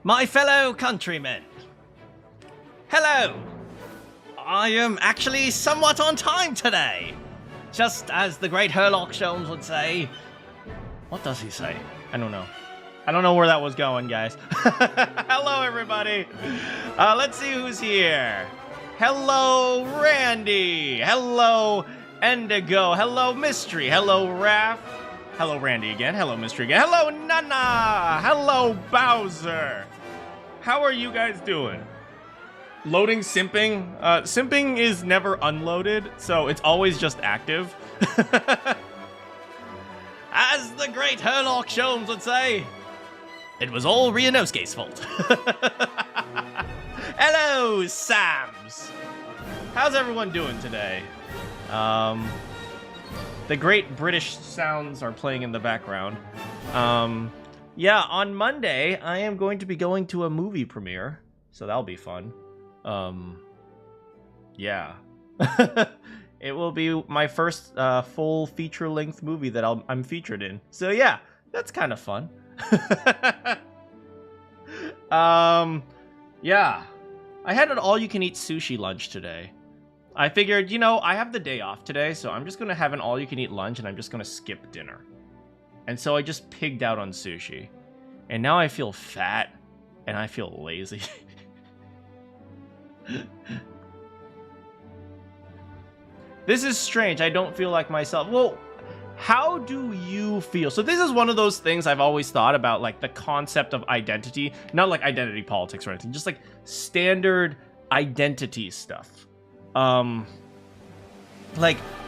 My fellow countrymen, hello! I am actually somewhat on time today. Just as the great Herlock Sholmes would say. What does he say? I don't know. I don't know where that was going, guys. Hello, everybody. Let's see who's here. Hello, Randy. Hello, Indigo. Hello, Mystery. Hello, Raph. Hello, Randy again. Hello, Mystery again. Hello, Nana. Hello, Bowser. How are you guys doing? Loading simping? Simping is never unloaded, so it's always just active. As the great Herlock Sholmes would say, it was all Ryunosuke's fault. Hello, Sams. How's everyone doing today? The great British sounds are playing in the background. Yeah, on Monday, I am going to be going to a movie premiere, so that'll be fun. Yeah. It will be my first full feature-length movie that I'm featured in. So yeah, that's kind of fun. Yeah. I had an all-you-can-eat sushi lunch today. I figured, you know, I have the day off today, so I'm just going to have an all-you-can-eat lunch, and I'm just going to skip dinner. And so I just pigged out on sushi. And now I feel fat, and I feel lazy. This is strange. I don't feel like myself. Well, how do you feel? So this is one of those things I've always thought about, like the concept of identity. Not like identity politics or anything, just like standard identity stuff. Like,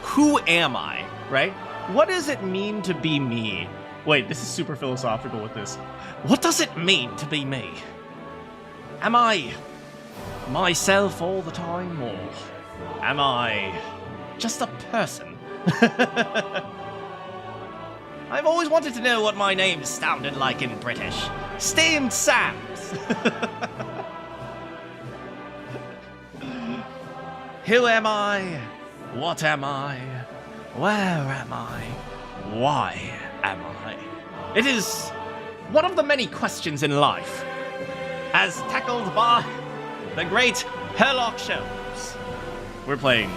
who am I, right? What does it mean to be me? Wait, this is super philosophical with this. What does it mean to be me? Am I myself all the time, or am I just a person? I've always wanted to know what my name sounded like in British. Steamed Sams. Who am I? What am I? Where am I? Why am I? It is one of the many questions in life, as tackled by the great Herlock Sholmes. We're playing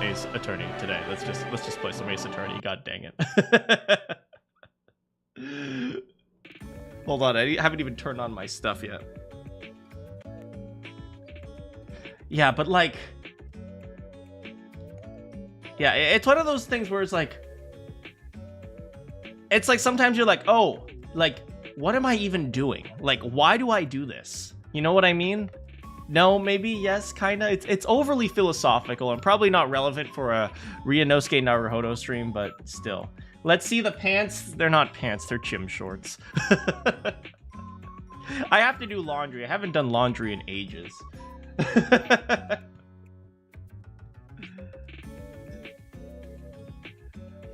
Ace Attorney today. Let's just play some Ace Attorney. God dang it. Hold on, I haven't even turned on my stuff yet. Yeah, but like, yeah, it's one of those things where it's like sometimes you're like, oh, like, what am I even doing? Like, why do I do this? You know what I mean? No, maybe, yes, kinda. It's overly philosophical and probably not relevant for a Ryunosuke Naruhodo stream, but still. Let's see the pants. They're not pants, they're chim shorts. I have to do laundry. I haven't done laundry in ages.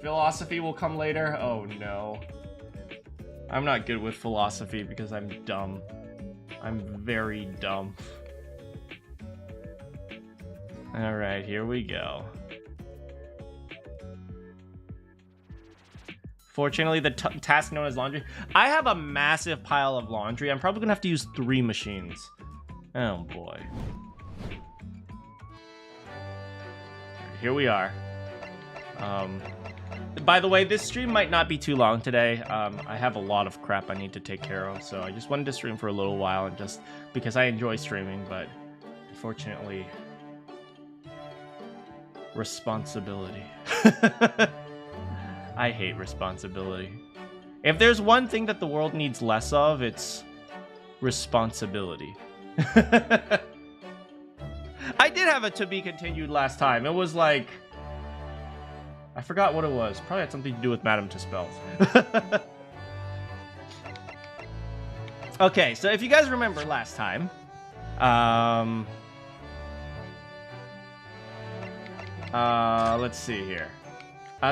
Philosophy will come later. Oh no. I'm not good with philosophy because I'm dumb. I'm very dumb. Alright, here we go. Fortunately, the task known as laundry. I have a massive pile of laundry. I'm probably gonna have to use 3 machines. Oh boy. Here we are. By the way, this stream might not be too long today. I have a lot of crap I need to take care of, so I just wanted to stream for a little while, and just because I enjoy streaming, but unfortunately, responsibility. I hate responsibility. If there's one thing that the world needs less of, it's responsibility. I did have a to be continued last time. It was like, I forgot what it was. Probably had something to do with Madame Tussauds. Okay, so if you guys remember last time, let's see here.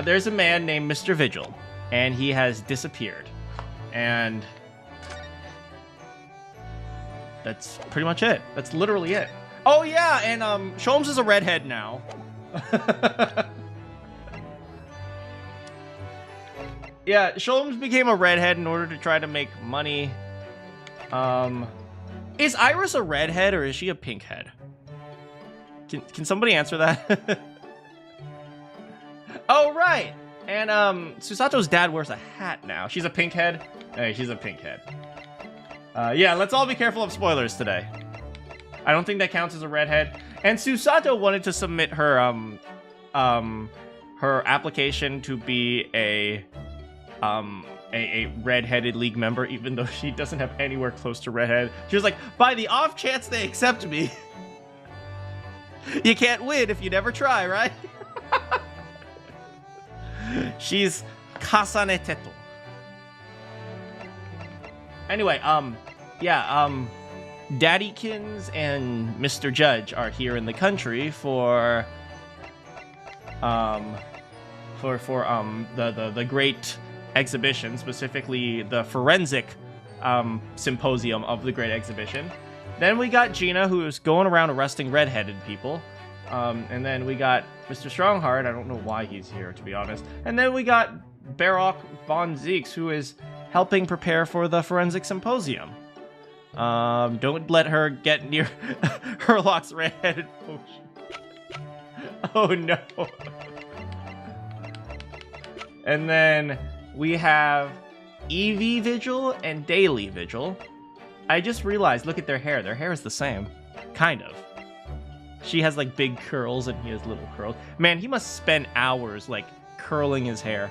There's a man named Mr. Vigil, and he has disappeared. And that's pretty much it. That's literally it. Oh yeah, and Sholmes is a redhead now. Yeah, Sholmes became a redhead in order to try to make money. Is Iris a redhead or is she a pinkhead? Can somebody answer that? Oh, right. And Susato's dad wears a hat now. She's a pinkhead? Hey, she's a pinkhead. Yeah, let's all be careful of spoilers today. I don't think that counts as a redhead. And Susato wanted to submit her her application to be a redheaded league member, even though she doesn't have anywhere close to redhead. She was like, by the off chance they accept me. You can't win if you never try, right? She's Kasaneteto. Anyway, Daddykins and Mr. Judge are here in the country for the great exhibition, specifically the forensic symposium of the great exhibition. Then we got Gina, who's going around arresting redheaded people. And then we got Mr. Strongheart. I don't know why he's here, to be honest. And then we got Baroque von Zeeks, who is helping prepare for the forensic symposium. Don't let her get near Herlock's red-headed potion. Oh no. And then we have Evie Vigil and Daily Vigil. I just realized, look at their hair. Their hair is the same. Kind of. She has like big curls and he has little curls. Man, he must spend hours like curling his hair.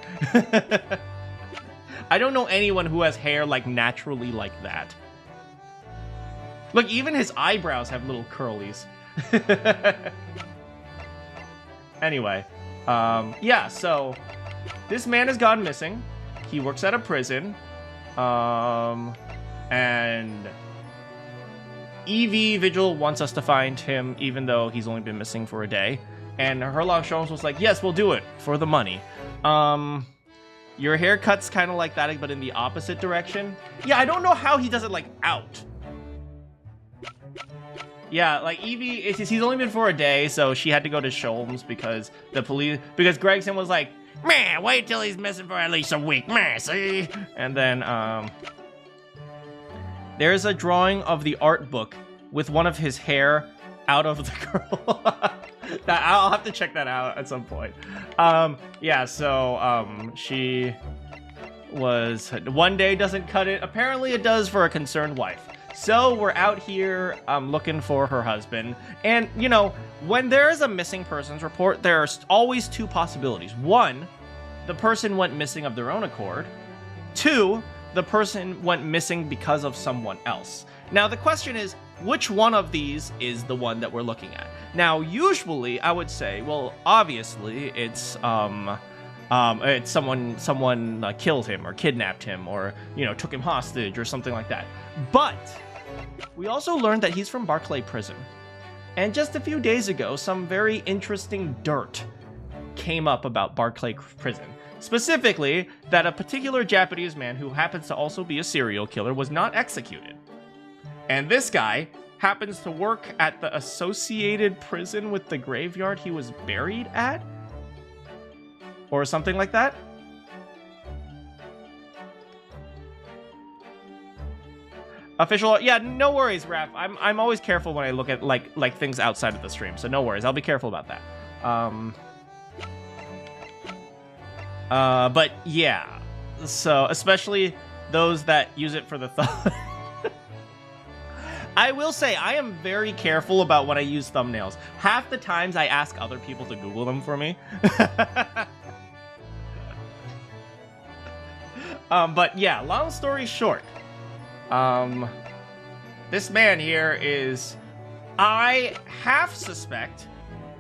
I don't know anyone who has hair like naturally like that. Look, even his eyebrows have little curlies. Anyway, yeah, so this man has gone missing. He works at a prison. And Evie Vigil wants us to find him, even though he's only been missing for a day. And Herlock Sholmes was like, yes, we'll do it for the money. Your haircut's kind of like that, but in the opposite direction. Yeah, I don't know how he does it, like, out. Yeah, like, Evie, he's only been for a day, so she had to go to Sholmes because because Gregson was like, man, wait till he's missing for at least a week, man, see? And then, there's a drawing of the art book with one of his hair out of the curl. I'll have to check that out at some point. Yeah, so she was... One day doesn't cut it. Apparently it does for a concerned wife. So we're out here looking for her husband. And, you know, when there is a missing persons report, there are always two possibilities. One, the person went missing of their own accord. Two, the person went missing because of someone else. Now, the question is, which one of these is the one that we're looking at? Now, usually, I would say, well, obviously, it's someone killed him or kidnapped him or, you know, took him hostage or something like that. But we also learned that he's from Barclay Prison. And just a few days ago, some very interesting dirt came up about Barclay Prison. Specifically, that a particular Japanese man who happens to also be a serial killer was not executed. And this guy happens to work at the associated prison with the graveyard he was buried at? Or something like that? Official, yeah, no worries, Raph. I'm always careful when I look at like things outside of the stream, so no worries. I'll be careful about that. But yeah, so especially those that use it for the thumb. I will say I am very careful about when I use thumbnails. Half the times I ask other people to Google them for me. But yeah, long story short, this man here is, I half suspect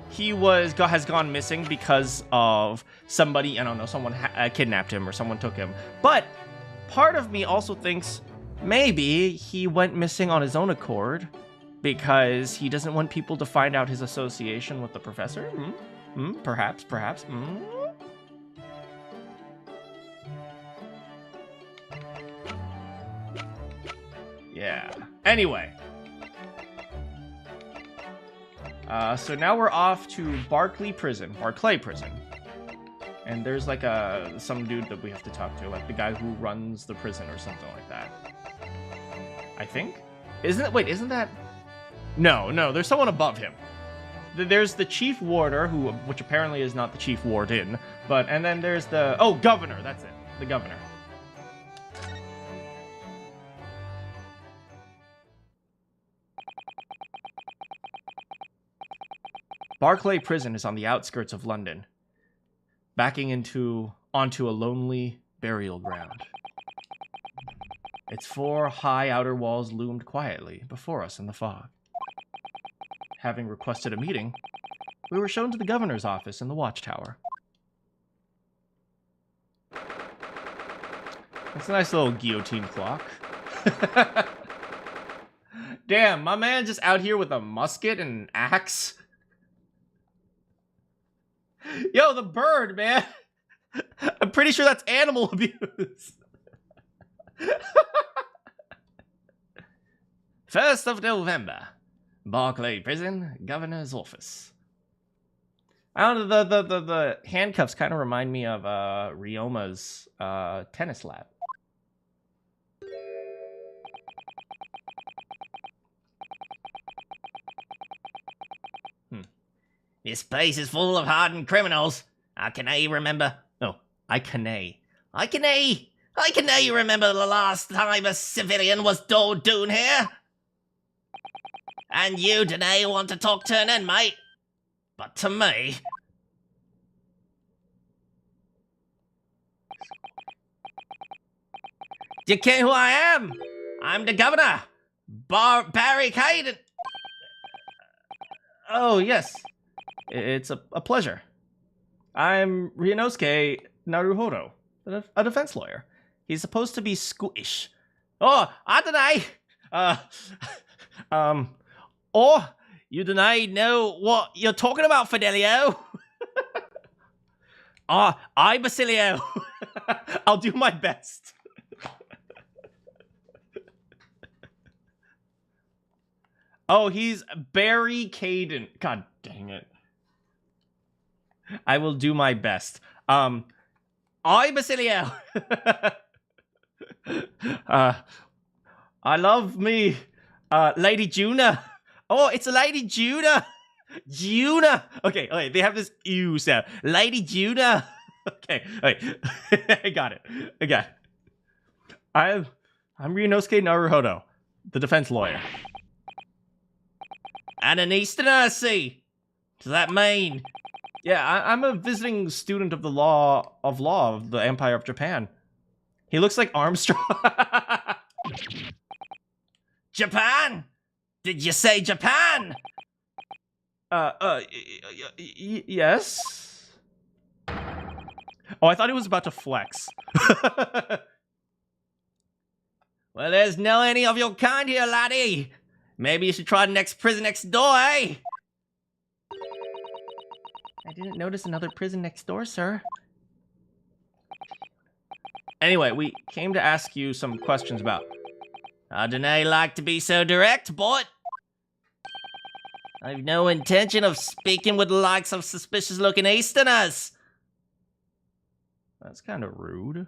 he has gone missing because of somebody, I don't know, someone kidnapped him or someone took him. But part of me also thinks maybe he went missing on his own accord because he doesn't want people to find out his association with the professor. Perhaps. Yeah. Anyway. So now we're off to Barclay Prison. And there's like some dude that we have to talk to, like the guy who runs the prison or something like that. I think? Isn't that... No, there's someone above him. There's the chief warder, which apparently is not the chief warden, and then there's the... Oh, governor, that's it. The governor. Barclay Prison is on the outskirts of London, backing onto a lonely burial ground. Its 4 high outer walls loomed quietly before us in the fog. Having requested a meeting, we were shown to the governor's office in the watchtower. That's a nice little guillotine clock. Damn, my man just out here with a musket and an axe. Yo, the bird, man. I'm pretty sure that's animal abuse. 1st of November. Barclay Prison, Governor's Office. I don't know, the handcuffs kind of remind me of Ryoma's tennis lab. This place is full of hardened criminals. I can remember... No, I can you remember the last time a civilian was doing here? And you today want to talk to an inmate? But to me... You care who I am? I'm the governor, Barry Caden. Oh, yes. It's a pleasure. I'm Ryunosuke Naruhodo, a defense lawyer. He's supposed to be schoolish. Oh, I deny. Oh, you deny know what you're talking about, Fidelio. I, Basilio. I'll do my best. Oh, he's Barry Caden. God dang it. I will do my best. I, Basilio. I love me, Lady Juna. Oh, it's a Lady Juna. Juna. Okay, they have this ew sound. Lady Juna. Okay, I got it. I'm Ryunosuke Naruhodo, the defense lawyer. And an Easterner, I see. Does that mean? Yeah, I'm a visiting student of the law of the Empire of Japan. He looks like Armstrong. Japan? Did you say Japan? Yes. Oh, I thought he was about to flex. Well, there's no any of your kind here, laddie. Maybe you should try the next prison next door, eh? I didn't notice another prison next door, sir. Anyway, we came to ask you some questions about... I dunno like to be so direct, but... I've no intention of speaking with the likes of suspicious-looking Easterners. That's kind of rude.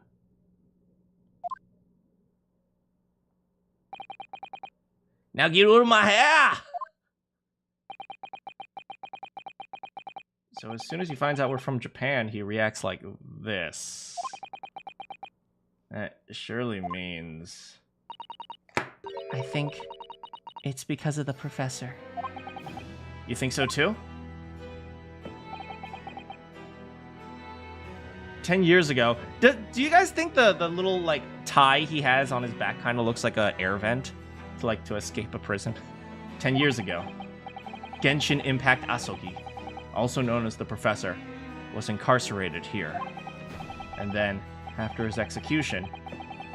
Now get out of my hair! So as soon as he finds out we're from Japan, he reacts like this. That surely means... I think it's because of the professor. You think so too? 10 years ago. Do you guys think the little, like, tie he has on his back kind of looks like an air vent? To escape a prison? 10 years ago, Genshin Impact Asogi, also known as the Professor, was incarcerated here. And then, after his execution,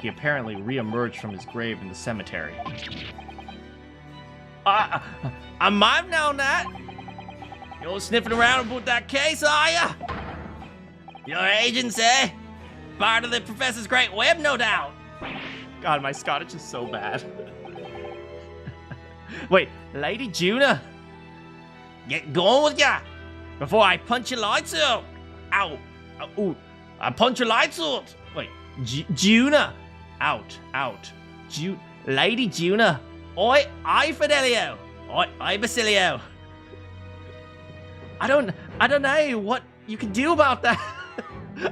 he apparently re-emerged from his grave in the cemetery. I might have known that. You're sniffing around about that case, are ya? Your agency? Part of the Professor's great web, no doubt. God, my Scottish is so bad. Wait, Lady Juna? Get going with ya before I punch your lights out. Ow. Ooh. I punch your lights out. Wait, Juna. Out. Lady Juna. Oi, I Fidelio. Oi, I Basilio. I don't know what you can do about that.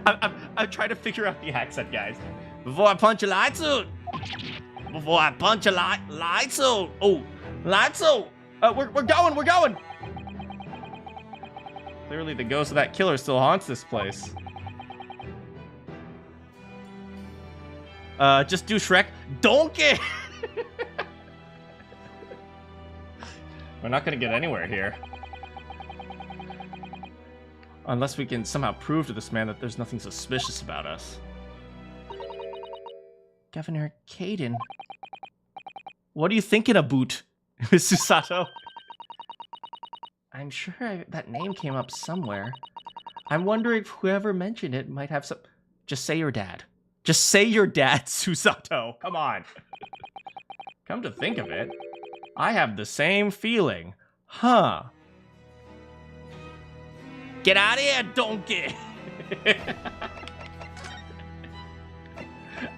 I'm trying to figure out the accent, guys. Before I punch a lights out. Before I punch a lights out. Oh, lights out. We're going. Clearly the ghost of that killer still haunts this place. Just do Shrek. Donkey! We're not gonna get anywhere here. Unless we can somehow prove to this man that there's nothing suspicious about us. Governor Caden. What are you thinking about, Miss Susato? I'm sure that name came up somewhere. I'm wondering if whoever mentioned it might have some... Just say your dad. Just say your dad, Susato. Come on. Come to think of it, I have the same feeling. Huh. Get out of here, donkey!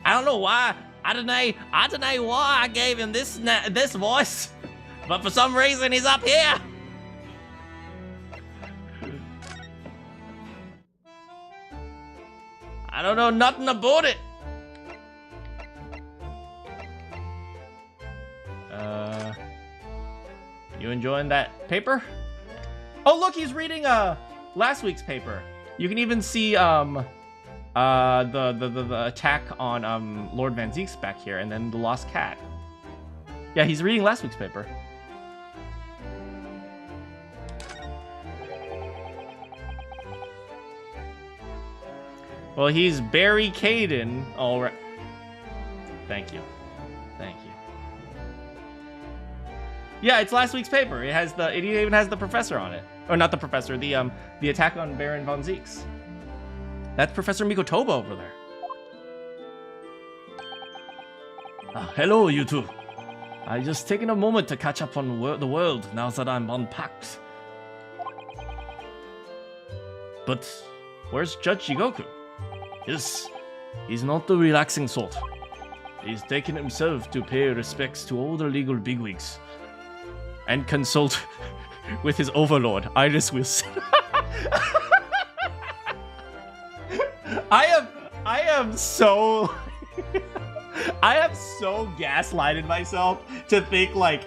I don't know why. I don't know why I gave him this voice, but for some reason he's up here. I don't know nothing about it. You enjoying that paper? Oh, look, he's reading last week's paper. You can even see the attack on Lord Van Zeek's back here, and then the lost cat. Yeah, he's reading last week's paper. Well, he's Barry Caden. All right. Thank you. Thank you. Yeah, it's last week's paper. It has it even has the professor on it. Or not the professor, the attack on Baron Von Zeeks. That's Professor Mikotoba over there. Hello, you two. I just taken a moment to catch up on the world now that I'm unpacked. But where's Judge Jigoku? Yes, he's not the relaxing sort. He's taken himself to pay respects to all the legal bigwigs and consult with his overlord, Iris Wilson. I am so I have so gaslighted myself to think like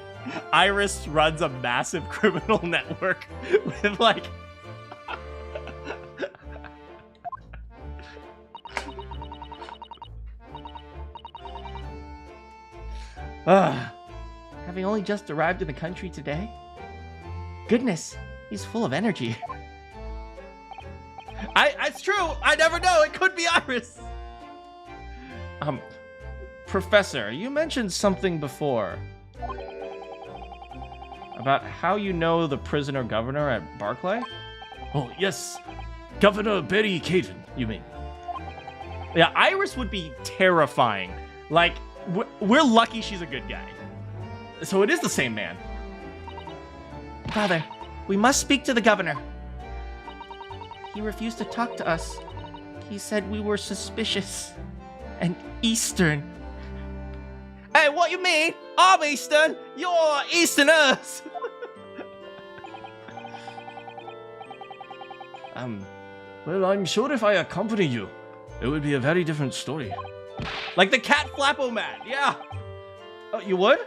Iris runs a massive criminal network with like having only just arrived in the country today? Goodness, he's full of energy. It's true, I never know, it could be Iris. Professor, you mentioned something before. About how you know the prisoner governor at Barclay? Oh, yes. Governor Barry Caden, you mean? Yeah, Iris would be terrifying. Like, we're lucky she's a good guy. So it is the same man. Father, we must speak to the governor. He refused to talk to us. He said we were suspicious and Eastern. Hey, what you mean? I'm Eastern. You're Easterners. Well, I'm sure if I accompany you, it would be a very different story. Like the cat Flappo Man, yeah. Oh, you would?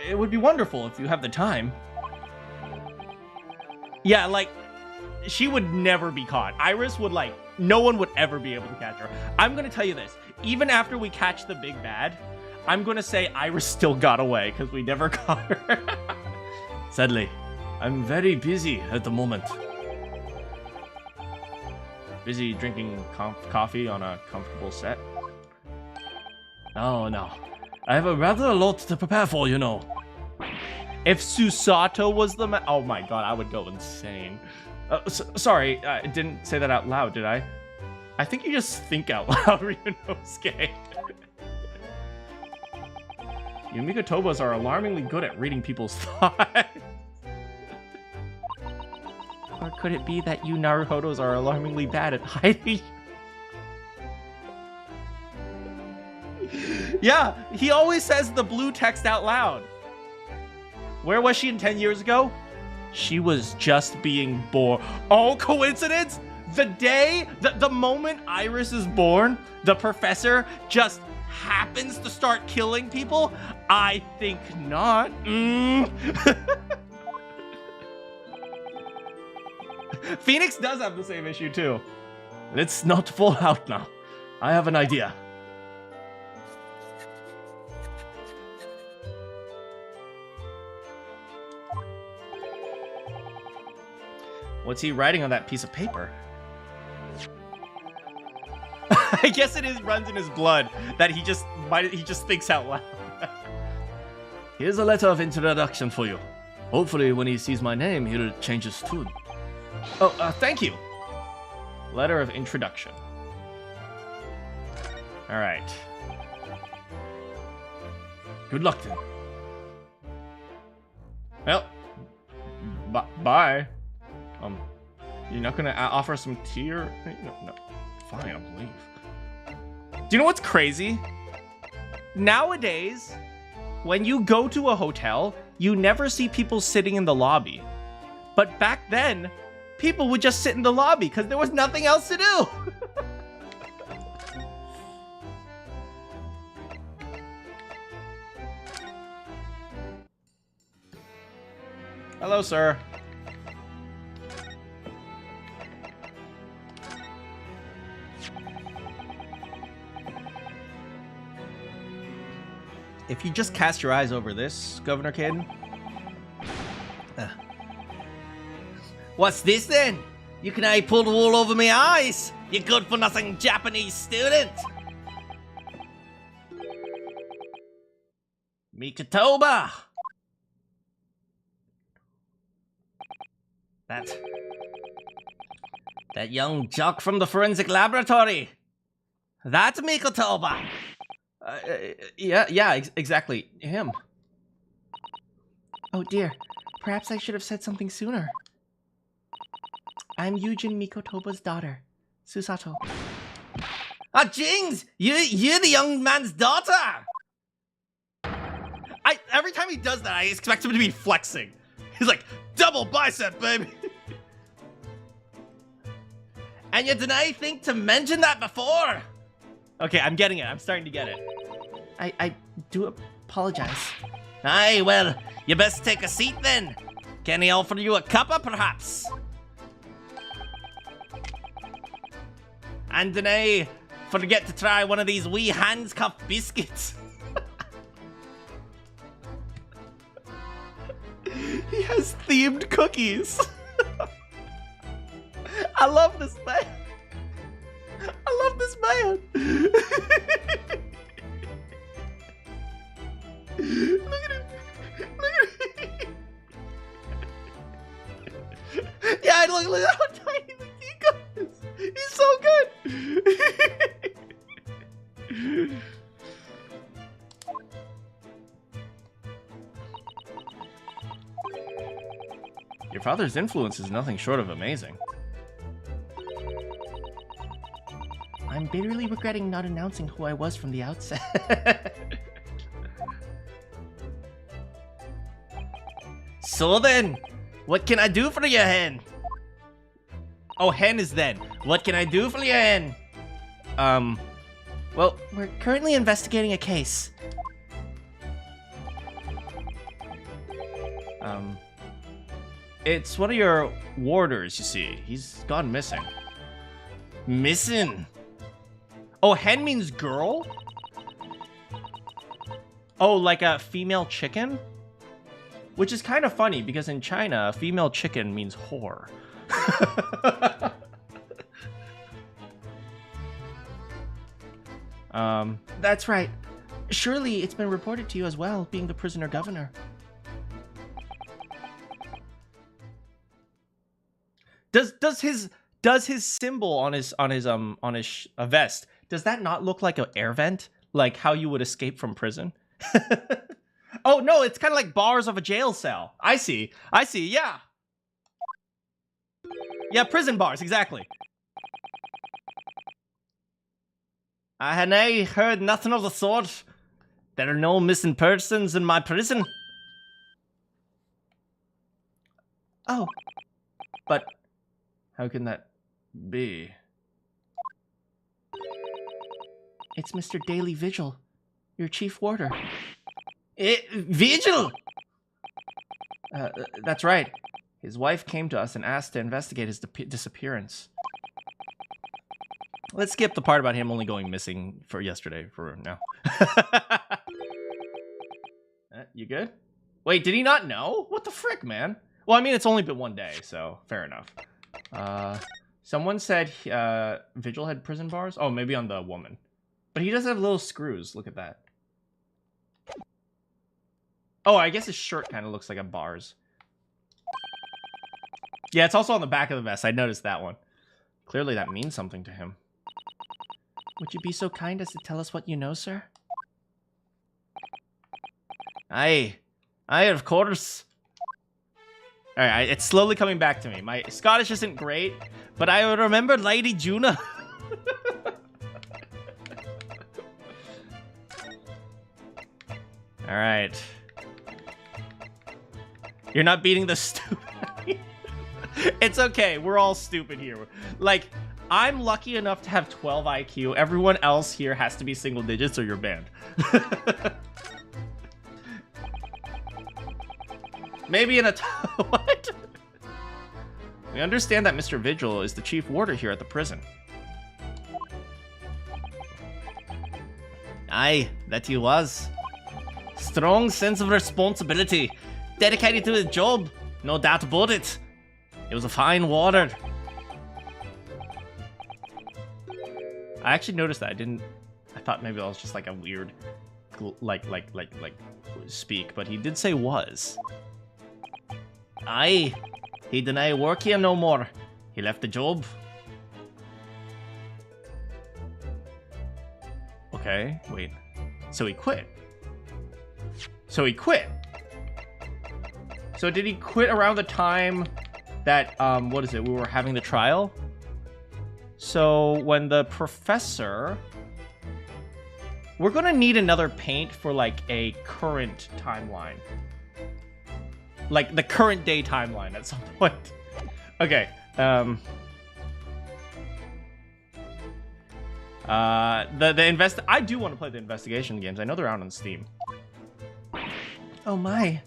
It would be wonderful if you have the time. Yeah, like, she would never be caught. Iris would, like, no one would ever be able to catch her. I'm gonna tell you this. Even after we catch the big bad, I'm gonna say Iris still got away, because we never caught her. Sadly, I'm very busy at the moment. Busy drinking coffee on a comfortable set? Oh, no. I have a rather a lot to prepare for, you know. If Susato was the man... Oh my god, I would go insane. Sorry, I didn't say that out loud, did I? I think you just think out loud, Ryunosuke. You Mikotobas are alarmingly good at reading people's thoughts. Or could it be that you Naruhodos are alarmingly bad at hiding? Yeah, he always says the blue text out loud. Where was she in 10 years ago? She was just being born. Oh, coincidence? The moment Iris is born, the professor just happens to start killing people? I think not. Phoenix does have the same issue too. Let's not fall out now. I have an idea. What's he writing on that piece of paper? I guess it runs in his blood that he just thinks out loud. Here's a letter of introduction for you. Hopefully when he sees my name, he'll change his tune. Oh, thank you. Letter of introduction. All right. Good luck then. Well, bye. You're not gonna offer some tea or... No. Fine, I'll leave. Do you know what's crazy? Nowadays, when you go to a hotel, you never see people sitting in the lobby. But back then, people would just sit in the lobby because there was nothing else to do. Hello, sir. If you just cast your eyes over this, Governor Caden. What's this then? You can I pull the wool over my eyes, you good-for-nothing Japanese student. Mikotoba. That young jock from the forensic laboratory. That's Mikotoba. Yeah, exactly. Him. Oh dear. Perhaps I should have said something sooner. I'm Yujin Mikotoba's daughter, Susato. Ah, Jings! You're the young man's daughter! Every time he does that, I expect him to be flexing. He's like, double bicep, baby! And you didn't think to mention that before? Okay, I'm getting it. I'm starting to get it. I do apologize. Aye, well, you best take a seat then. Can he offer you a cuppa, perhaps? And didn't forget to try one of these wee handcuff biscuits. He has themed cookies. I love this man. I love this man. Look at him. Look at him. Yeah, look at how tiny the teacup is. He's so good. Your father's influence is nothing short of amazing. I'm bitterly regretting not announcing who I was from the outset. So then, what can I do for you, hen? Oh, hen is then. What can I do for you, hen? Well, we're currently investigating a case. It's one of your warders, you see. He's gone missing. Missing? Oh, hen means girl? Oh, like a female chicken? Which is kind of funny, because in China, a female chicken means whore. That's right. Surely it's been reported to you as well, being the prisoner governor. Does his symbol on his vest, does that not look like an air vent? Like how you would escape from prison? Oh no, it's kind of like bars of a jail cell. I see, yeah. Yeah, prison bars, exactly. I had heard nothing of the sort. There are no missing persons in my prison. Oh. But how can that be? It's Mr. Daily Vigil, your chief warder. Vigil? That's right. His wife came to us and asked to investigate his disappearance. Let's skip the part about him only going missing for yesterday for now. You good? Wait, did he not know? What the frick, man? Well, I mean, it's only been one day, so fair enough. Someone said Vigil had prison bars? Oh, maybe on the woman. But he does have little screws. Look at that. Oh, I guess his shirt kind of looks like a bars. Yeah, it's also on the back of the vest. I noticed that one. Clearly that means something to him. Would you be so kind as to tell us what you know, sir? Aye, of course. Alright, it's slowly coming back to me. My Scottish isn't great, but I remember Lady Juna. Alright. You're not beating the stupid. It's okay, we're all stupid here. Like, I'm lucky enough to have 12 IQ. Everyone else here has to be single digits or you're banned. Maybe in a what? We understand that Mr. Vigil is the chief warder here at the prison. Aye, that he was. Strong sense of responsibility. Dedicated to his job. No doubt about it. It was a fine warder. I actually noticed that. I thought maybe that was just like a weird, like speak, but he did say was. Aye, he deny work here no more. He left the job. Okay, wait. So he quit. So did he quit around the time that, what is it, we were having the trial? So when the professor... We're gonna need another paint for, like, a current timeline. Like, the current day timeline at some point. Okay, I do want to play the investigation games. I know they're out on Steam. Oh my.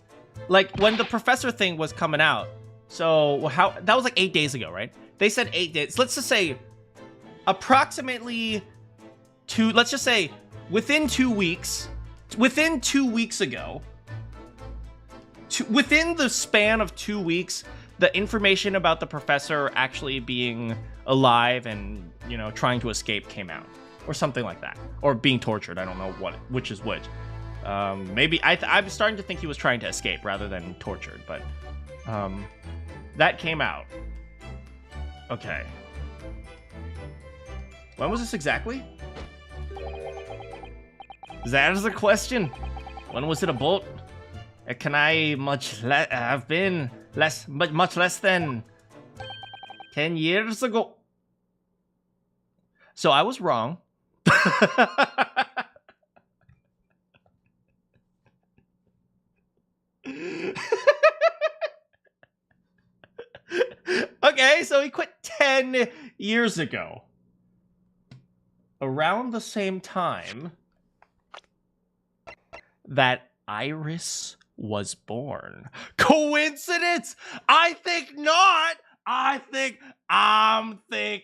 Like, when the professor thing was coming out, so how... That was like 8 days ago, right? They said 8 days. Let's just say approximately let's just say within 2 weeks, within 2 weeks ago, within the span of 2 weeks, the information about the professor actually being alive and, you know, trying to escape came out. Or something like that. Or being tortured. I don't know which is which. Maybe I'm starting to think he was trying to escape rather than tortured, but that came out. Okay. When was this exactly? That is the question. When was it about? Can I have been much less than 10 years ago? So I was wrong. Okay, so he quit 10 years ago. Around the same time that Iris was born. Coincidence? I think not. I think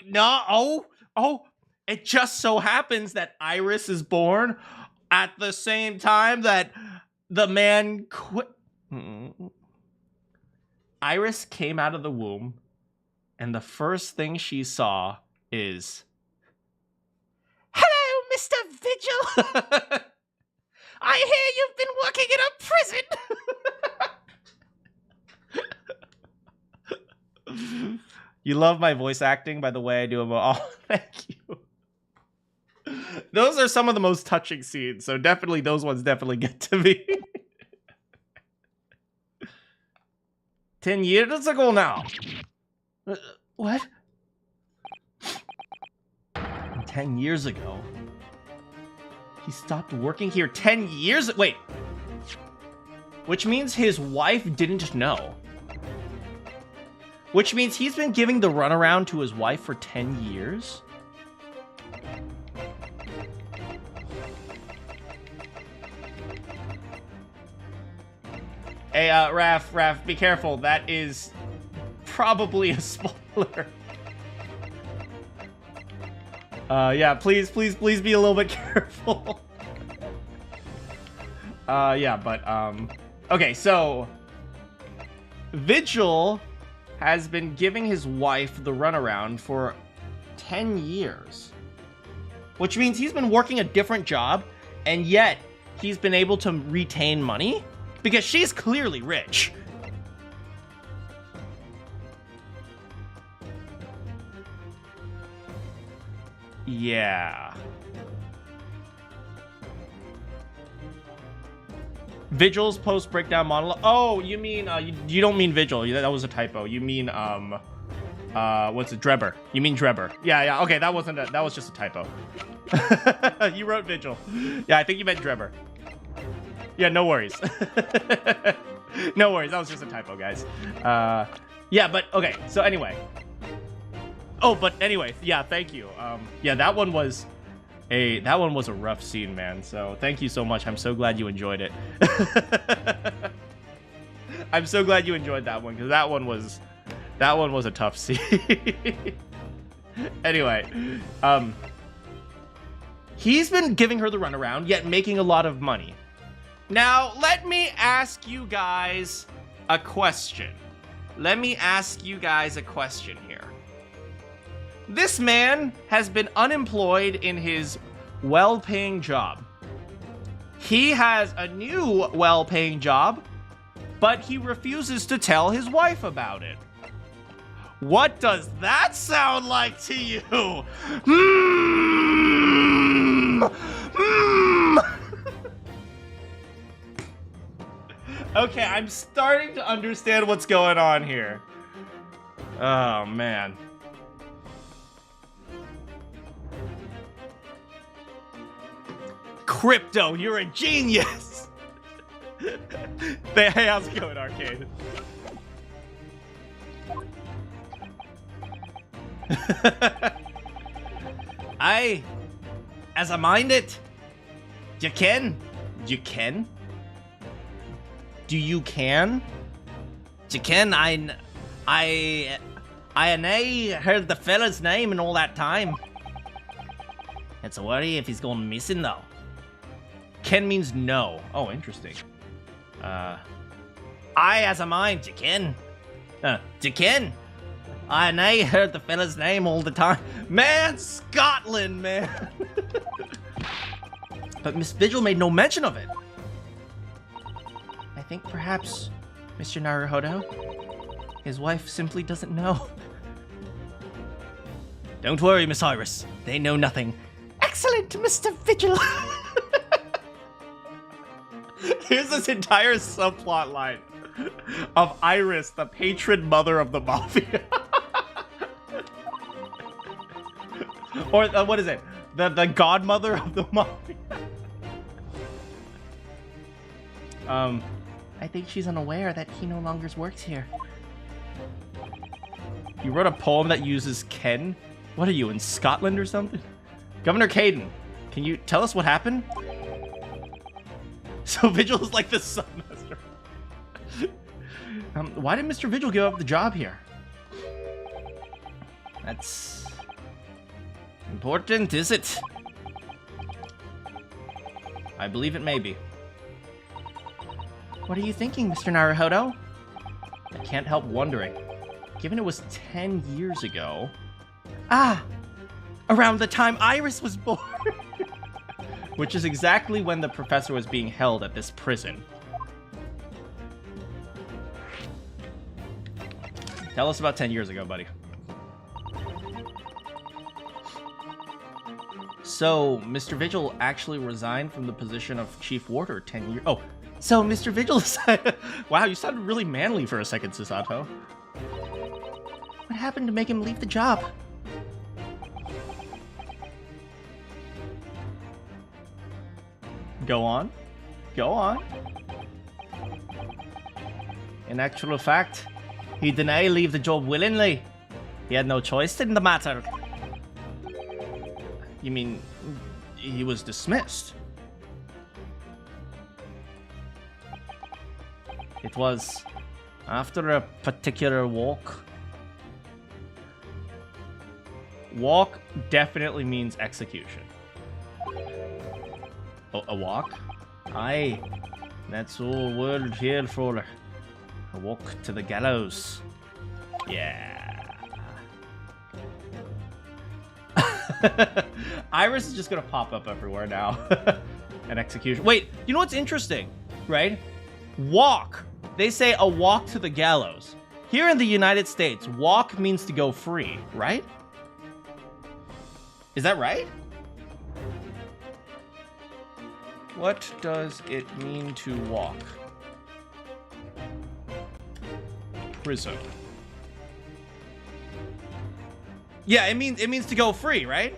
not. Oh, it just so happens that Iris is born at the same time that the man quit. Iris came out of the womb, and the first thing she saw is, "Hello, Mr. Vigil. I hear you've been working in a prison." You love my voice acting, by the way. I do them all. Oh, thank you. Those are some of the most touching scenes, so definitely those ones definitely get to me. 10 years ago now. What? 10 years ago, He stopped working here 10 years? Wait. Which means his wife didn't know. Which means he's been giving the runaround to his wife for 10 years? Hey, Raph, be careful. That is probably a spoiler. Yeah, please be a little bit careful. Yeah, but, okay, so Vigil has been giving his wife the runaround for 10 years. Which means he's been working a different job, and yet he's been able to retain money? Because she's clearly rich. Yeah. Vigil's post-breakdown monologue. Oh, you mean, you don't mean Vigil. That was a typo. You mean, what's it? Drebber. You mean Drebber. Yeah, okay, that was just a typo. You wrote Vigil. Yeah, I think you meant Drebber. Yeah, no worries. No worries, that was just a typo, guys. Yeah, but, okay, so anyway. Oh, but anyway, yeah, thank you. Yeah, that one was a rough scene, man. So thank you so much. I'm so glad you enjoyed it. I'm so glad you enjoyed that one, because that one was a tough scene. Anyway, he's been giving her the runaround, yet making a lot of money. Now, let me ask you guys a question. Here. This man has been unemployed in his well-paying job. He has a new well-paying job, but he refuses to tell his wife about it. What does that sound like to you? Okay, I'm starting to understand what's going on here. Oh, man. Crypto, you're a genius! Hey, how's it going, Arcade? As I mind it, you can? Do you can? I heard the fella's name and all that time. It's a worry if he's gone missing, though. Ken means no. Oh, interesting. As a mind, you can. I heard the fella's name all the time. Man, Scotland, man. But Miss Vigil made no mention of it. I think perhaps, Mr. Naruhodo, his wife simply doesn't know. Don't worry, Miss Iris. They know nothing. Excellent, Mr. Vigil. Here's this entire subplot line of Iris, the patron mother of the mafia. Or, what is it? The godmother of the mafia. I think she's unaware that he no longer works here. You wrote a poem that uses Ken? What are you, in Scotland or something? Governor Caden, can you tell us what happened? So Vigil is like the submaster. Why did Mr. Vigil give up the job here? That's important, is it? I believe it may be. What are you thinking, Mr. Naruhodo? I can't help wondering. Given it was 10 years ago... Ah! Around the time Iris was born! Which is exactly when the professor was being held at this prison. Tell us about 10 years ago, buddy. So, Mr. Vigil actually resigned from the position of Chief Warder 10 years... Oh, so Mr. Vigil decided... Wow, you sounded really manly for a second, Susato. What happened to make him leave the job? Go on. Go on. In actual fact, he denied leave the job willingly. He had no choice in the matter. You mean he was dismissed? It was after a particular walk. Walk definitely means execution. Oh, a walk? Aye, that's all word here for a walk to the gallows. Yeah. Iris is just gonna pop up everywhere now. An execution. Wait, you know what's interesting, right? Walk. They say a walk to the gallows. Here in the United States, walk means to go free, right? Is that right? What does it mean to walk? Prison. Yeah, it means to go free, right?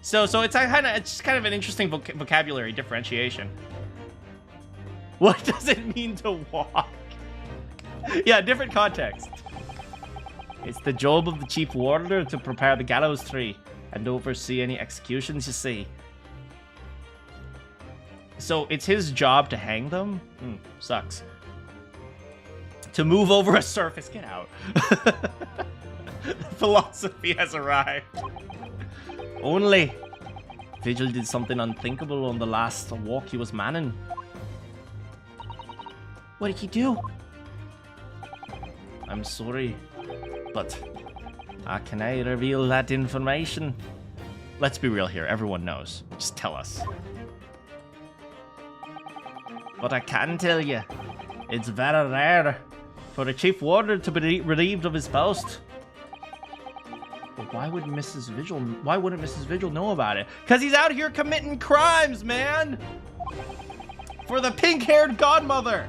So it's kind of an interesting vocabulary differentiation. What does it mean to walk? Yeah, different context. It's the job of the chief warder to prepare the gallows tree and oversee any executions you see. So it's his job to hang them? Sucks. To move over a surface, get out. Philosophy has arrived. Only Vigil did something unthinkable on the last walk he was manning. What did he do? I'm sorry, but can I reveal that information? Let's be real here, everyone knows. Just tell us. But I can tell you, it's very rare for a chief warder to be relieved of his post. But why wouldn't Mrs. Vigil know about it? Because he's out here committing crimes, man! For the pink-haired godmother!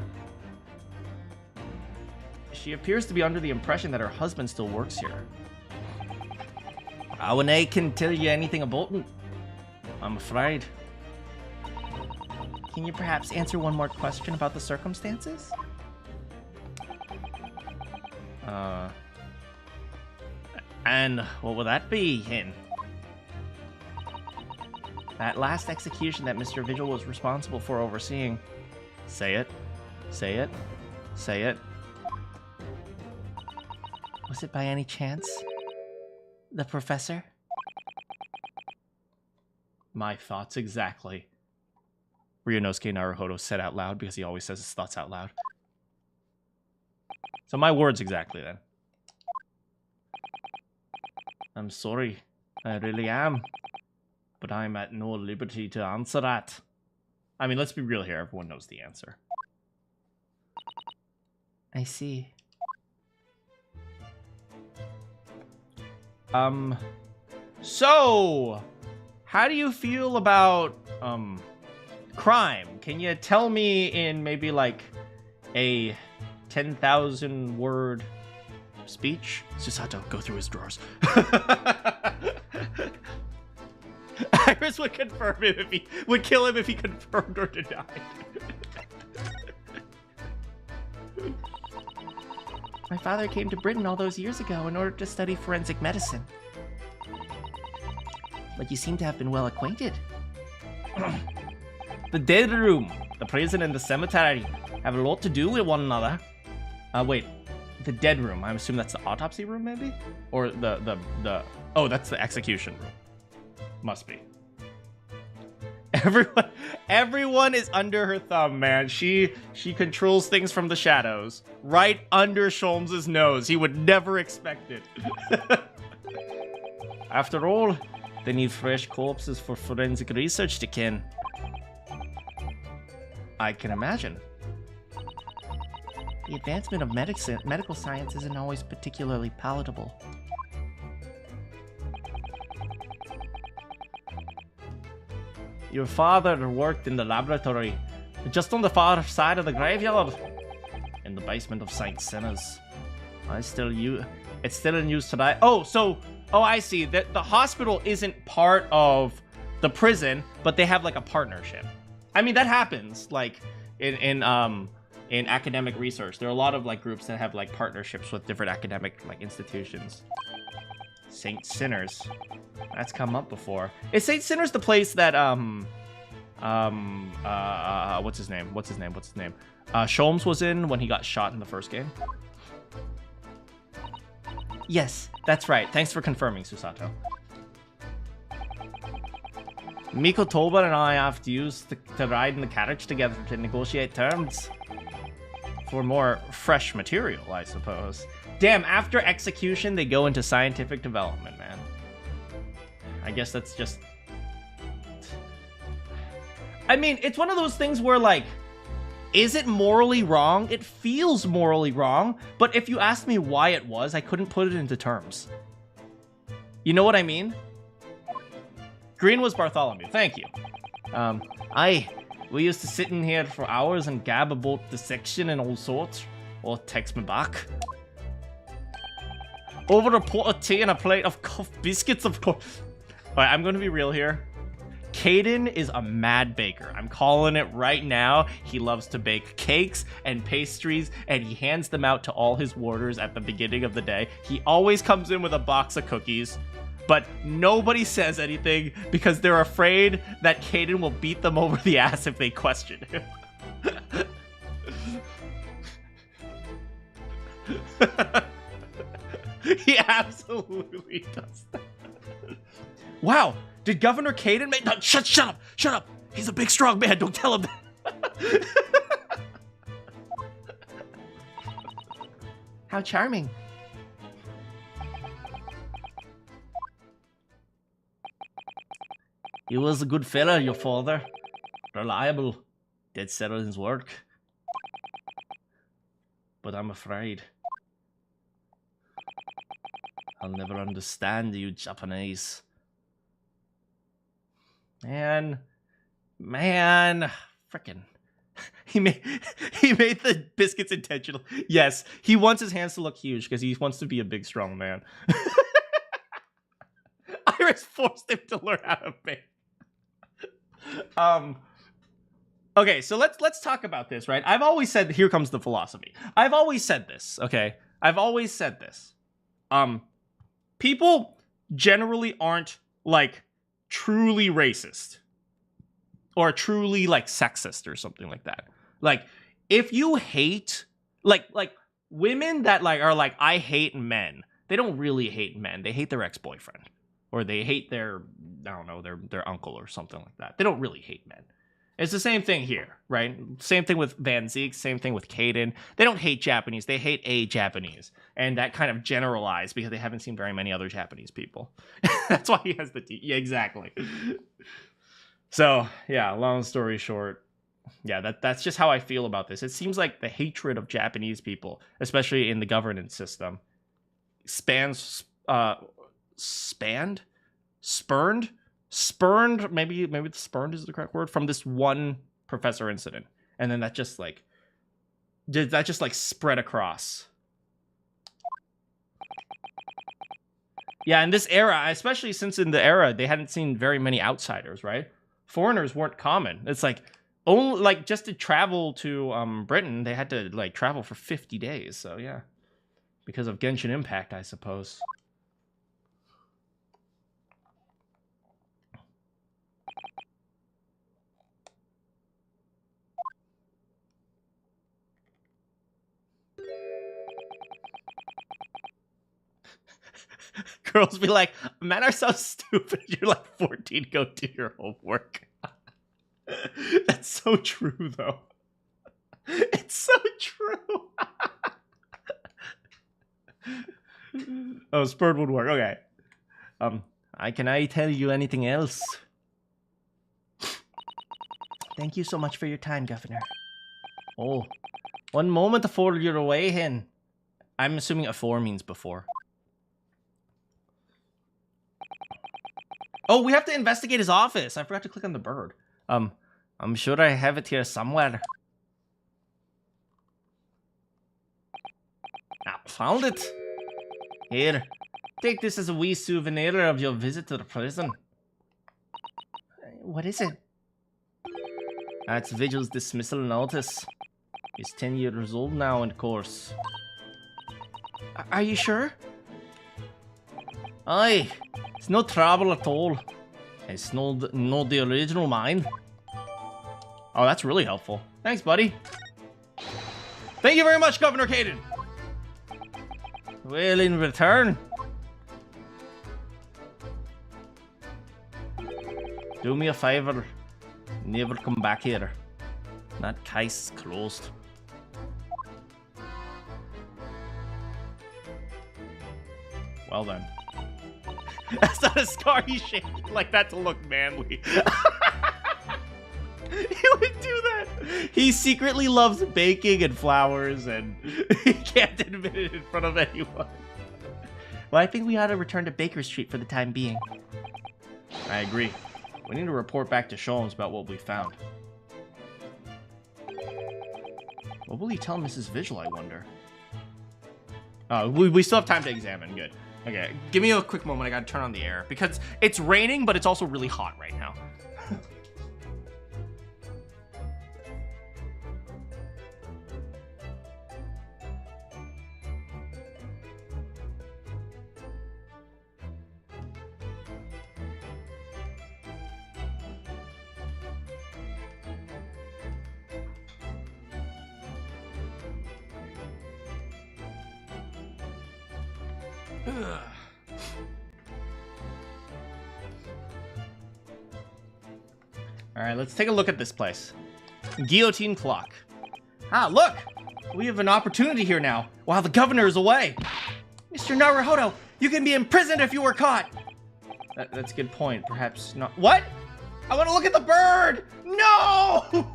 She appears to be under the impression that her husband still works here. How and I can tell you anything about it, I'm afraid. Can you perhaps answer one more question about the circumstances? And what will that be, Hin? That last execution that Mr. Vigil was responsible for overseeing. Say it. Say it. Say it. Was it by any chance the professor? My thoughts exactly. Ryunosuke Naruhodo said out loud because he always says his thoughts out loud. So my words exactly then. I'm sorry, I really am. But I'm at no liberty to answer that. I mean, let's be real here, everyone knows the answer. I see. So, how do you feel about, crime? Can you tell me in maybe like a 10,000 word speech? Susato, go through his drawers. Iris would confirm him if he would kill him if he confirmed or denied. My father came to Britain all those years ago in order to study forensic medicine. But you seem to have been well acquainted. The dead room, the prison, and the cemetery have a lot to do with one another. Wait, the dead room. I'm assuming that's the autopsy room, maybe, or the oh, that's the execution room. Must be. Everyone is under her thumb, man. She controls things from the shadows, right under Sholmes' nose. He would never expect it. After all, they need fresh corpses for forensic research to kin. I can imagine. The advancement of medical science isn't always particularly palatable. Your father worked in the laboratory, just on the far side of the graveyard, in the basement of St. Sinners. It's still in use today. Oh, I see. That the hospital isn't part of the prison, but they have like a partnership. I mean, that happens like in academic research. There are a lot of like groups that have like partnerships with different academic like institutions. Saint Sinners. That's come up before. Is Saint Sinners the place that what's his name? Sholmes was in when he got shot in the first game? Yes, that's right. Thanks for confirming, Susato. Miko Toba and I have to use to ride in the carriage together to negotiate terms. For more fresh material, I suppose. Damn, after execution, they go into scientific development, man. I guess that's just... I mean, it's one of those things where, like, is it morally wrong? It feels morally wrong, but if you asked me why it was, I couldn't put it into terms. You know what I mean? Green was Bartholomew. Thank you. We used to sit in here for hours and gab about dissection and all sorts. Or text me back. Over a pot of tea and a plate of cuffed biscuits, of course. Alright, I'm gonna be real here. Caden is a mad baker. I'm calling it right now. He loves to bake cakes and pastries, and he hands them out to all his warders at the beginning of the day. He always comes in with a box of cookies, but nobody says anything because they're afraid that Caden will beat them over the ass if they question him. He absolutely does that. Wow, did Governor Caden make... No, shut up. He's a big, strong man. Don't tell him that. How charming. He was a good fella, your father. Reliable. Dead set on his work. But I'm afraid I'll never understand you Japanese. Man, frickin'. He made the biscuits intentional. Yes, he wants his hands to look huge because he wants to be a big, strong man. Iris forced him to learn how to bake. Okay, so let's talk about this, right? I've always said, here comes the philosophy. I've always said this, okay? I've always said this. People generally aren't, like, truly racist. Or truly, like, sexist or something like that. Like, if you hate, like, women that, like, are like, I hate men, they don't really hate men. They hate their ex-boyfriend. Or they hate their, I don't know, their uncle or something like that. They don't really hate men. It's the same thing here, right? Same thing with Van Zeke, same thing with Caden. They don't hate Japanese, they hate a Japanese. And that kind of generalized because they haven't seen very many other Japanese people. That's why he has the T. Yeah, exactly. So, yeah, long story short, yeah, that's just how I feel about this. It seems like the hatred of Japanese people, especially in the governance system, spurned, maybe the spurned is the correct word, from this one professor incident, and then that just like spread across. Yeah, in this era, especially since in the era they hadn't seen very many outsiders, right? Foreigners weren't common. It's like only like just to travel to Britain, they had to like travel for 50 days. So yeah, because of Genshin Impact, I suppose. Girls be like, men are so stupid. You're like 14, go do your homework. That's so true, though. It's so true. Oh, Spurred would work. Okay. Can I tell you anything else? Thank you so much for your time, Governor. Oh, one moment before you're away, hen. I'm assuming afore means before. Oh, we have to investigate his office. I forgot to click on the bird. I'm sure I have it here somewhere. Ah, found it. Here, take this as a wee souvenir of your visit to the prison. What is it? That's Vigil's dismissal notice. He's 10 years old now, of course. Are you sure? Aye, it's no trouble at all. It's no the original mine. Oh, that's really helpful. Thanks, buddy. Thank you very much, Governor Caden. Well, in return, do me a favor. Never come back here. That case is closed. Well then. That's not a scar he shaped like that to look manly. He would do that. He secretly loves baking and flowers, and he can't admit it in front of anyone. Well, I think we ought to return to Baker Street for the time being. I agree. We need to report back to Sholmes about what we found. What will he tell Mrs. Vigil, I wonder? Oh, we still have time to examine. Good. Okay, give me a quick moment. I gotta turn on the air because it's raining, but it's also really hot right now. Alright, let's take a look at this place. Guillotine clock. Ah, look! We have an opportunity here now, while the governor is away. Mr. Naruhodo, you can be imprisoned if you were caught. That's a good point. Perhaps not. What? I want to look at the bird! No!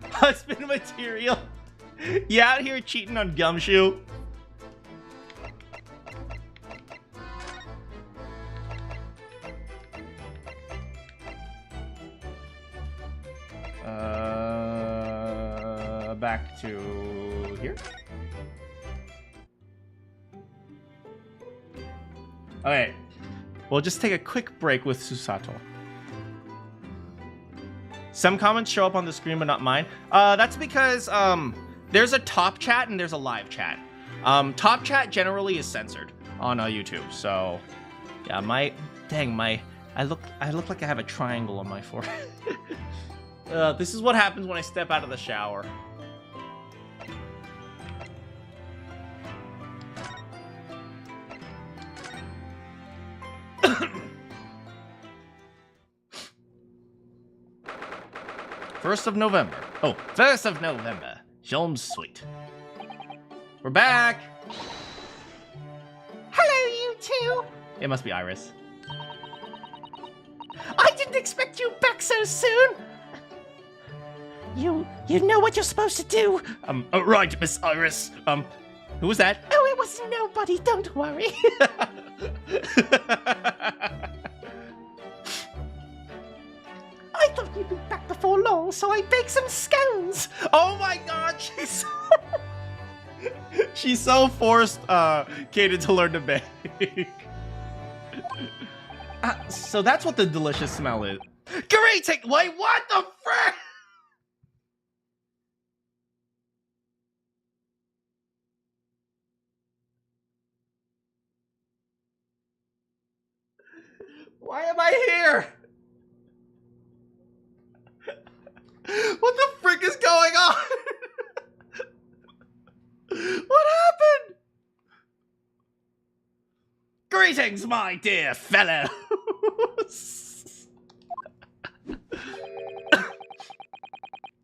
Husband material. You out here cheating on Gumshoe? Back to here. Okay, we'll just take a quick break with Susato. Some comments show up on the screen, but not mine. That's because there's a top chat and there's a live chat. Top chat generally is censored on YouTube, so yeah, I look like I have a triangle on my forehead. This is what happens when I step out of the shower. First of November. Oh, 1st of November. Sholmes Suite. We're back! Hello, you two! It must be Iris. I didn't expect you back so soon! You know what you're supposed to do! Right, Miss Iris. Who was that? Oh, it was nobody, don't worry. I thought you'd be back before long, so I baked some scones. Oh my god, she's so forced Kaden to learn to bake. So that's what the delicious smell is. Great! Wait, what the frick? Why am I here? What the frick is going on? What happened? Greetings, my dear fellows.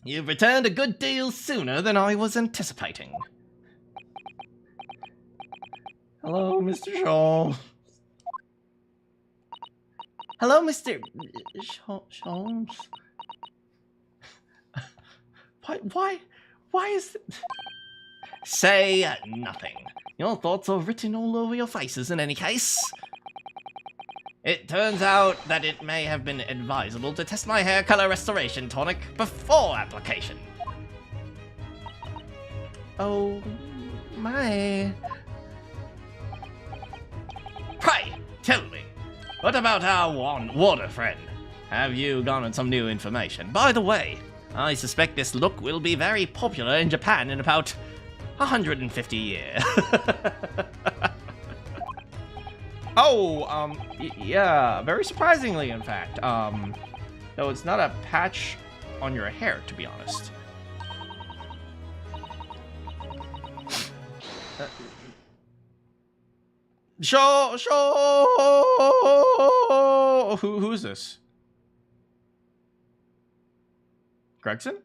You've returned a good deal sooner than I was anticipating. Hello, Mr. Shaw. Hello, Mr. Sholmes. Why is it? Say nothing. Your thoughts are written all over your faces in any case. It turns out that it may have been advisable to test my hair color restoration tonic before application. Oh, my. Pray, tell me, What about our water friend? Have you gotten some new information? By the way, I suspect this look will be very popular in Japan in about 150 years. Oh, yeah, very surprisingly, in fact. Though it's not a patch on your hair, to be honest. Show. Who's this? Gregson?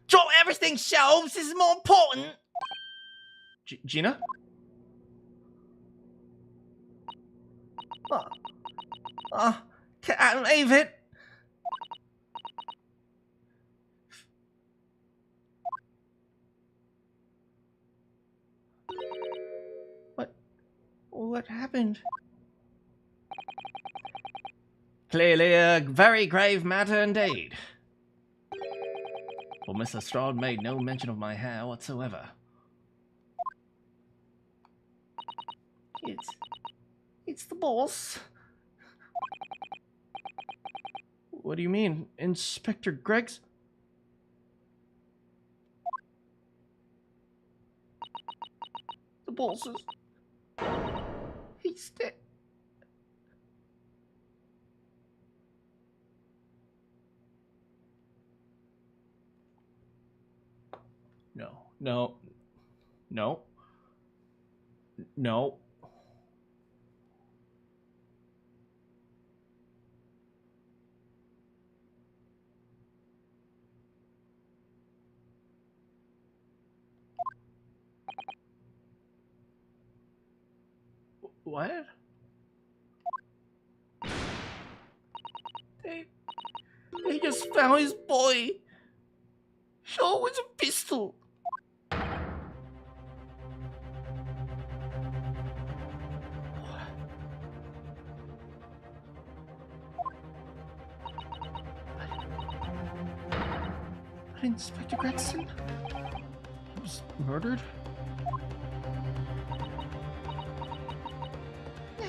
Drop everything, Shelves! This is more important! Gina? Can't believe it! What happened? Clearly a very grave matter indeed. Well, Mr. Strahd made no mention of my hair whatsoever. It's the boss. What do you mean, Inspector Greggs? The boss is... He's dead. No. What? They just found his boy. Sure with a pistol. But Inspector Gregson Was murdered? No,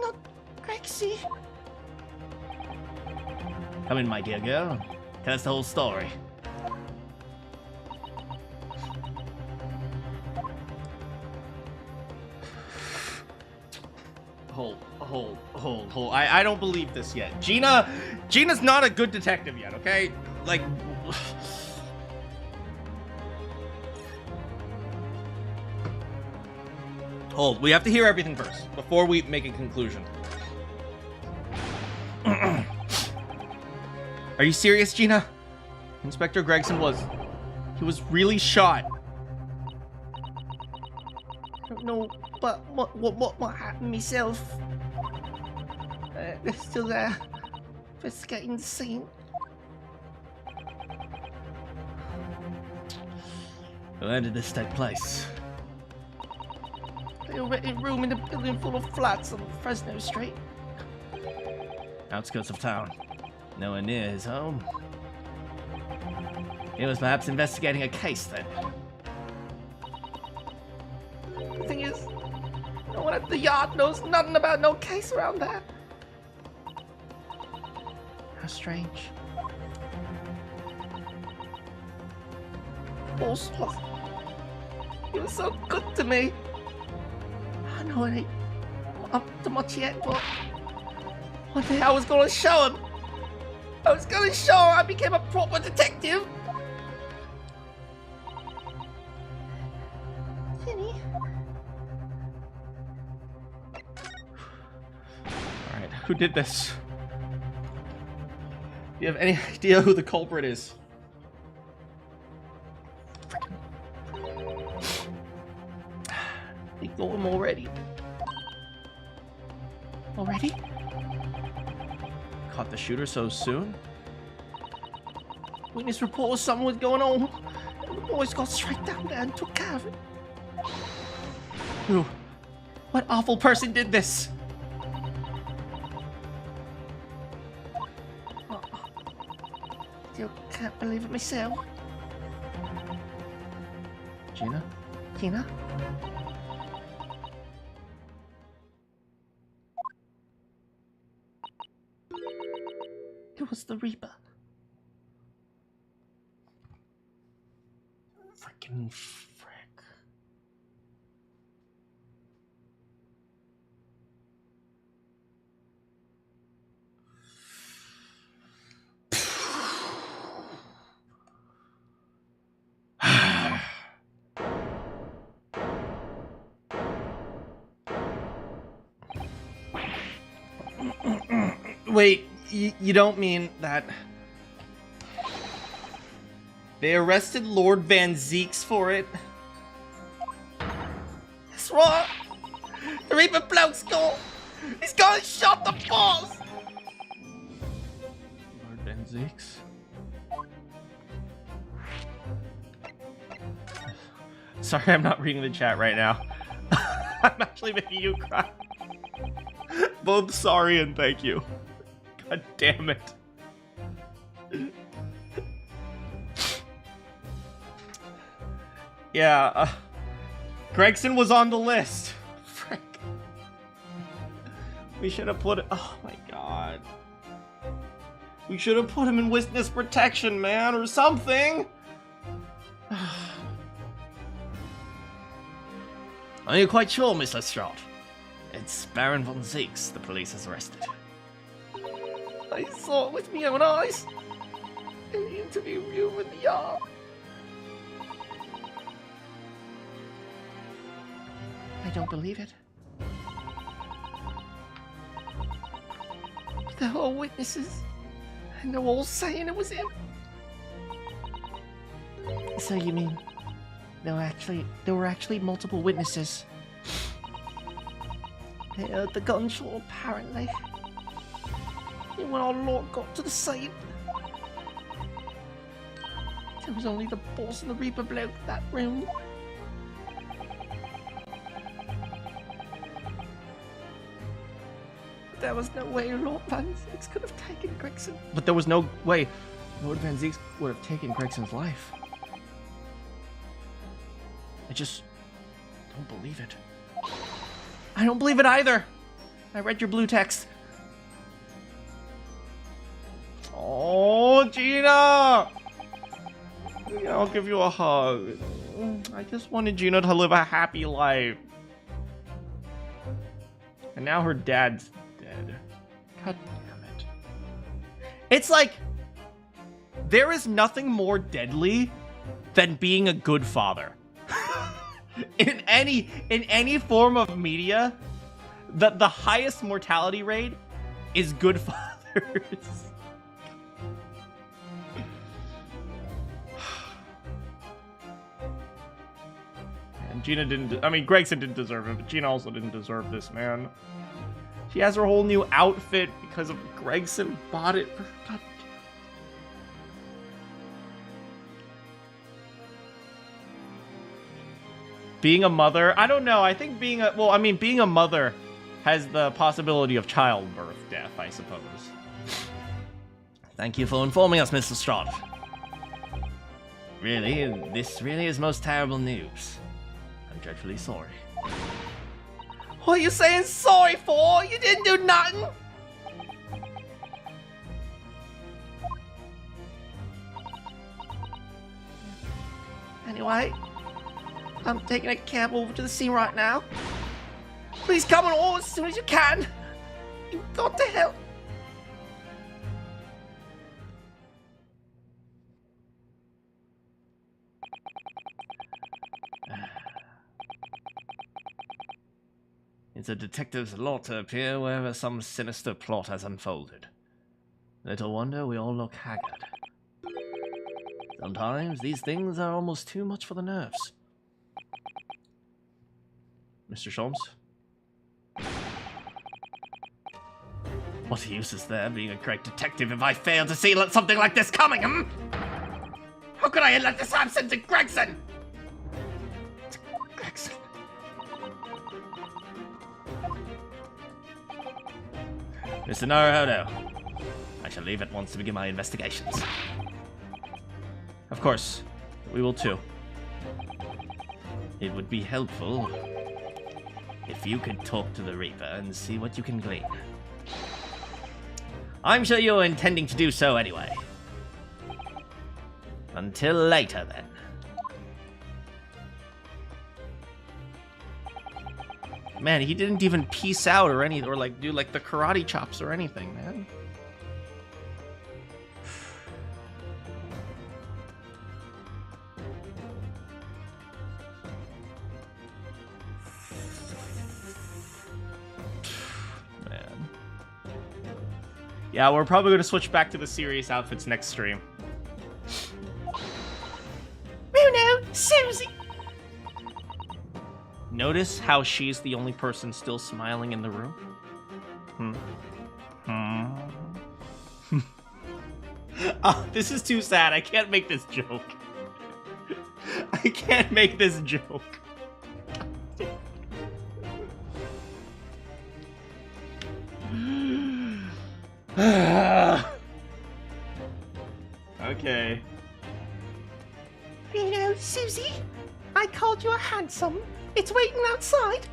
not Grexy. Come in, my dear girl. Tell us the whole story. Hold. I don't believe this yet. Gina's not a good detective yet, okay? Like... Hold, we have to hear everything first, before we make a conclusion. Are you serious, Gina? Inspector Gregson he was really shot. I don't know, but what happened myself? They're still there, investigating the scene. Where did this take place? They were renting a room in a building full of flats on Fresno Street. Outskirts of town. Nowhere near his home. He was perhaps investigating a case then. The thing is, no one at the yard knows nothing about no case around there. How strange. Boss was... He was so good to me. I know it ain't up to much yet, but one day I was gonna show him. I was gonna show her I became a proper detective. Jenny. Alright, who did this? Do you have any idea who the culprit is? They got him already. Already? Caught the shooter so soon? Witness reported something was going on. And the boys got straight down there and took care of it. Who? What awful person did this? Still can't believe it myself. Gina? Gina? It was the Reaper. Freaking frick. Wait, you don't mean that... They arrested Lord Van Zeeks for it? That's right! The Reaper bloke's gone! He's gone and shot the boss! Lord Van Zeeks? Sorry, I'm not reading the chat right now. I'm actually making you cry. Both sorry and thank you. God damn it. Yeah, Gregson was on the list. Frick. We should have put it. Oh my god. We should have put him in witness protection, man, or something. Are you quite sure, Mr. Straught? It's Baron von Zeeks the police has arrested. I saw it with my own eyes. In the interview room in the yard. I don't believe it. But they're all witnesses. And they're all saying it was him. So you mean there were actually multiple witnesses? They heard the gunshot, apparently. And when our Lord got to the scene, there was only the boss and the Reaper bloke in that room. There was no way Lord Van Zeeks could have taken Gregson. But there was no way Lord Van Zeeks would have taken Gregson's life. I just don't believe it. I don't believe it either. I read your blue text. Oh, Gina! Yeah, I'll give you a hug. I just wanted Gina to live a happy life. And now her dad's dead. God damn it. It's like, there is nothing more deadly than being a good father. in any form of media, the highest mortality rate is good fathers. And Gina didn't, I mean, Gregson didn't deserve it, but Gina also didn't deserve this, man. She has her whole new outfit because of Gregson bought it for, God. Being a mother, I don't know. I think being a mother has the possibility of childbirth death, I suppose. Thank you for informing us, Mr. Straught. Really, this really is most terrible news. I'm dreadfully sorry. What are you saying sorry for? You didn't do nothing. Anyway, I'm taking a cab over to the scene right now. Please come on all as soon as you can. You've got to help. It's a detective's lot to appear wherever some sinister plot has unfolded. Little wonder we all look haggard. Sometimes these things are almost too much for the nerves. Mr. Sholmes? What use is there being a great detective if I fail to see something like this coming, hmm? How could I have let this happen to Gregson? Gregson. Mr. Naruhodo, I shall leave at once to begin my investigations. Of course, we will too. It would be helpful if you could talk to the Reaper and see what you can glean. I'm sure you're intending to do so anyway. Until later, then. Man, he didn't even peace out or like do like the karate chops or anything, man. Man. Yeah, we're probably going to switch back to the serious outfits next stream. Bruno, Susie. Notice how she's the only person still smiling in the room? Oh, this is too sad. I can't make this joke. I can't make this joke. Okay. Bruno, Susie, I called you a handsome. It's waiting outside.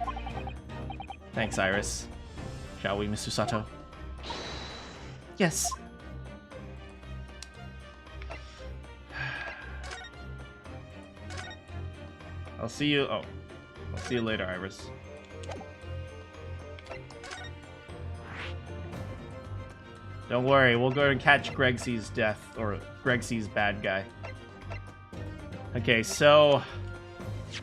Thanks, Iris. Shall we, Mr. Sato? Yes. I'll see you. Oh, I'll see you later, Iris. Don't worry, we'll go and catch Gregsy's death, or Gregsy's bad guy. Okay, so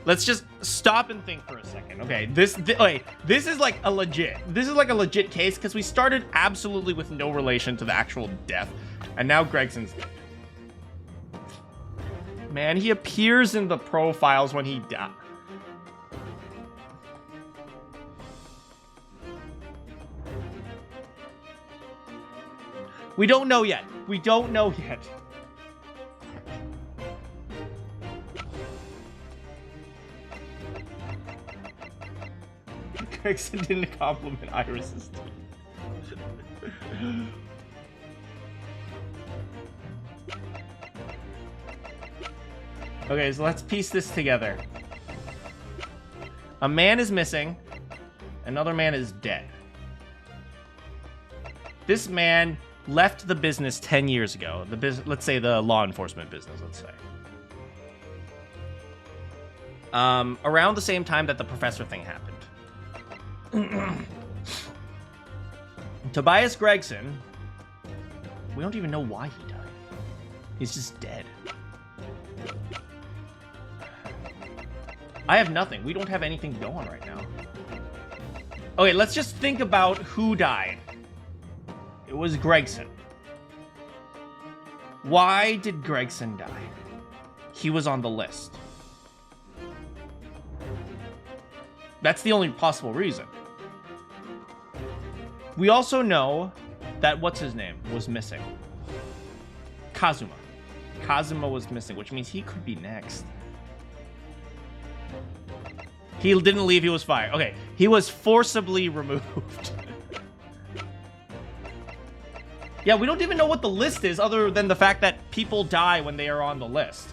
let's just stop and think for a second. Okay, this is like a legit case because we started absolutely with no relation to the actual death, and now Gregson's dead. Man, he appears in the profiles when he dies. We don't know yet. We don't know yet. Gregson didn't compliment Iris's team. Okay, so let's piece this together. A man is missing. Another man is dead. This man left the business 10 years ago. Let's say the law enforcement business, let's say. Around the same time that the professor thing happened. Tobias Gregson, we don't even know why he died. He's just dead. I have nothing. We don't have anything going right now. Okay, let's just think about who died. It was Gregson. Why did Gregson die? He was on the list. That's the only possible reason. We also know that what's his name was missing. Kazuma. Kazuma was missing, which means he could be next. He didn't leave, he was fired. Okay, he was forcibly removed. Yeah, we don't even know what the list is other than the fact that people die when they are on the list.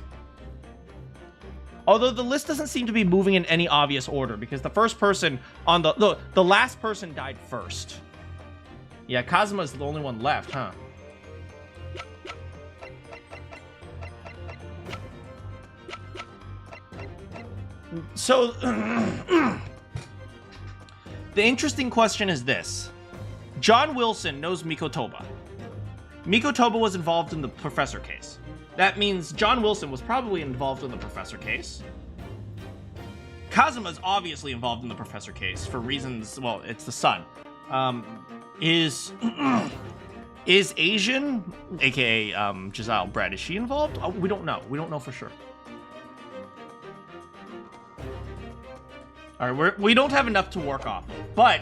Although the list doesn't seem to be moving in any obvious order because the first person on the last person died first. Yeah, Kazuma's the only one left, huh? So, the interesting question is this. John Wilson knows Mikotoba. Mikotoba was involved in the professor case. That means John Wilson was probably involved in the professor case. Kazuma's obviously involved in the professor case for reasons, well, it's the son. Is Asian, aka Giselle Brad, is she involved? We don't know. We don't know for sure. All right, we don't have enough to work off of, but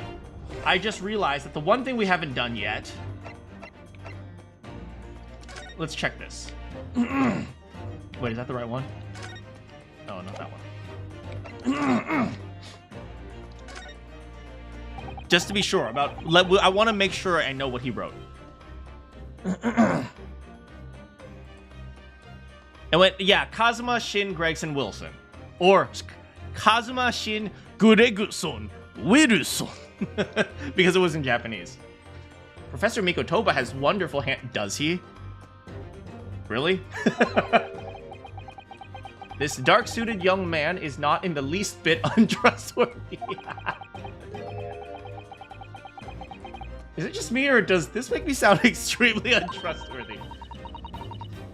I just realized that the one thing we haven't done yet. Let's check this. Wait, is that the right one? Oh, not that one. Just to be sure about, I want to make sure I know what he wrote. It went, yeah, Kazuma, Shin, Gregson, Wilson, or Kazuma Shin Gureguson Wiruson. Because it was in Japanese. Professor Mikotoba has wonderful hand. Does he? Really? This dark-suited young man is not in the least bit untrustworthy. Is it just me, or does this make me sound extremely untrustworthy?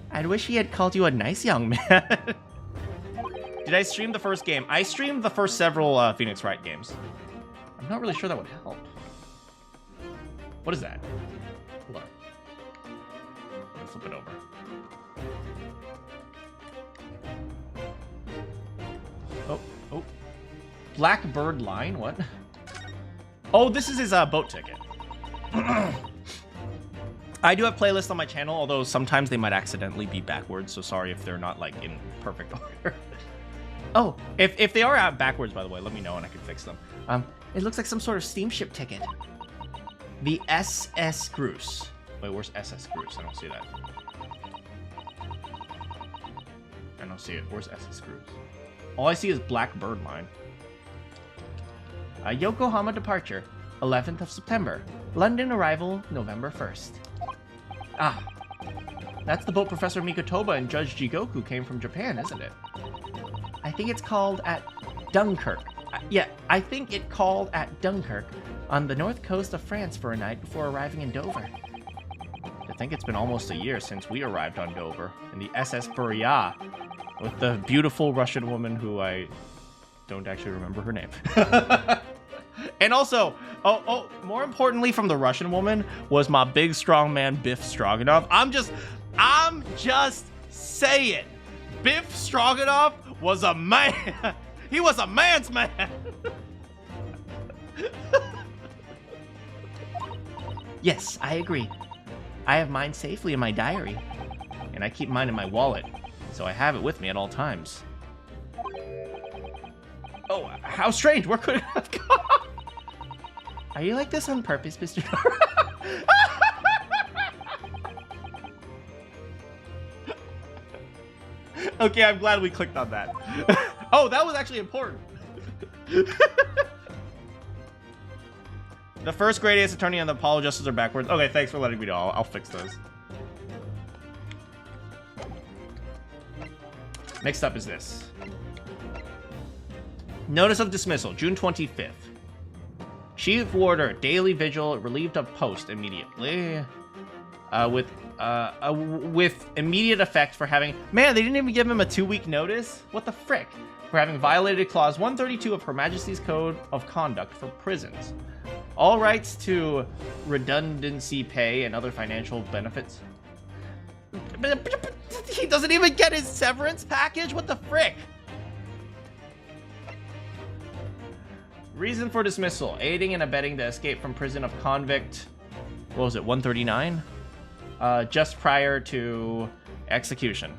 I wish he had called you a nice young man. Did I stream the first game? I streamed the first several Phoenix Wright games. I'm not really sure that would help. What is that? Hold on. I'm gonna flip it over. Oh. Blackbird Line? What? Oh, this is his boat ticket. I do have playlists on my channel, although sometimes they might accidentally be backwards, so sorry if they're not, like, in perfect order. Oh, if they are out backwards, by the way, let me know and I can fix them. It looks like some sort of steamship ticket. The SS Groose. Wait, where's SS Groose? I don't see that. I don't see it. Where's SS Groose? All I see is Blackbird Line. Yokohama departure, 11th of September. London arrival, November 1st. Ah, that's the boat Professor Mikotoba and Judge Jigoku came from Japan, isn't it? I think it's called at Dunkirk. Yeah, I think it called at Dunkirk on the north coast of France for a night before arriving in Dover. I think it's been almost a year since we arrived on Dover in the SS Burya with the beautiful Russian woman who I don't actually remember her name. And also, more importantly from the Russian woman was my big strong man Biff Stroganoff. I'm just saying, Biff Stroganoff was a man. He was a man's man. Yes, I agree. I have mine safely in my diary, and I keep mine in my wallet, so I have it with me at all times. Oh, how strange! Where could it have gone? Are you like this on purpose, Mr. Nora? Okay, I'm glad we clicked on that. Oh, that was actually important. The first Great Ace Attorney and the Apollo Justice are backwards. Okay, thanks for letting me know. I'll fix those. Next up is this. Notice of dismissal, June 25th. Chief Warder, daily vigil, relieved of post immediately. With immediate effect for having... Man, they didn't even give him a 2-week notice? What the frick? For having violated Clause 132 of Her Majesty's Code of Conduct for prisons. All rights to redundancy pay and other financial benefits. He doesn't even get his severance package? What the frick? Reason for dismissal. Aiding and abetting the escape from prison of convict... What was it, 139? Just prior to execution.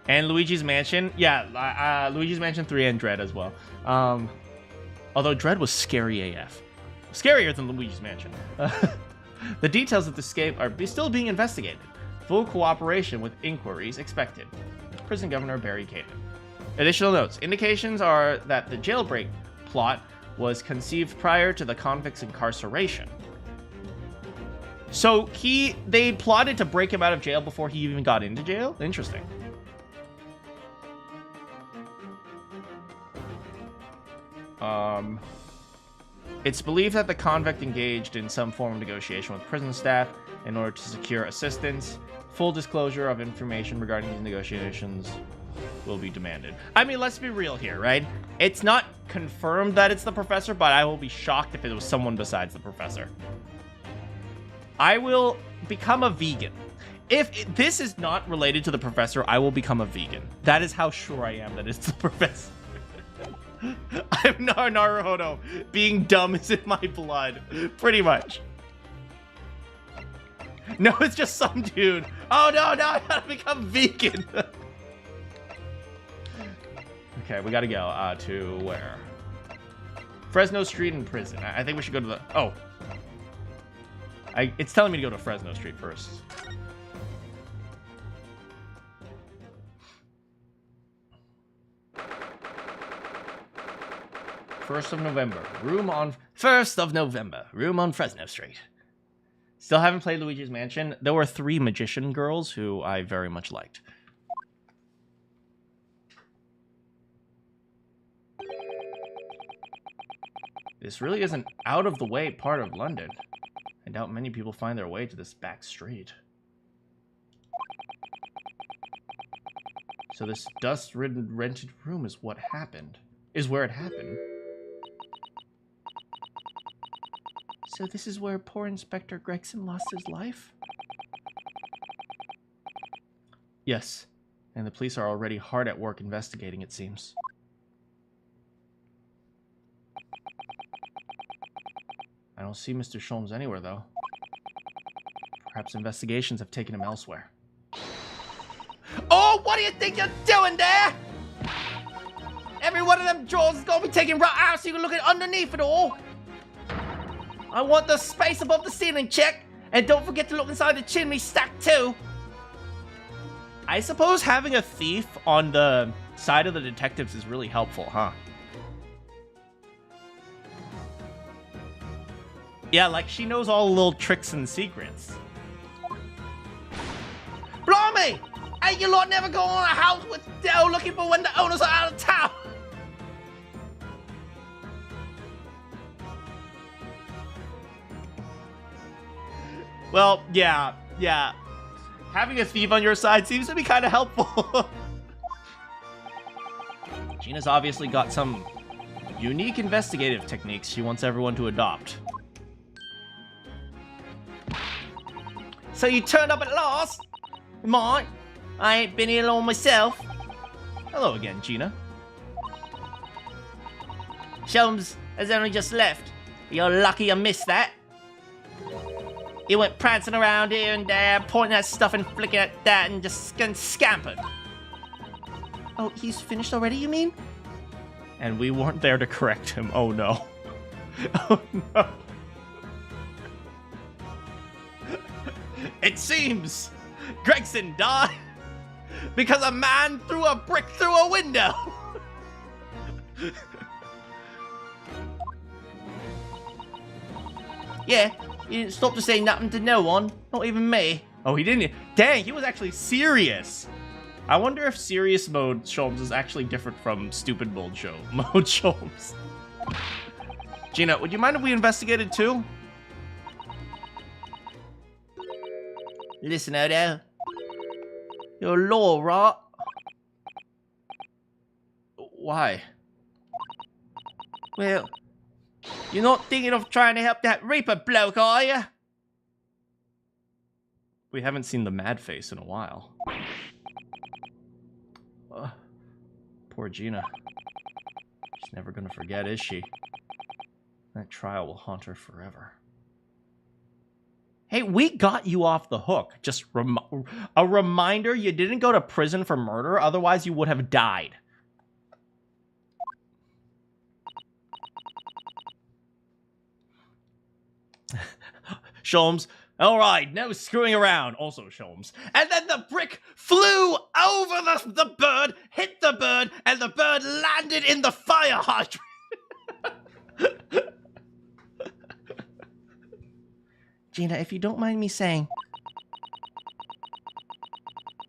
And Luigi's Mansion. Yeah, Luigi's Mansion 3 and Dread as well. Although Dread was scary AF. Scarier than Luigi's Mansion. The details of the escape are still being investigated. Full cooperation with inquiries expected. Prison Governor Barry Caden. Additional notes. Indications are that the jailbreak plot was conceived prior to the convict's incarceration. So they plotted to break him out of jail before he even got into jail? Interesting. It's believed that the convict engaged in some form of negotiation with prison staff in order to secure assistance. Full disclosure of information regarding these negotiations will be demanded. I mean, let's be real here, right? It's not confirmed that it's the professor, but I will be shocked if it was someone besides the professor. I will become a vegan. If this is not related to the professor, I will become a vegan. That is how sure I am that it's the professor. I'm Naruhodo. Being dumb is in my blood. Pretty much. No, it's just some dude. Oh no, I gotta become vegan. Okay, we gotta go to where? Fresno Street in prison. I think we should go to the... Oh. It's telling me to go to Fresno Street first. 1st of November. 1st of November. Room on Fresno Street. Still haven't played Luigi's Mansion. There were 3 magician girls who I very much liked. This really is an out-of-the-way part of London. I doubt many people find their way to this back street. So this dust-ridden rented room is what happened. Is where it happened. So this is where poor Inspector Gregson lost his life? Yes, and the police are already hard at work investigating, it seems. I don't see Mr. Sholmes anywhere, though. Perhaps investigations have taken him elsewhere. Oh, what do you think you're doing there? Every one of them drawers is gonna be taken right out so you can look at underneath it all. I want the space above the ceiling checked, and don't forget to look inside the chimney stack too. I suppose having a thief on the side of the detectives is really helpful, huh? Yeah, like she knows all the little tricks and secrets. Blimey! Ain't you lot never go on a house with dough looking for when the owners are out of town? Well, yeah. Having a thief on your side seems to be kind of helpful. Gina's obviously got some unique investigative techniques she wants everyone to adopt. So you turned up at last? Mine? I ain't been here long myself. Hello again, Gina. Sholmes has only just left. You're lucky I missed that. He went prancing around here and there, pointing at stuff and flicking at that and just scampered. Oh, he's finished already, you mean? And we weren't there to correct him. Oh, no. Oh, no. It seems Gregson died because a man threw a brick through a window. Yeah, he didn't stop to say nothing to no one, not even me. Oh, he didn't. Dang, he was actually serious. I wonder if serious mode Sholmes is actually different from stupid mode Sholmes. Gina, would you mind if we investigated too? Listen, Odo. You're a law, right? Why? Well, you're not thinking of trying to help that Reaper bloke, are you? We haven't seen the mad face in a while. Poor Gina. She's never gonna forget, is she? That trial will haunt her forever. Hey, we got you off the hook. Just a reminder, you didn't go to prison for murder, otherwise you would have died. Sholmes, all right, no screwing around. Also Sholmes. And then the brick flew over the bird, hit the bird, and the bird landed in the fire hydrant. Gina, if you don't mind me saying,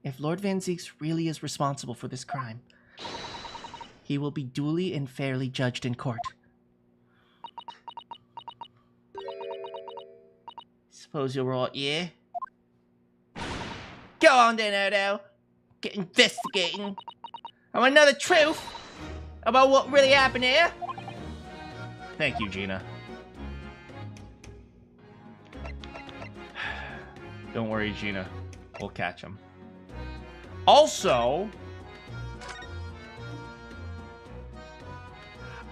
if Lord Van Zieks really is responsible for this crime, he will be duly and fairly judged in court. Suppose you're right, yeah? Go on then, Odo. Get investigating. I want to know the truth about what really happened here. Thank you, Gina. Don't worry, Gina. We'll catch him. Also,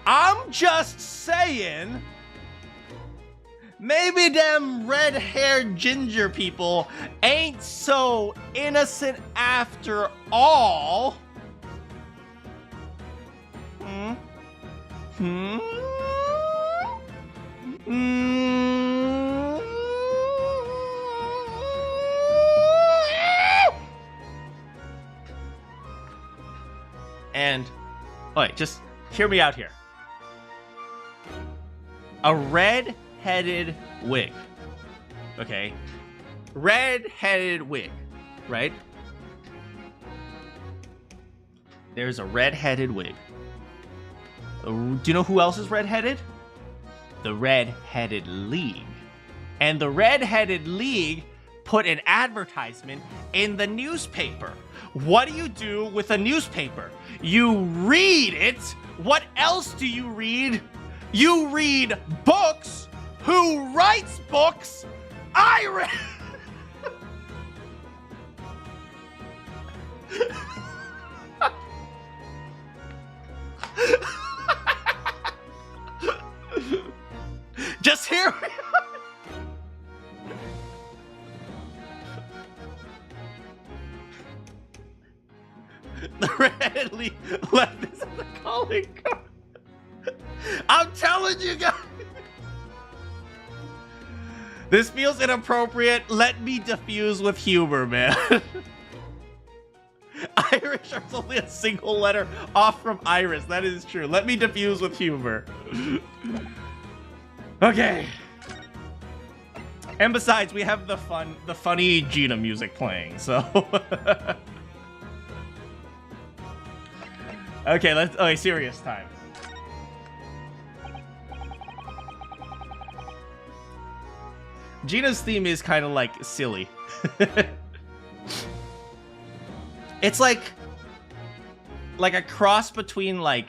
I'm just saying, maybe them red-haired ginger people ain't so innocent after all. And, wait, just hear me out here. A red-headed wig. Okay. Red-headed wig, right? There's a red-headed wig. Do you know who else is red-headed? The Red-Headed League. And the Red-Headed League put an advertisement in the newspaper. What do you do with a newspaper? You read it. What else do you read? You read books. Who writes books? I read. Just here we are. The Red League left this as a calling card. I'm telling you guys. This feels inappropriate. Let me diffuse with humor, man. Irish is only a single letter off from Iris. That is true. Let me diffuse with humor. Okay. And besides, we have the funny Gina music playing, so. Okay, serious time. Gina's theme is kind of like silly. It's like a cross between like,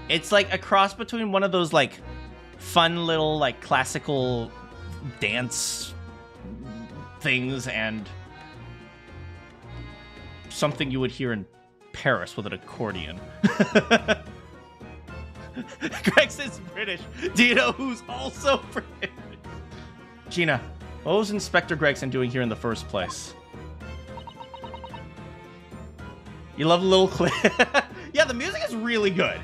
it's like a cross between one of those like fun little like classical dance things and something you would hear in Paris with an accordion. Gregson's British. Do you know who's also British? Gina, what was Inspector Gregson doing here in the first place? You love the little clip. Yeah, the music is really good.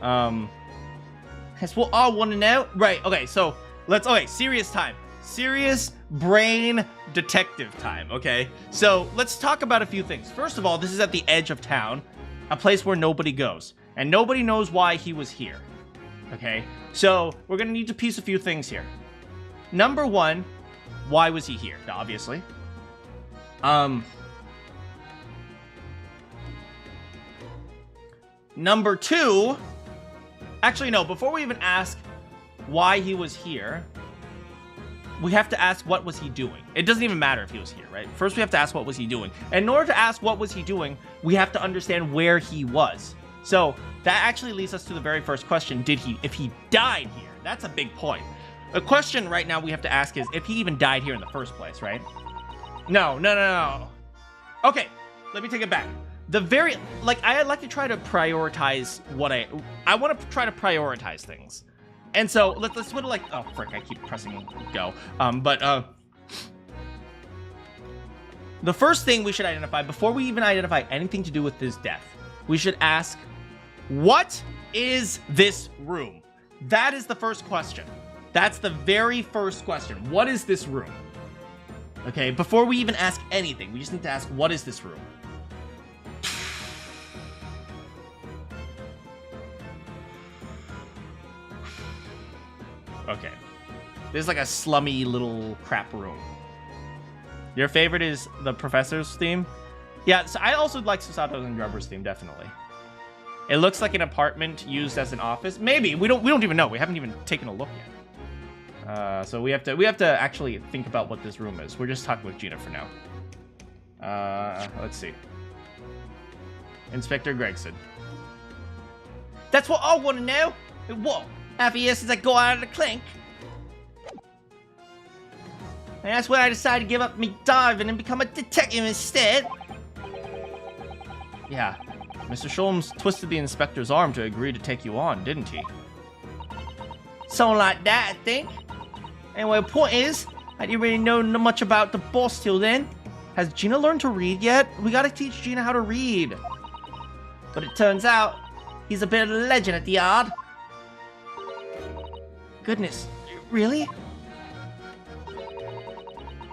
Guess we'll all want to know. Right, okay, so okay, serious time. Serious brain detective time, okay? So let's talk about a few things. First of all, this is at the edge of town, a place where nobody goes, and nobody knows why he was here, okay? So we're gonna need to piece a few things here. Number one, why was he here? Obviously. Number two, actually no, before we even ask why he was here, we have to ask what was he doing. It doesn't even matter if he was here, right? First we have to ask what was he doing. And in order to ask what was he doing, we have to understand where he was. So that actually leads us to the very first question. If he died here? That's a big point. The question right now we have to ask is if he even died here in the first place, right? No. Okay, let me take it back. I like to try to prioritize what I want to try to prioritize things. And so let's put it like, oh frick, I keep pressing go. The first thing we should identify before we even identify anything to do with his death, we should ask, what is this room? That is the first question. That's the very first question. What is this room? Okay, before we even ask anything, we just need to ask, what is this room? Okay. This is like a slummy little crap room. Your favorite is the professor's theme? Yeah, so I also like Susato's and Rubber's theme, definitely. It looks like an apartment used as an office. Maybe. We don't even know. We haven't even taken a look yet. So we have to actually think about what this room is. We're just talking with Gina for now. Let's see. Inspector Gregson. That's what I want to know. What? Half a year since I got out of the clink. And that's when I decided to give up me diving and become a detective instead. Yeah. Mr. Sholmes twisted the inspector's arm to agree to take you on, didn't he? Something like that, I think. Anyway, the point is, I didn't really know much about the boss till then. Has Gina learned to read yet? We gotta teach Gina how to read. But it turns out, he's a bit of a legend at the yard. Goodness, really?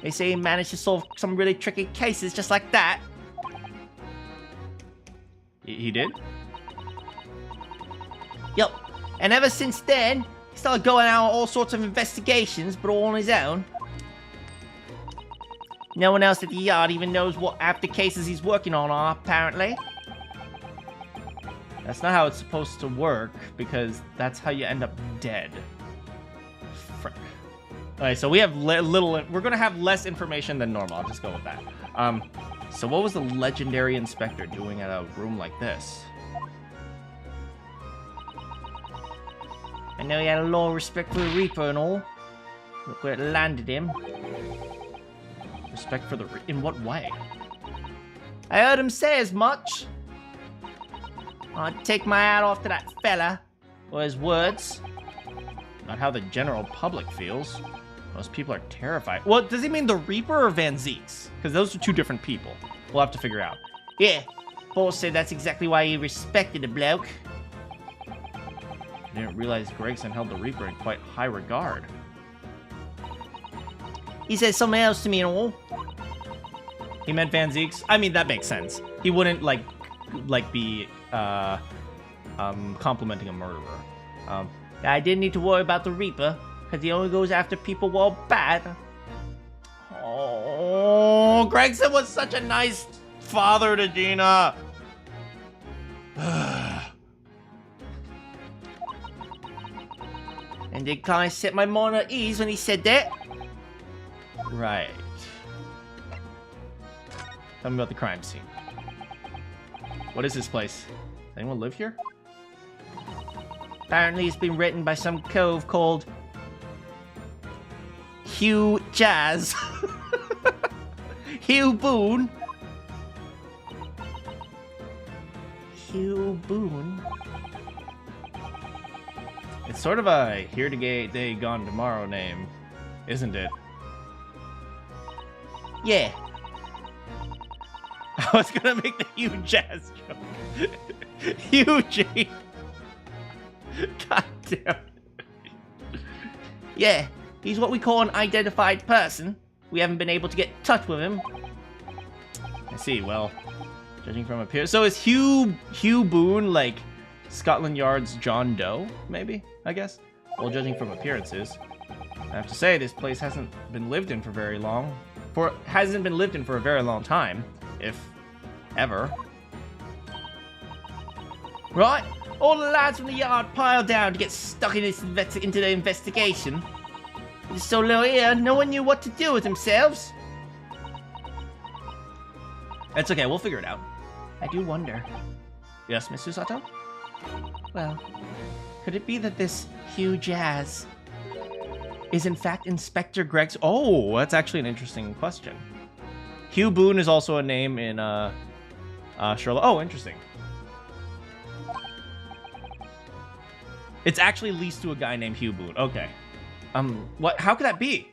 They say he managed to solve some really tricky cases just like that. He did? Yup. And ever since then, he started going out on all sorts of investigations, but all on his own. No one else at the yard even knows what half the cases he's working on are, apparently. That's not how it's supposed to work, because that's how you end up dead. Frick. Alright, so we have we're gonna have less information than normal. I'll just go with that. So what was the legendary inspector doing at a room like this? I know he had a lot of respect for the Reaper and all. Look where it landed him. Respect for the in what way? I heard him say as much. I'd take my hat off to that fella, or his words. Not how the general public feels. Most people are terrified. Well, does he mean the Reaper or Van Zeeks? Because those are two different people. We'll have to figure out. Yeah, Paul said that's exactly why he respected the bloke. I didn't realize Gregson held the Reaper in quite high regard. He said something else to me and all. He meant Van Zeeks? I mean, that makes sense. He wouldn't, be, complimenting a murderer. I didn't need to worry about the Reaper, because he only goes after people while bad. Oh, Gregson was such a nice father to Gina. And it kind of set my mind at ease when he said that. Right. Tell me about the crime scene. What is this place? Does anyone live here? Apparently it's been written by some cove called Hugh Jazz. Hugh Boone. Hugh Boone. It's sort of a here today, gone tomorrow name, isn't it? Yeah. I was gonna make the Hugh Jazz joke. Eugene. God damn it. Yeah, he's what we call an identified person. We haven't been able to get in touch with him. I see, well, judging from appearance. So is Hugh Boone like Scotland Yard's John Doe, maybe? I guess? Well, judging from appearances. I have to say, this place hasn't been lived in for very long. Hasn't been lived in for a very long time, if ever. Right? All the lads from the yard pile down to get stuck in into the investigation. Just so little here, no one knew what to do with themselves. It's okay, we'll figure it out. I do wonder. Yes, Miss Susato? Well, could it be that this Hugh Jazz is in fact Inspector Greg's? Oh, that's actually an interesting question. Hugh Boone is also a name in Sherlock. Oh, interesting. It's actually leased to a guy named Hugh Boone. Okay. What? How could that be?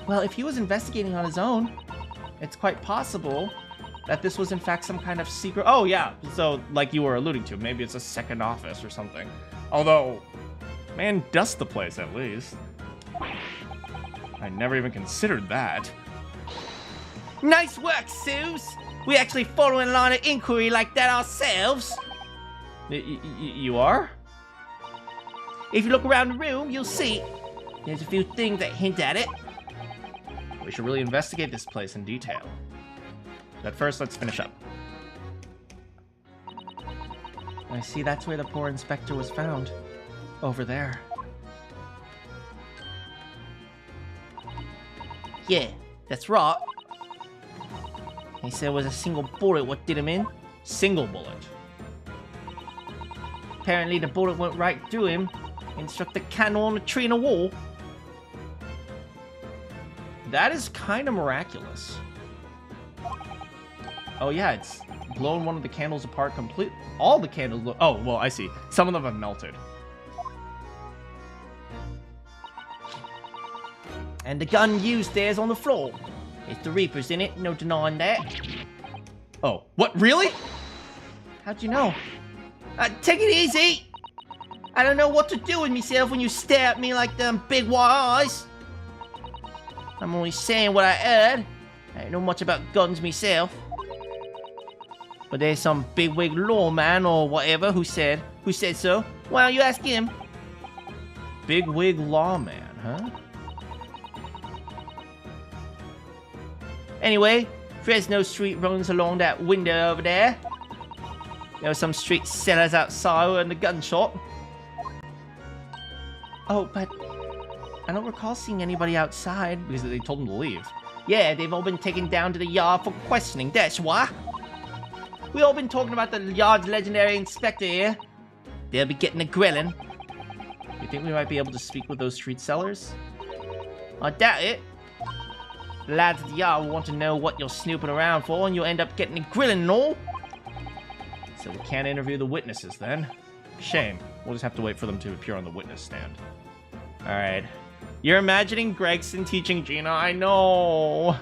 Well, if he was investigating on his own, it's quite possible that this was in fact some kind of secret. Oh, yeah. So, like you were alluding to, maybe it's a second office or something. Although, man, dust the place at least. I never even considered that. Nice work, Suze! We actually following a line of inquiry like that ourselves. You are? If you look around the room, you'll see. There's a few things that hint at it. We should really investigate this place in detail. But first, let's finish up. I see that's where the poor inspector was found. Over there. Yeah, that's right. He said it was a single bullet what did him in. Single bullet. Apparently the bullet went right through him and struck the candle on the tree in the wall. That is kind of miraculous. Oh yeah, it's blown one of the candles apart completely. All the candles oh, well, I see. Some of them have melted. And the gun used there is on the floor. It's the Reaper's in it, no denying that. Oh, what, really? How'd you know? Take it easy! I don't know what to do with myself when you stare at me like them big white eyes. I'm only saying what I heard. I don't know much about guns myself. But there's some bigwig lawman or whatever who said Who said so? Why don't you ask him? Bigwig lawman, huh? Anyway, Fresno Street runs along that window over there. There were some street sellers outside in the gun shop. Oh, but I don't recall seeing anybody outside. Because they told him to leave. Yeah, they've all been taken down to the yard for questioning, that's why. We all been talking about the yard's legendary inspector here. They'll be getting a grilling. You think we might be able to speak with those street sellers? I doubt it. The lads at the yard will want to know what you're snooping around for, and you'll end up getting a grilling and all. So we can't interview the witnesses then? Shame. We'll just have to wait for them to appear on the witness stand. Alright. You're imagining Gregson teaching Gina? I know!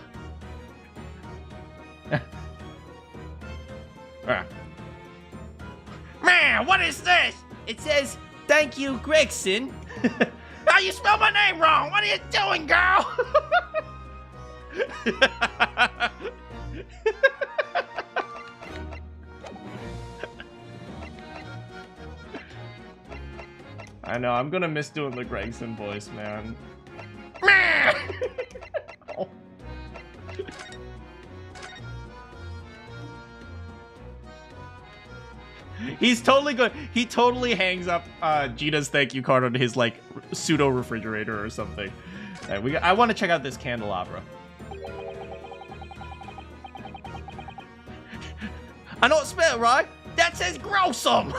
Man, what is this? It says, thank you, Gregson. How you spell my name wrong? What are you doing, girl? I know, I'm gonna miss doing the Gregson voice, man. Oh. He's totally good. He totally hangs up Gina's thank you card on his, like, pseudo refrigerator or something. Right, I want to check out this candelabra. I know it's spelled right. That says Grossom.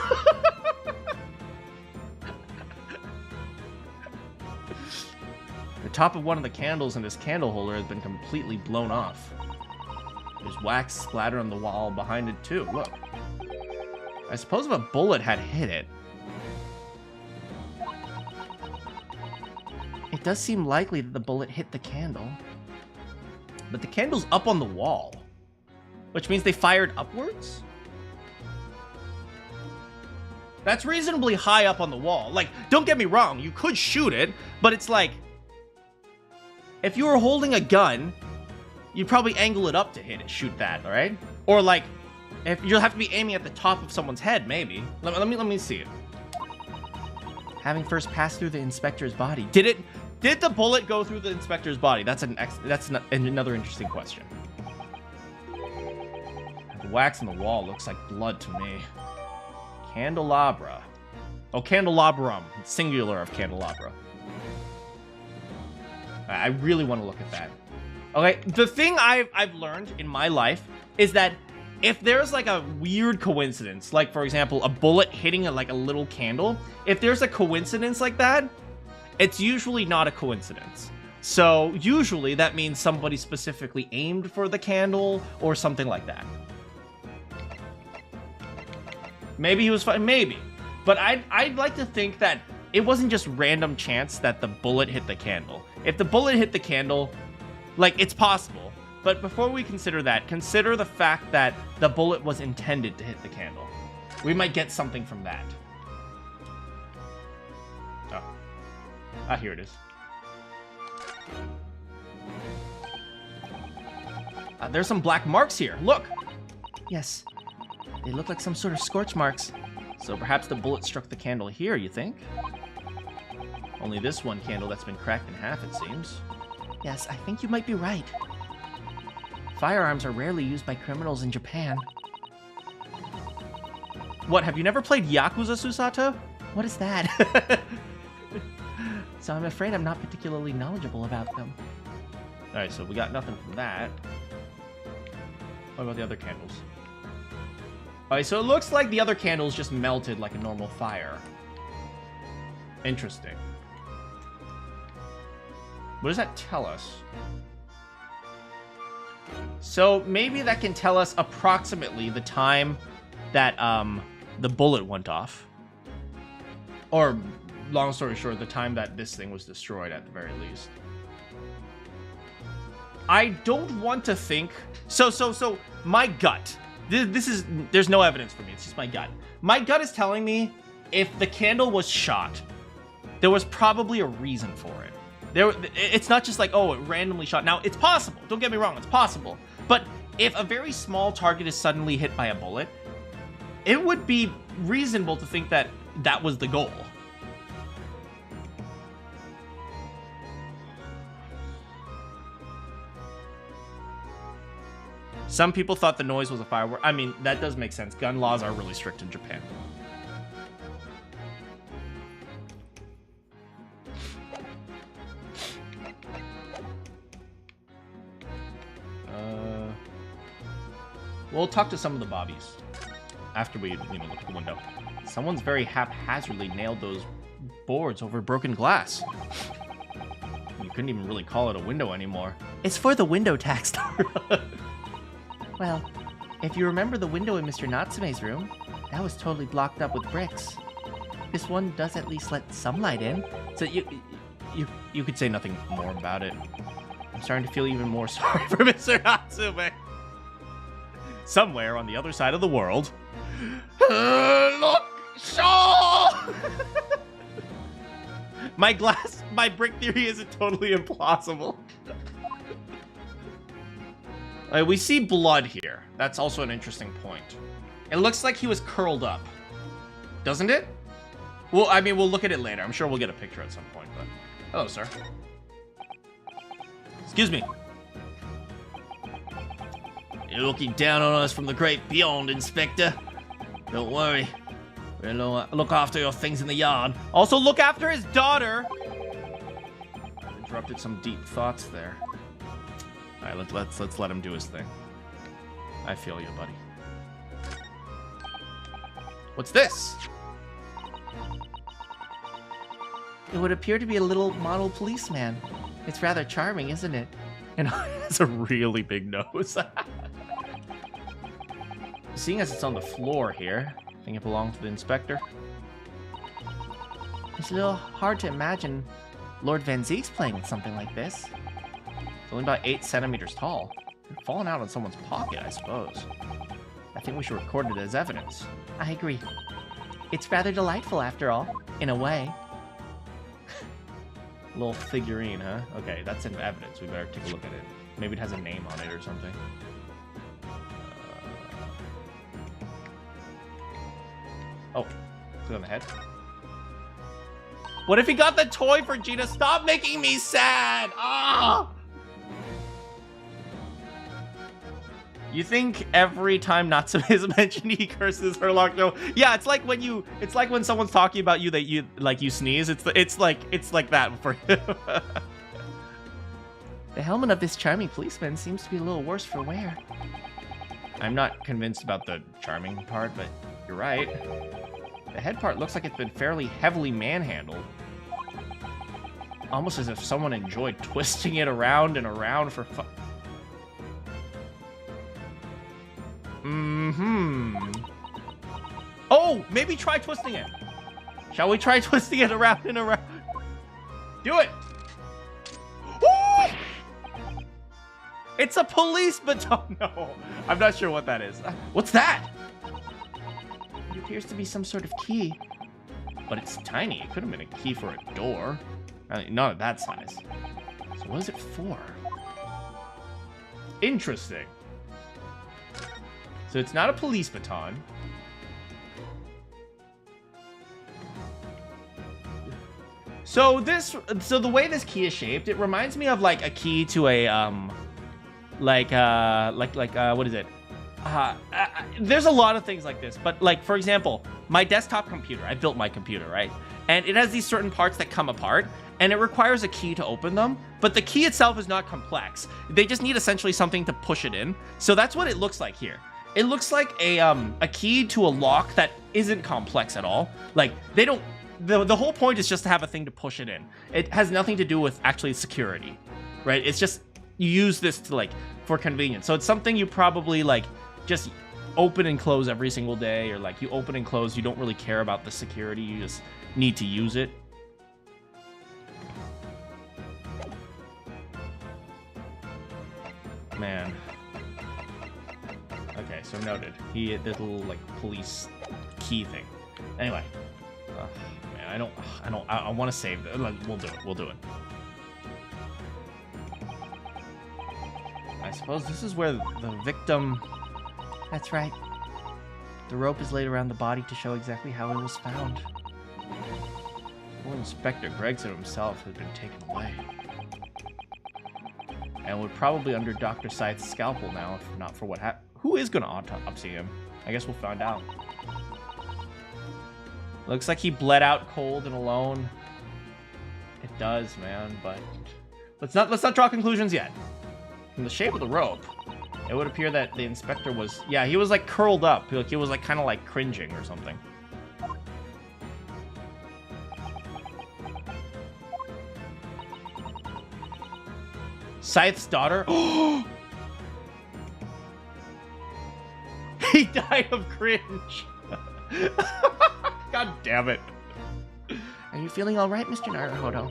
The top of one of the candles in this candle holder has been completely blown off. There's wax splattered on the wall behind it too. Look. I suppose if a bullet had hit it. It does seem likely that the bullet hit the candle. But the candle's up on the wall. Which means they fired upwards? That's reasonably high up on the wall. Like, don't get me wrong, you could shoot it, but it's like... If you were holding a gun, you'd probably angle it up to hit it, shoot that, alright? Or like, if you'll have to be aiming at the top of someone's head, maybe. Let me see it. Having first passed through the inspector's body. Did the bullet go through the inspector's body? That's another interesting question. The wax on the wall looks like blood to me. Candelabra. Oh, candelabrum. Singular of candelabra. I really want to look at that. Okay, the thing I've learned in my life is that if there's like a weird coincidence, like for example, a bullet hitting like a little candle, if there's a coincidence like that, it's usually not a coincidence. So usually that means somebody specifically aimed for the candle or something like that. Maybe he was fine, maybe. But I'd like to think that it wasn't just random chance that the bullet hit the candle. If the bullet hit the candle, like, it's possible. But before we consider that, consider the fact that the bullet was intended to hit the candle. We might get something from that. Oh. Ah, here it is. There's some black marks here. Look! Yes. They look like some sort of scorch marks. So perhaps the bullet struck the candle here, you think? Only this one candle that's been cracked in half, it seems. Yes, I think you might be right. Firearms are rarely used by criminals in Japan. What, have you never played Yakuza, Susato? What is that? So I'm afraid I'm not particularly knowledgeable about them. Alright, so we got nothing from that. What about the other candles? Alright, so it looks like the other candles just melted like a normal fire. Interesting. What does that tell us? So maybe that can tell us approximately the time that the bullet went off. Or, long story short, the time that this thing was destroyed at the very least. I don't want to think... So my gut... There's no evidence for me, it's just my gut. My gut is telling me if the candle was shot, there was probably a reason for it. It's not just like, oh, it randomly shot. Now, it's possible. Don't get me wrong, it's possible. But if a very small target is suddenly hit by a bullet, it would be reasonable to think that that was the goal. Some people thought the noise was a firework. I mean, that does make sense. Gun laws are really strict in Japan. We'll talk to some of the bobbies after we, look at the window. Someone's very haphazardly nailed those boards over broken glass. You couldn't even really call it a window anymore. It's for the window tax. Well, if you remember the window in Mr. Natsume's room, that was totally blocked up with bricks. This one does at least let some light in, so you could say nothing more about it. I'm starting to feel even more sorry for Mr. Natsume. Somewhere on the other side of the world. Look, Shaw! My brick theory isn't totally implausible. We see blood here. That's also an interesting point. It looks like he was curled up. Doesn't it? Well, I mean, we'll look at it later. I'm sure we'll get a picture at some point, but... Hello, sir. Excuse me. You're looking down on us from the great beyond, Inspector. Don't worry. We'll look after your things in the yard. Also, look after his daughter. Interrupted some deep thoughts there. All right, let's let him do his thing. I feel you, buddy. What's this? It would appear to be a little model policeman. It's rather charming, isn't it? And it's a really big nose. Seeing as it's on the floor here, I think it belongs to the inspector. It's a little hard to imagine Lord Van Zeek's playing with something like this. It's only about 8 centimeters tall. It's fallen out on someone's pocket, I suppose. I think we should record it as evidence. I agree. It's rather delightful, after all, in a way. Little figurine, huh? Okay, that's in evidence. We better take a look at it. Maybe it has a name on it or something. Oh, click on the head. What if he got the toy for Gina? Stop making me sad! Ah! You think every time Natsume is mentioned, he curses Herlock? No. Yeah, it's like when someone's talking about you that you sneeze. It's like that for you. The helmet of this charming policeman seems to be a little worse for wear. I'm not convinced about the charming part, but you're right. The head part looks like it's been fairly heavily manhandled. Almost as if someone enjoyed twisting it around and around for fun. Oh, maybe try twisting it. Shall we try twisting it around and around? Do it. Woo! It's a police baton. No, I'm not sure what that is. What's that? It appears to be some sort of key. But it's tiny. It could have been a key for a door. I mean, not at that size. So what is it for? Interesting. So it's not a police baton. So the way this key is shaped, it reminds me of like a key to a what is it? There's a lot of things like this, but like for example, my desktop computer, I built my computer, right? And it has these certain parts that come apart, and it requires a key to open them, but the key itself is not complex. They just need essentially something to push it in. So that's what it looks like here. It looks like a key to a lock that isn't complex at all. Like they don't. The whole point is just to have a thing to push it in. It has nothing to do with actually security, right? It's just you use this to like for convenience. So it's something you probably like just open and close every single day, or like you open and close. You don't really care about the security. You just need to use it. Man. Okay, so noted. He did a little like police key thing. Anyway, man, I want to save this. We'll do it. We'll do it. I suppose this is where the victim. That's right. The rope is laid around the body to show exactly how it was found. Well, Inspector Gregson himself has been taken away. And we're probably under Dr. Scythe's scalpel now, if not for what happened. Who is going to autopsy him? I guess we'll find out. Looks like he bled out cold and alone. It does, man, but let's not draw conclusions yet. From the shape of the rope, it would appear that the inspector was, yeah, he was like curled up. Like he was like kind of like cringing or something. Scythe's daughter. He died of cringe. God damn it. Are you feeling all right, Mr. Naruhodo?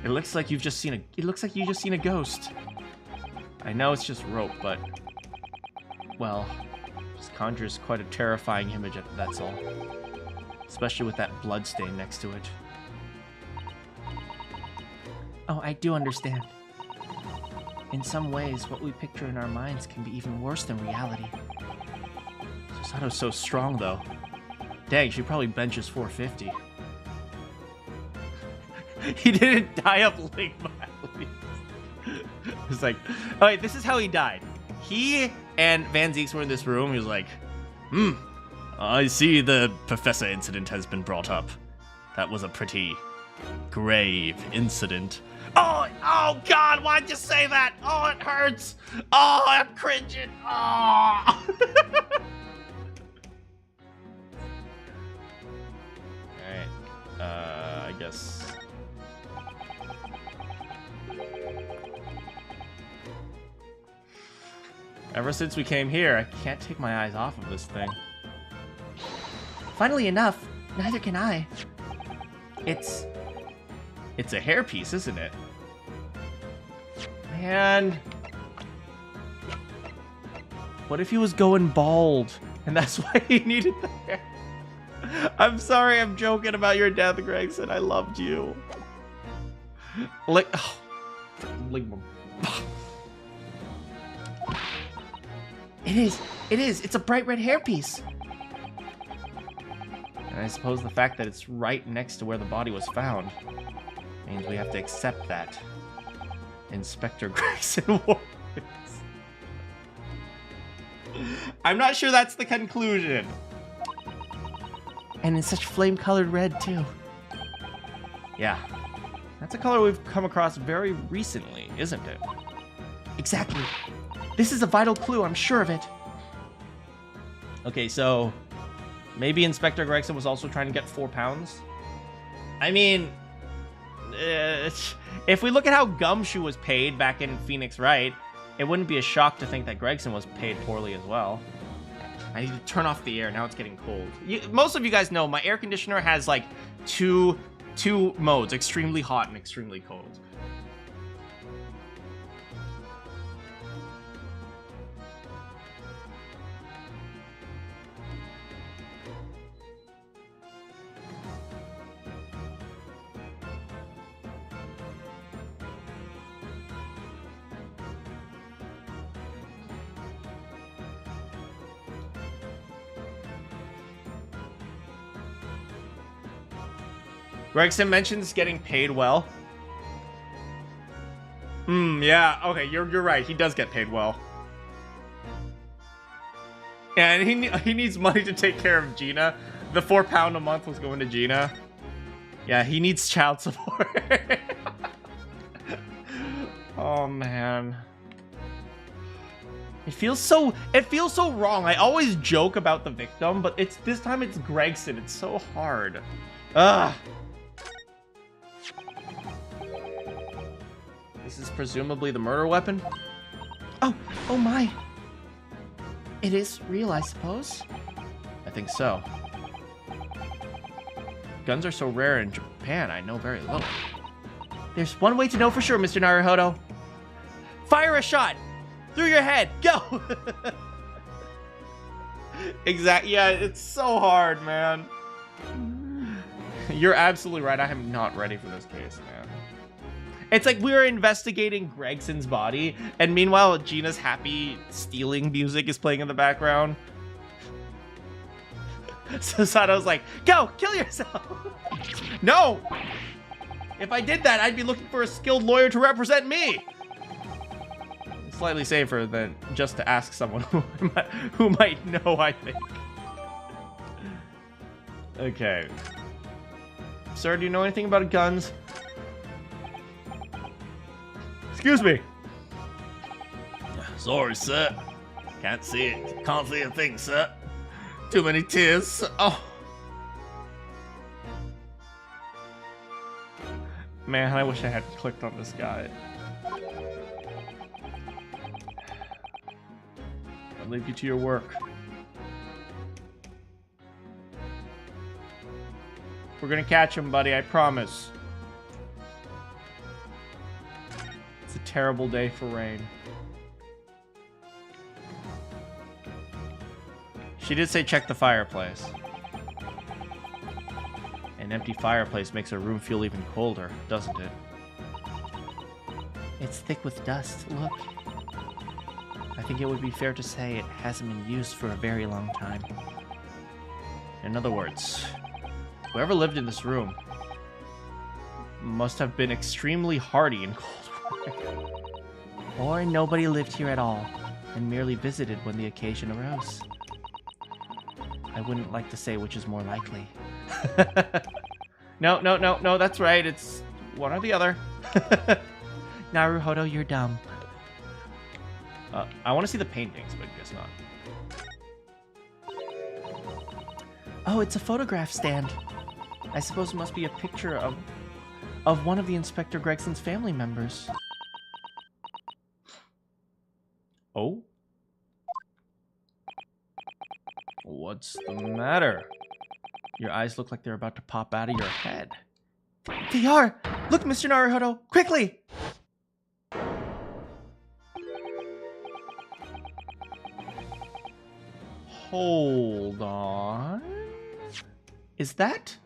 It looks like you've just seen a. It looks like you just seen a ghost. I know it's just rope, but well, just conjures quite a terrifying image. That's all. Especially with that blood stain next to it. Oh, I do understand. In some ways, what we picture in our minds can be even worse than reality. Susato's so strong, though. Dang, she probably benches 450. He didn't die of ligma, at least. It's like, all right, this is how he died. He and Van Zieks were in this room. He was like, I see the professor incident has been brought up. That was a pretty grave incident. Oh God, why'd you say that? Oh, it hurts. Oh, I'm cringing. Oh. Alright, I guess. Ever since we came here, I can't take my eyes off of this thing. Funnily enough, neither can I. It's a hairpiece, isn't it? Man. What if he was going bald and that's why he needed the hair? I'm sorry, I'm joking about your death, Gregson. I loved you. Like, oh, It is. It's a bright red hairpiece. And I suppose the fact that it's right next to where the body was found means we have to accept that Inspector Gregson wore this. I'm not sure that's the conclusion. And in such flame-colored red, too. Yeah. That's a color we've come across very recently, isn't it? Exactly. This is a vital clue, I'm sure of it. Okay, so maybe Inspector Gregson was also trying to get 4 pounds? I mean, if we look at how Gumshoe was paid back in Phoenix Wright, it wouldn't be a shock to think that Gregson was paid poorly as well. I need to turn off the air, now it's getting cold. Most of you guys know my air conditioner has like two modes, extremely hot and extremely cold. Gregson mentions getting paid well. Yeah, okay, you're right. He does get paid well. And he needs money to take care of Gina. The £4 a month was going to Gina. Yeah, he needs child support. Oh man. It feels so wrong. I always joke about the victim, but this time it's Gregson. It's so hard. Ugh. This is presumably the murder weapon? Oh my. It is real, I suppose. I think so. Guns are so rare in Japan, I know very little. There's one way to know for sure, Mr. Naruhodo. Fire a shot! Through your head! Go! Exactly. Yeah, it's so hard, man. You're absolutely right. I am not ready for this case, man. It's like we were investigating Gregson's body, and meanwhile, Gina's happy stealing music is playing in the background. So Sato's like, go, kill yourself. No! If I did that, I'd be looking for a skilled lawyer to represent me. Slightly safer than just to ask someone who might know, I think. Okay. Sir, do you know anything about guns? Excuse me. Sorry, sir. Can't see it. Can't see a thing, sir. Too many tears. Oh. Man, I wish I had clicked on this guy. I'll leave you to your work. We're gonna catch him, buddy, I promise. It's a terrible day for rain. She did say check the fireplace. An empty fireplace makes a room feel even colder, doesn't it? It's thick with dust, look. I think it would be fair to say it hasn't been used for a very long time. In other words, whoever lived in this room must have been extremely hardy in cold weather. Or nobody lived here at all, and merely visited when the occasion arose. I wouldn't like to say which is more likely. No, that's right. It's one or the other. Naruhodo, you're dumb. I want to see the paintings, but I guess not. Oh, it's a photograph stand. I suppose it must be a picture of one of the Inspector Gregson's family members. Oh? What's the matter? Your eyes look like they're about to pop out of your head. They are! Look, Mr. Naruhodo! Quickly! Hold on. Is that?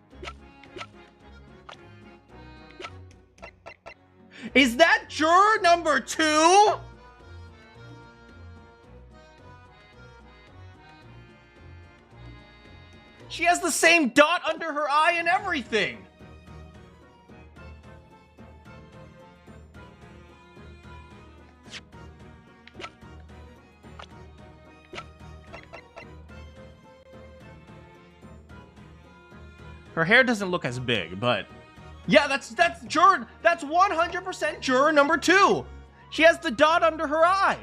Is that juror number 2? She has the same dot under her eye and everything. Her hair doesn't look as big, but yeah, that's juror. That's 100% juror number 2. She has the dot under her eye.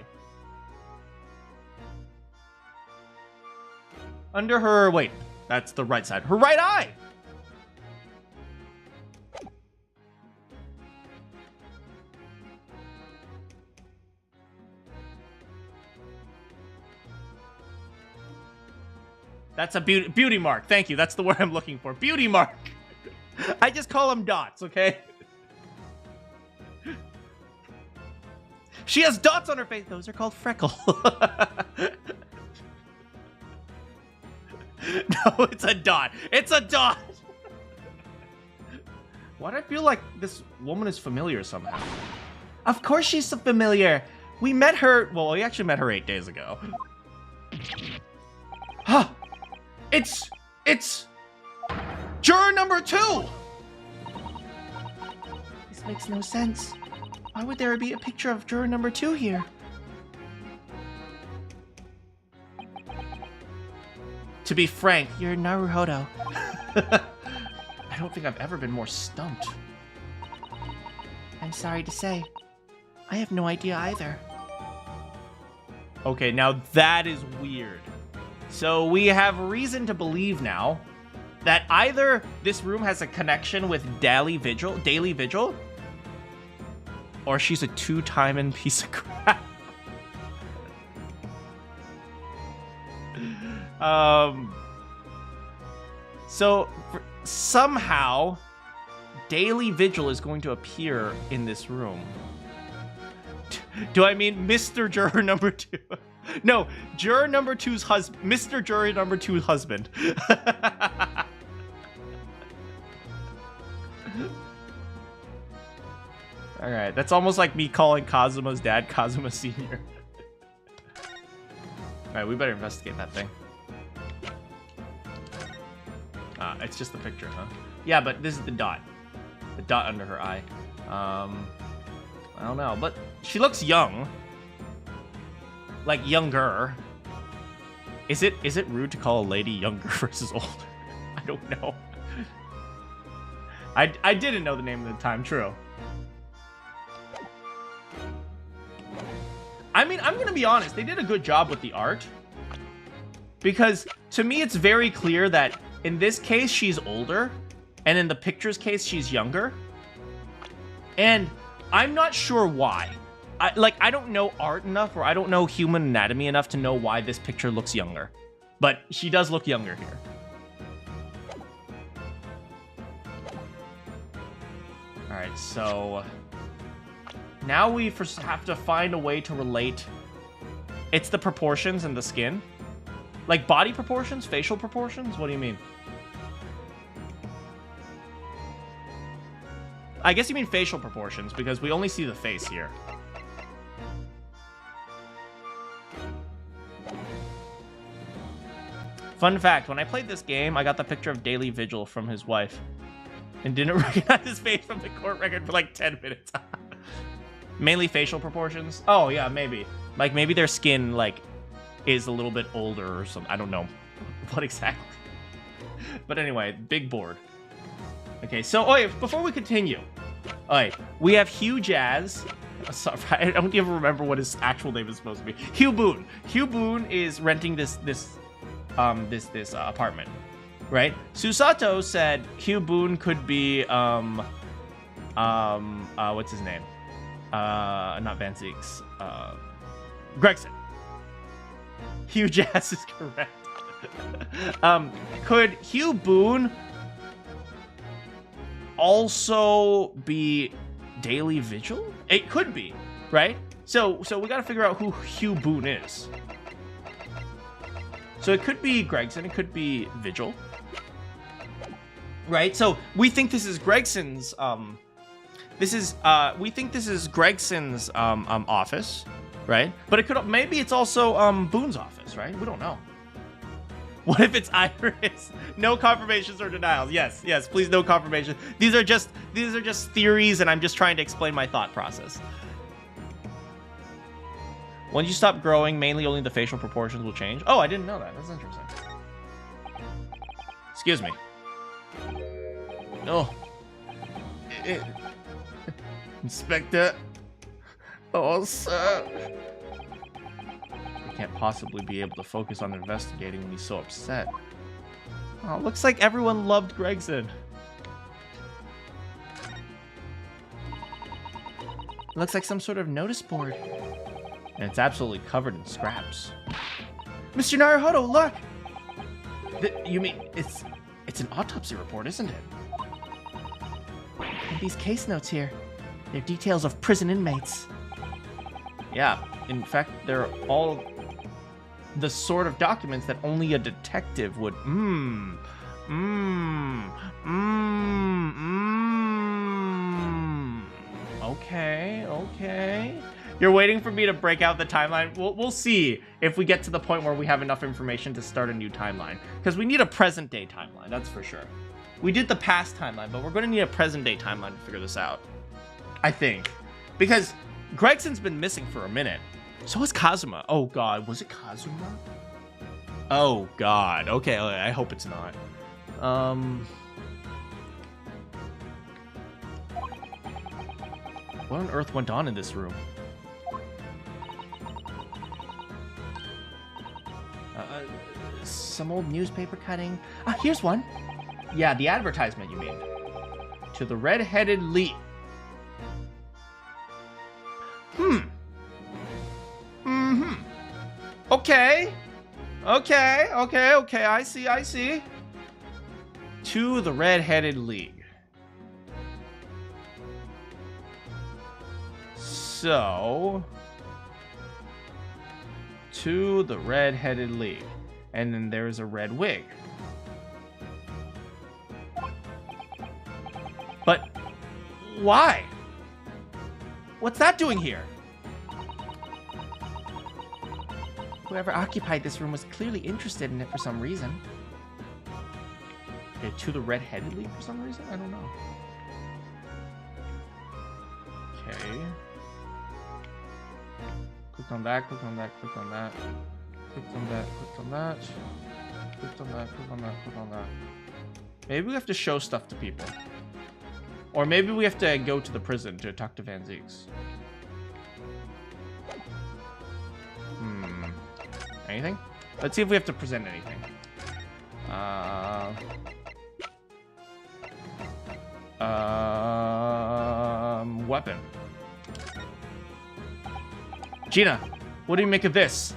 Under her, wait, that's the right side. Her right eye. That's a beauty mark. Thank you. That's the word I'm looking for. Beauty mark. I just call them dots, okay? She has dots on her face. Those are called freckles. No, it's a dot. It's a dot. Why do I feel like this woman is familiar somehow? Of course she's so familiar. We met her. Well, we actually met her 8 days ago. Huh. It's juror number 2. This makes no sense. Why would there be a picture of juror number 2 here? To be frank, you're Naruhodo. I don't think I've ever been more stumped. I'm sorry to say, I have no idea either. Okay, now that is weird. So we have reason to believe now that either this room has a connection with Daily Vigil, or she's a two-timing piece of crap. So somehow Daily Vigil is going to appear in this room. Do I mean Mr. Juror number 2? No, Juror number 2's husband. Mr. Juror number 2's husband. Alright, that's almost like me calling Kazuma's dad Kazuma Sr. Alright, we better investigate that thing. It's just the picture, huh? Yeah, but this is the dot. The dot under her eye. I don't know, but she looks young. Like, younger. Is it rude to call a lady younger versus older? I don't know. I didn't know the name at the time, true. I mean, I'm gonna be honest, they did a good job with the art. Because, to me, it's very clear that in this case, she's older. And in the picture's case, she's younger. And I'm not sure why. I don't know art enough, or I don't know human anatomy enough to know why this picture looks younger. But she does look younger here. Alright, so... now we have to find a way to relate... It's the proportions and the skin? Like body proportions? Facial proportions? What do you mean? I guess you mean facial proportions, because we only see the face here. Fun fact, when I played this game, I got the picture of Daily Vigil from his wife. And didn't recognize his face from the court record for like 10 minutes. Mainly facial proportions? Oh, yeah, maybe. Like, maybe their skin, like, is a little bit older or something. I don't know what exactly. But anyway, big board. Okay, so, oh, wait, before we continue. All right, we have Hugh Jazz. Sorry, I don't even remember what his actual name is supposed to be. Hugh Boone. Hugh Boone is renting this apartment, right? Susato said Hugh Boone could be what's his name? Not Van Zeeks. Gregson. Hugh Jazz is correct. Could Hugh Boone also be Daily Vigil? It could be, right? So we gotta figure out who Hugh Boone is. So it could be Gregson, it could be Vigil. Right? So we think this is Gregson's we think this is Gregson's office, right? But it could, maybe it's also Boone's office, right? We don't know. What if it's Iris? No confirmations or denials. Yes, please, no confirmation. These are just theories, and I'm just trying to explain my thought process. Once you stop growing, mainly only the facial proportions will change. Oh, I didn't know that. That's interesting. Excuse me. Oh. Inspector. Oh, sir. We can't possibly be able to focus on investigating when he's so upset. Oh, looks like everyone loved Gregson. Looks like some sort of notice board. And it's absolutely covered in scraps. Mr. Naruhodo, look! You mean, it's an autopsy report, isn't it? And these case notes here, they're details of prison inmates. Yeah, in fact, they're all the sort of documents that only a detective would... Okay. You're waiting for me to break out the timeline? We'll see if we get to the point where we have enough information to start a new timeline. Because we need a present-day timeline, that's for sure. We did the past timeline, but we're going to need a present-day timeline to figure this out. I think. Because Gregson's been missing for a minute. So is Kazuma. Oh, God. Was it Kazuma? Oh, God. Okay, I hope it's not. What on earth went on in this room? Some old newspaper cutting. Ah, here's one. Yeah, the advertisement, you mean. To the red-headed Lee. Okay. I see. To the Red-Headed League. So... to the Red-Headed League. And then there's a red wig. But... why? What's that doing here? Whoever occupied this room was clearly interested in it for some reason. Okay, to the red-headed league for some reason? I don't know. Okay. Click on that, click on that, click on that. Click on that, click on that. Click on that, click on that, click on that. Maybe we have to show stuff to people. Or maybe we have to go to the prison to talk to Van Zieks. Anything? Let's see if we have to present anything. Weapon. Gina, what do you make of this?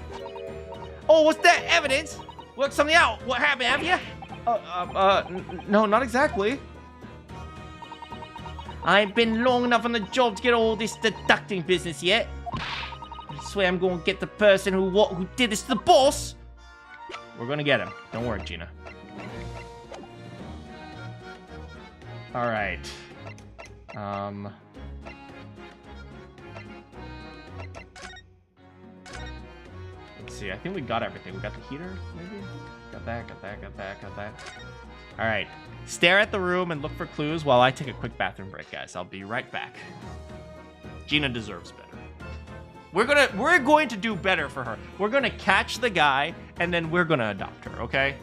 Oh, what's that? Evidence? Work something out. What happened? Have you? No, not exactly. I ain't been long enough on the job to get all this deducting business yet. I swear I'm going to get the person who did this to the boss. We're gonna get him. Don't worry, Gina. All right. Let's see. I think we got everything. We got the heater, maybe? Got that, got that, got that, got that. All right. Stare at the room and look for clues while I take a quick bathroom break, guys. I'll be right back. Gina deserves better. We're going to do better for her. We're gonna catch the guy, and then we're gonna adopt her, okay?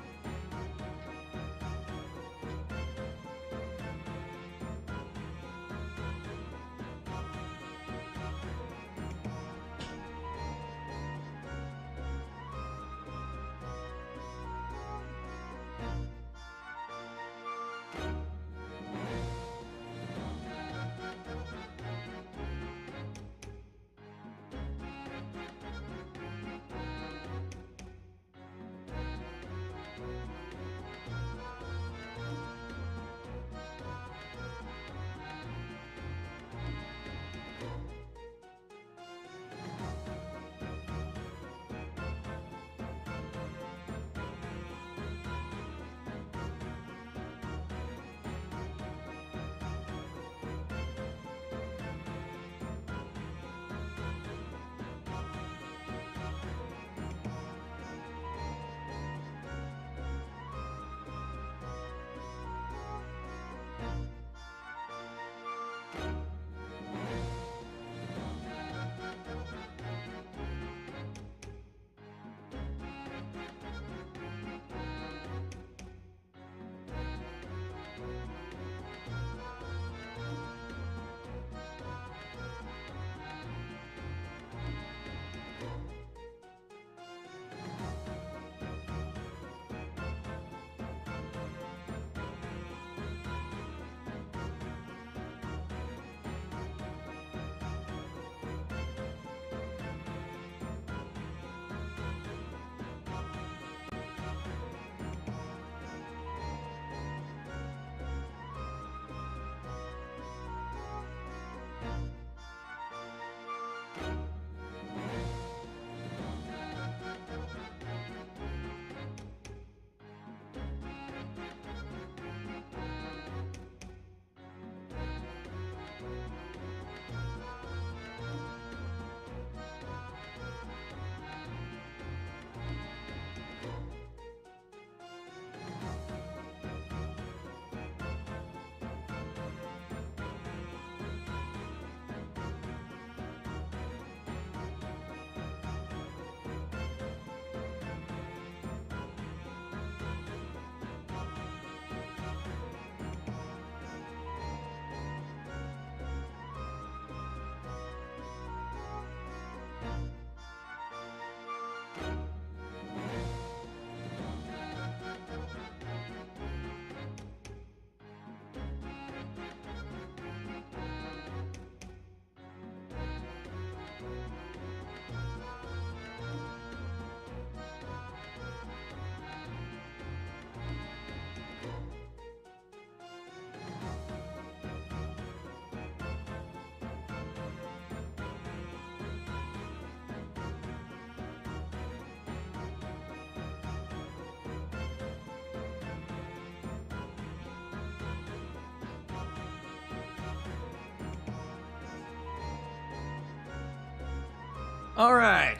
All right.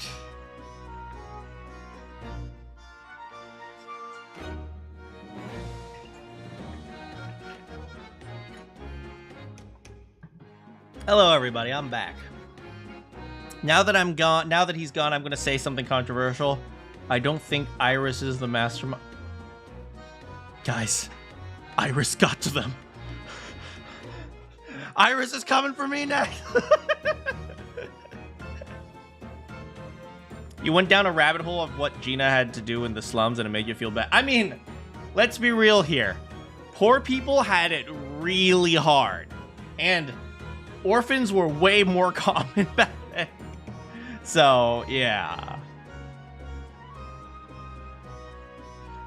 Hello, everybody. I'm back. Now that I'm gone, now that he's gone, I'm gonna say something controversial. I don't think Iris is the mastermind. Guys, Iris got to them. Iris is coming for me next. You went down a rabbit hole of what Gina had to do in the slums and it made you feel bad. I mean, let's be real here. Poor people had it really hard. And orphans were way more common back then. So, yeah.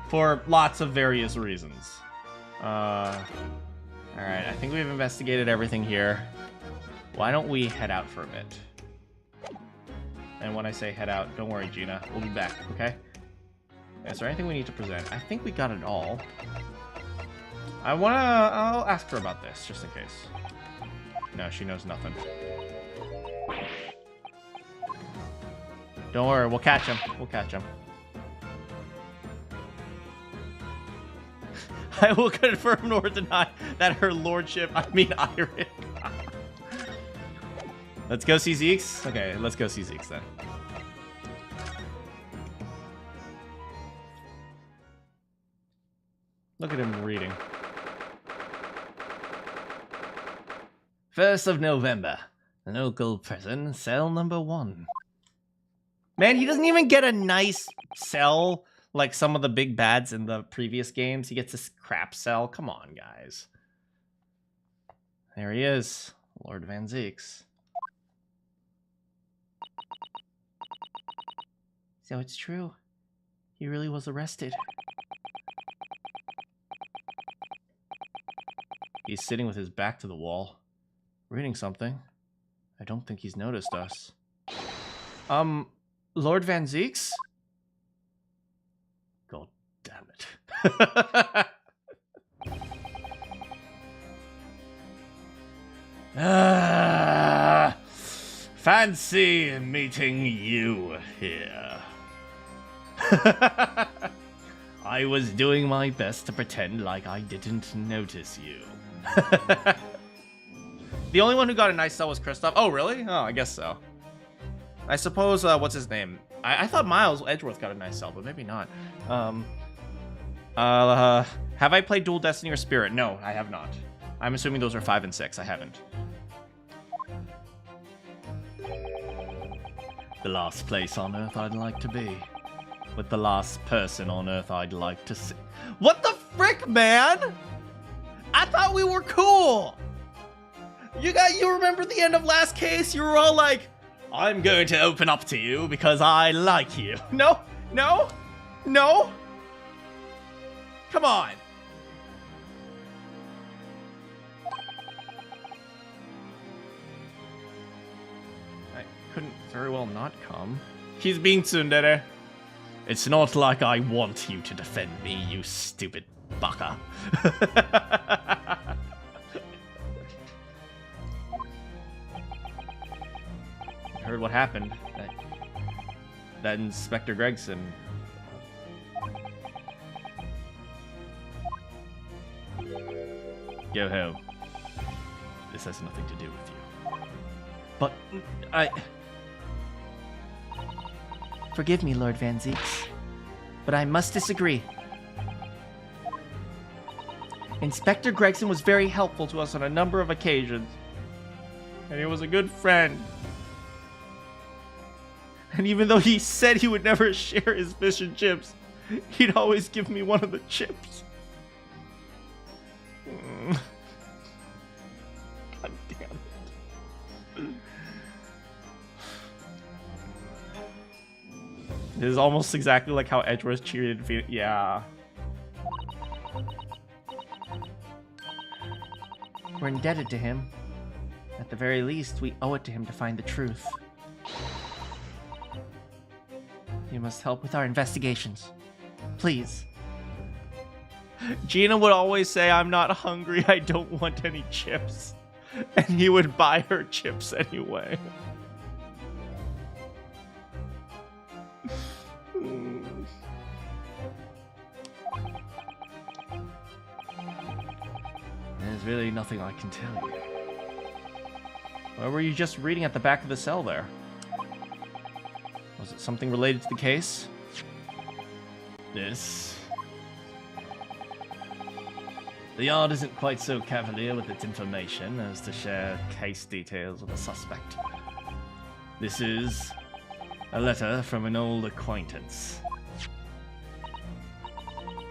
For lots of various reasons. Alright, I think we've investigated everything here. Why don't we head out for a bit? And when I say head out, don't worry, Gina. We'll be back, okay? Is there anything we need to present? I think we got it all. I'll ask her about this, just in case. No, she knows nothing. Don't worry, we'll catch him. We'll catch him. I will confirm nor deny that her lordship, I mean Iris. Let's go see Zeke's? Okay, let's go see Zeke's then. Look at him reading. 1st of November. Local prison, cell number 1. Man, he doesn't even get a nice cell like some of the big bads in the previous games. He gets this crap cell. Come on, guys. There he is. Lord Van Zeeks. So it's true. He really was arrested. He's sitting with his back to the wall, reading something. I don't think he's noticed us. Lord Van Zeeks? God damn it. Fancy meeting you here. I was doing my best to pretend like I didn't notice you. The only one who got a nice cell was Kristoff. Oh, really? Oh, I guess so. I suppose, what's his name? I thought Miles Edgeworth got a nice cell, but maybe not. Have I played Dual Destiny or Spirit? No, I have not. I'm assuming those are 5 and 6. I haven't. The last place on Earth I'd like to be. With the last person on Earth I'd like to see. What the frick, man? I thought we were cool. You remember the end of last case? You were all like, I'm going to open up to you because I like you. No, no, no. Come on. I couldn't very well not come. He's being tsundere. It's not like I want you to defend me, you stupid baka. Heard what happened. That Inspector Gregson. Go home. This has nothing to do with you. But Forgive me, Lord Van Zeeks, but I must disagree. Inspector Gregson was very helpful to us on a number of occasions, and he was a good friend. And even though he said he would never share his fish and chips, he'd always give me one of the chips. God damn it. This is almost exactly like how Edgeworth cheated. Yeah. We're indebted to him. At the very least, we owe it to him to find the truth. You must help with our investigations. Please. Gina would always say, I'm not hungry, I don't want any chips. And he would buy her chips anyway. There's really nothing I can tell you. What were you just reading at the back of the cell there? Was it something related to the case? This. The Yard isn't quite so cavalier with its information as to share case details with the suspect. This is a letter from an old acquaintance.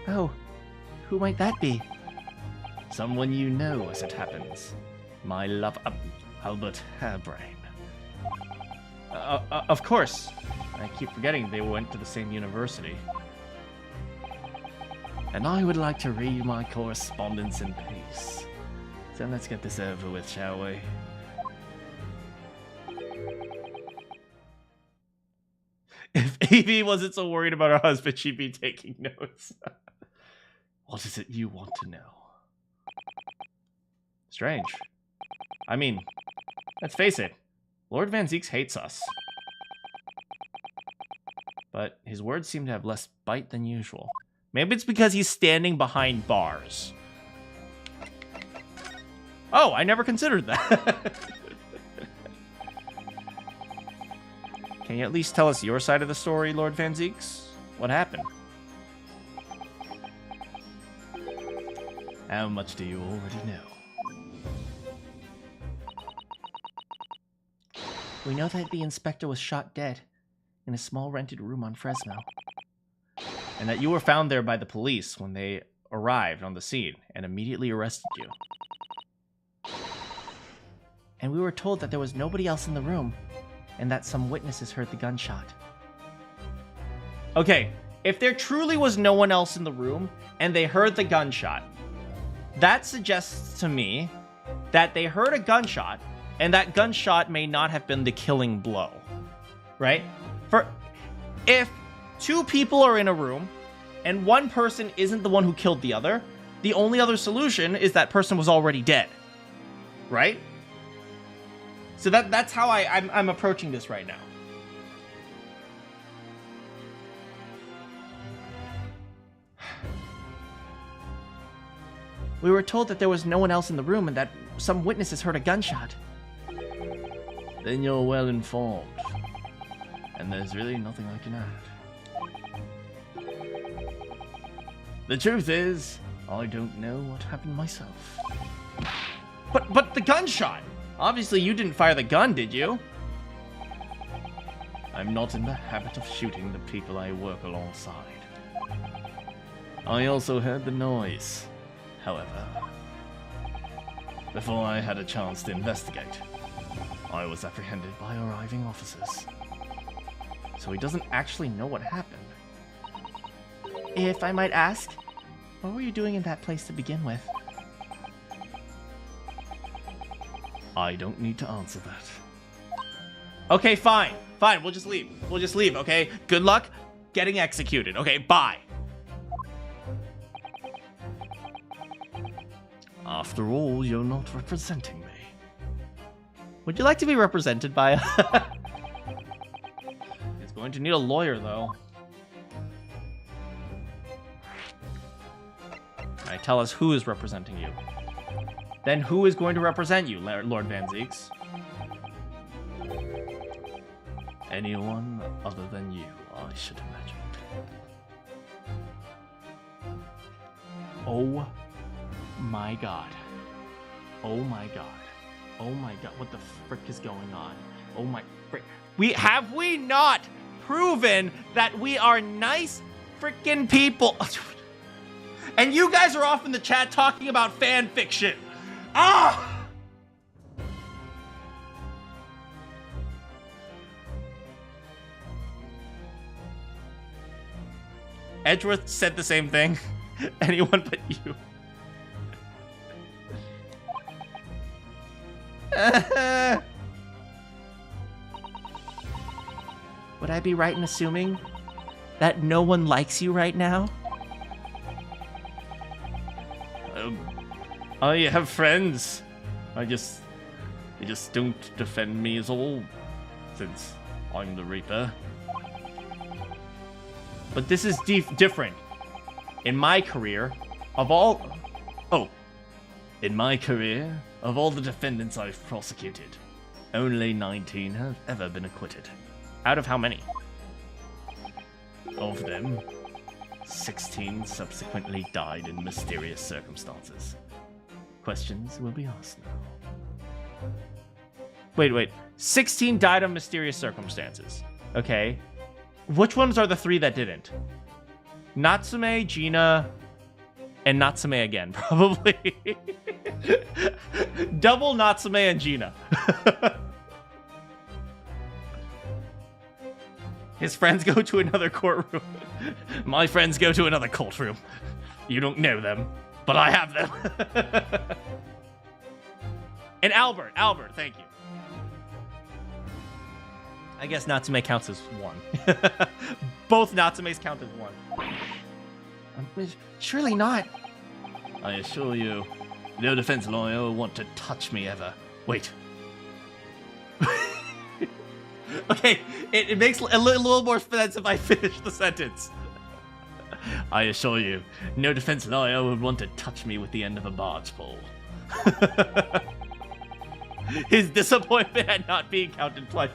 Oh, who might that be? Someone you know, as it happens. My love, Albert Hairbrain. Of course. I keep forgetting they went to the same university. And I would like to read my correspondence in peace. So let's get this over with, shall we? If Evie wasn't so worried about her husband, she'd be taking notes. What is it you want to know? Strange. I mean, let's face it, Lord Van Zieks hates us. But his words seem to have less bite than usual. Maybe it's because he's standing behind bars. Oh, I never considered that. Can you at least tell us your side of the story, Lord Van Zieks? What happened? How much do you already know? We know that the inspector was shot dead in a small rented room on Fresno. And that you were found there by the police when they arrived on the scene and immediately arrested you. And we were told that there was nobody else in the room, and that some witnesses heard the gunshot. Okay, if there truly was no one else in the room and they heard the gunshot, that suggests to me that they heard a gunshot and that gunshot may not have been the killing blow, right? If two people are in a room and one person isn't the one who killed the other, the only other solution is that person was already dead, right? So that's how I'm approaching this right now. We were told that there was no one else in the room and that some witnesses heard a gunshot. Then you're well informed. And there's really nothing I can add. The truth is, I don't know what happened myself. But the gunshot! Obviously you didn't fire the gun, did you? I'm not in the habit of shooting the people I work alongside. I also heard the noise, however. Before I had a chance to investigate, I was apprehended by arriving officers. So he doesn't actually know what happened. If I might ask, what were you doing in that place to begin with? I don't need to answer that. Okay, fine. Fine, we'll just leave. We'll just leave, okay? Good luck getting executed. Okay, bye. After all, you're not representing me. Would you like to be represented by a... He's going to need a lawyer, though. Alright, tell us who is representing you. Then who is going to represent you, Lord Van Zieks? Anyone other than you, I should imagine. Oh my god. Oh my god. Oh my god. What the frick is going on? Oh my frick. Have we not proven that we are nice frickin' people? And you guys are off in the chat talking about fan fiction. Ah! Edgeworth said the same thing. Anyone but you. Would I be right in assuming that no one likes you right now? I have friends. They just don't defend me is all, since I'm the Reaper. But this is different. In my career, of all... Oh. In my career, of all the defendants I've prosecuted, only 19 have ever been acquitted. Out of how many? Of them, 16 subsequently died in mysterious circumstances. Questions will be asked now. Wait. 16 died of mysterious circumstances. Okay. Which ones are the 3 that didn't? Natsume, Gina, and Natsume again, probably. Double Natsume and Gina. His friends go to another courtroom. My friends go to another courtroom. You don't know them, but I have them. And Albert, thank you. I guess Natsume counts as 1. Both Natsumes count as 1. Surely not. I assure you, no defense lawyer will want to touch me ever. Wait. Okay, it makes a little more sense if I finish the sentence. I assure you, no defense lawyer would want to touch me with the end of a barge pole. His disappointment at not being counted twice.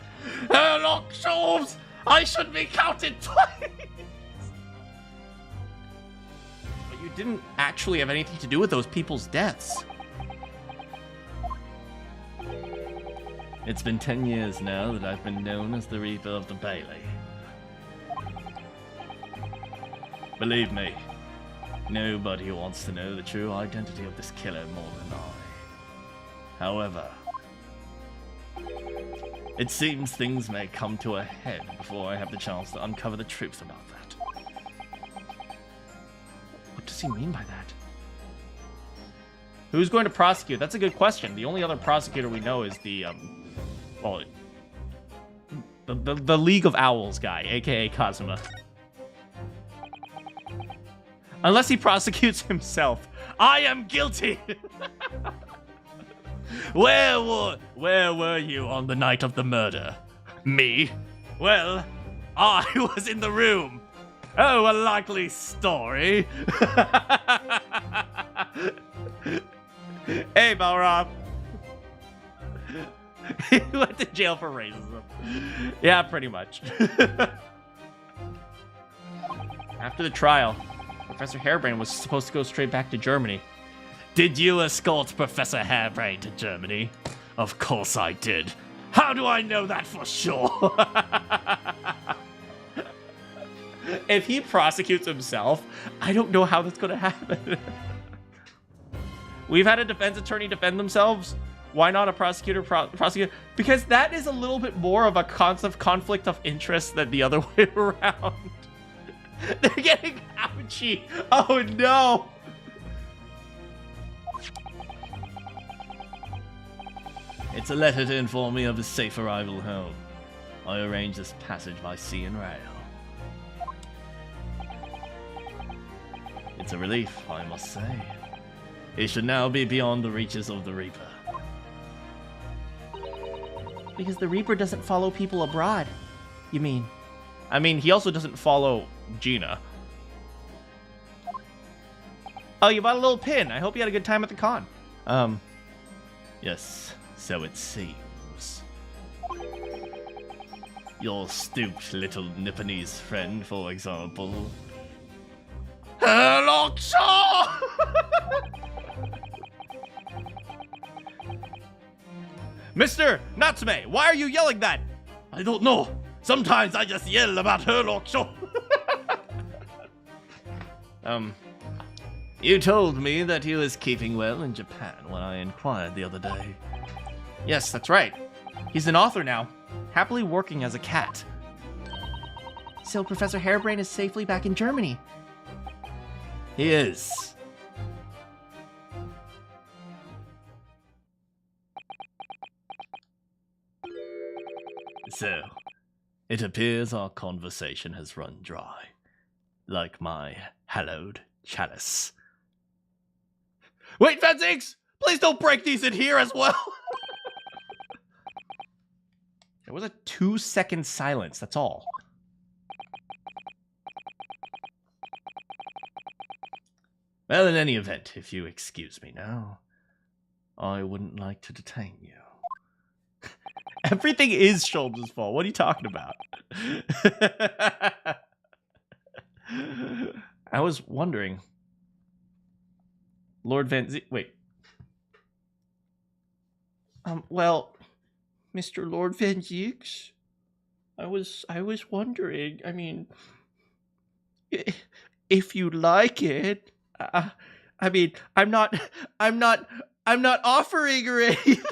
Herlock Sholmes! I should be counted twice! But you didn't actually have anything to do with those people's deaths. It's been 10 years now that I've been known as the Reaper of the Bailey. Believe me, nobody wants to know the true identity of this killer more than I. However, it seems things may come to a head before I have the chance to uncover the truth about that. What does he mean by that? Who's going to prosecute? That's a good question. The only other prosecutor we know is the League of Owls guy, aka Kazuma. Unless he prosecutes himself. I am guilty! Where were you on the night of the murder? Me? Well, I was in the room. Oh, a likely story. Hey, Balrog. He went to jail for racism. Yeah, pretty much. After the trial, Professor Harebrained was supposed to go straight back to Germany. Did you escort Professor Harebrained to Germany? Of course I did. How do I know that for sure? If he prosecutes himself, I don't know how that's going to happen. We've had a defense attorney defend themselves. Why not a prosecutor prosecute? Because that is a little bit more of a conflict of interest than the other way around. They're getting ouchy. Oh no. It's a letter to inform me of his safe arrival home. I arranged this passage by sea and rail. It's a relief, I must say. He should now be beyond the reaches of the Reaper. Because the Reaper doesn't follow people abroad, you mean? I mean, he also doesn't follow Gina. Oh, you bought a little pin. I hope you had a good time at the con. Yes, so it seems. Your stooped little Nipponese friend, for example. Herlock Shaw! Mr. Natsume, why are you yelling that? I don't know. Sometimes I just yell about Herlock Shaw. You told me that he was keeping well in Japan when I inquired the other day. Yes, that's right. He's an author now, happily working as a cat. So Professor Harebrained is safely back in Germany. He is. So, it appears our conversation has run dry, like my hallowed chalice. Wait, Fenzix! Please don't break these in here as well! There was a 2-second silence, that's all. Well, in any event, if you excuse me now, I wouldn't like to detain you. Everything is Sholmes' fault. What are you talking about? I was wondering. Lord Van Z... Wait. Well, Mr. Lord Van Zeeks, I was wondering, I mean, if you like it, I mean, I'm not offering or anything.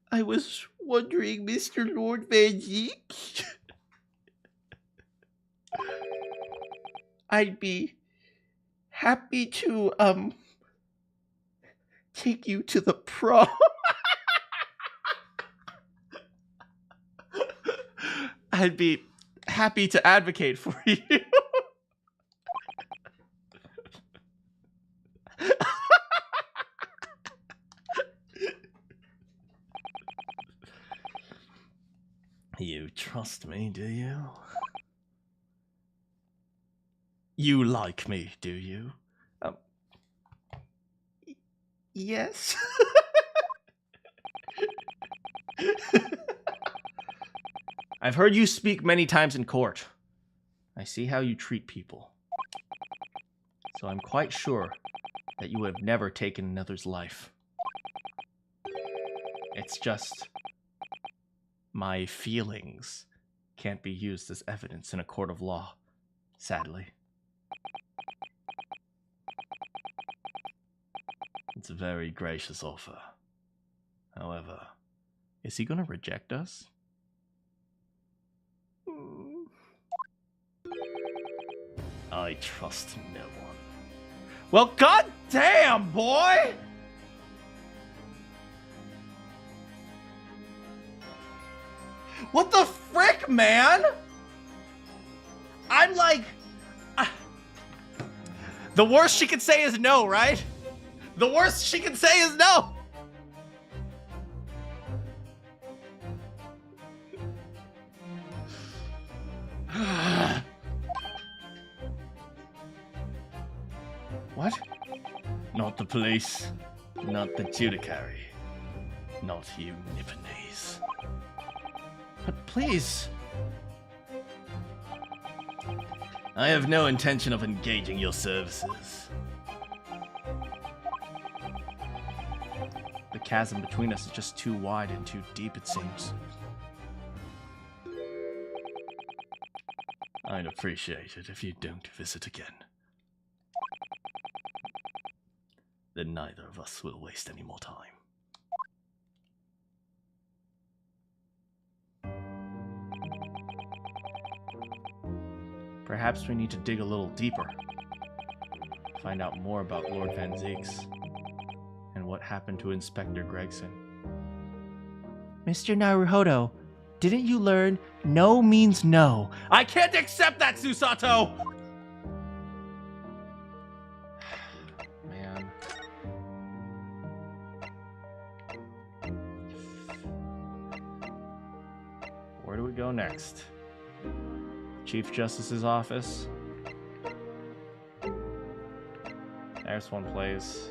I was wondering, Mr. Lord Van Zeeks, I'd be happy to take you to the prom. I'd be happy to advocate for you. You trust me, do you? You like me, do you? Yes. I've heard you speak many times in court. I see how you treat people. So I'm quite sure that you have never taken another's life. It's just my feelings can't be used as evidence in a court of law, sadly. It's a very gracious offer. However, is he going to reject us? I trust no one. Well, goddamn, boy! What the frick, man? I'm like... the worst she can say is no, right? The worst she can say is no! What? Not the police. Not the judiciary. Not you Nipponese. But please. I have no intention of engaging your services. The chasm between us is just too wide and too deep, it seems. I'd appreciate it if you don't visit again. Then neither of us will waste any more time. Perhaps we need to dig a little deeper. Find out more about Lord Van Zeeks. And what happened to Inspector Gregson. Mr. Naruhodo, didn't you learn no means no? I can't accept that, Susato! Man. Where do we go next? Chief Justice's office. There's one place.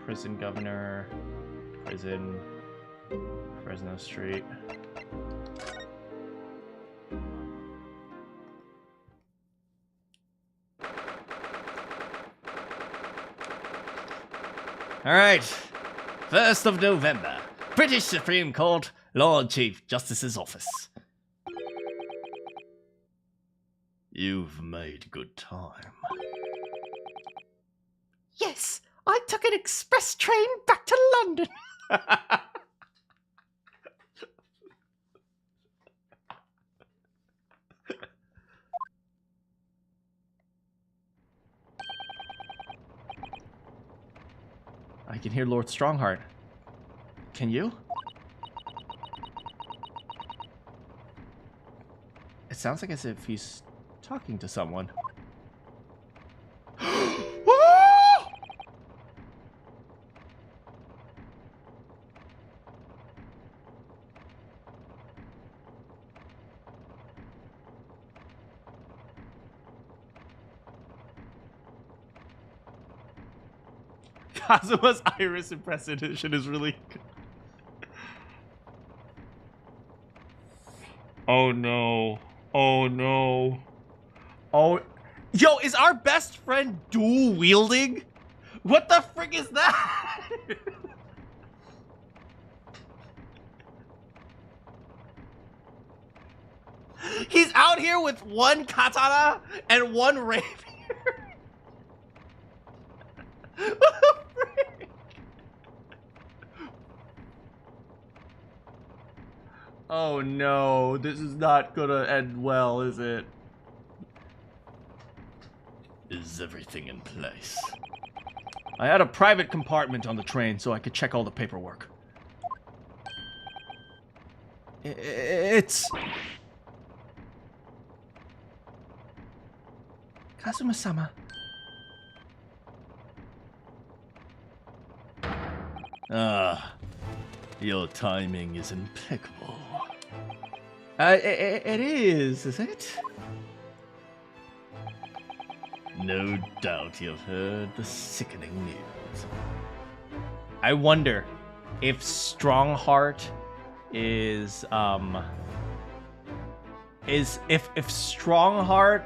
Prison governor. Prison. Fresno Street. Alright. 1st of November. British Supreme Court. Lord Chief Justice's office. You've made good time. Yes, I took an express train back to London. I can hear Lord Strongheart. Can you? It sounds like as if he's talking to someone. Kazuma's Iris impersonation is really good. Oh no. Oh no. Oh. Yo, is our best friend dual wielding? What the frick is that? He's out here with one katana and one rapier. What the frick? Oh no, this is not gonna end well, is it? Is everything in place? I had a private compartment on the train so I could check all the paperwork. It's... Kazuma-sama. Ah, your timing is impeccable. It is it? No doubt you've heard the sickening news. I wonder if Strongheart is if Strongheart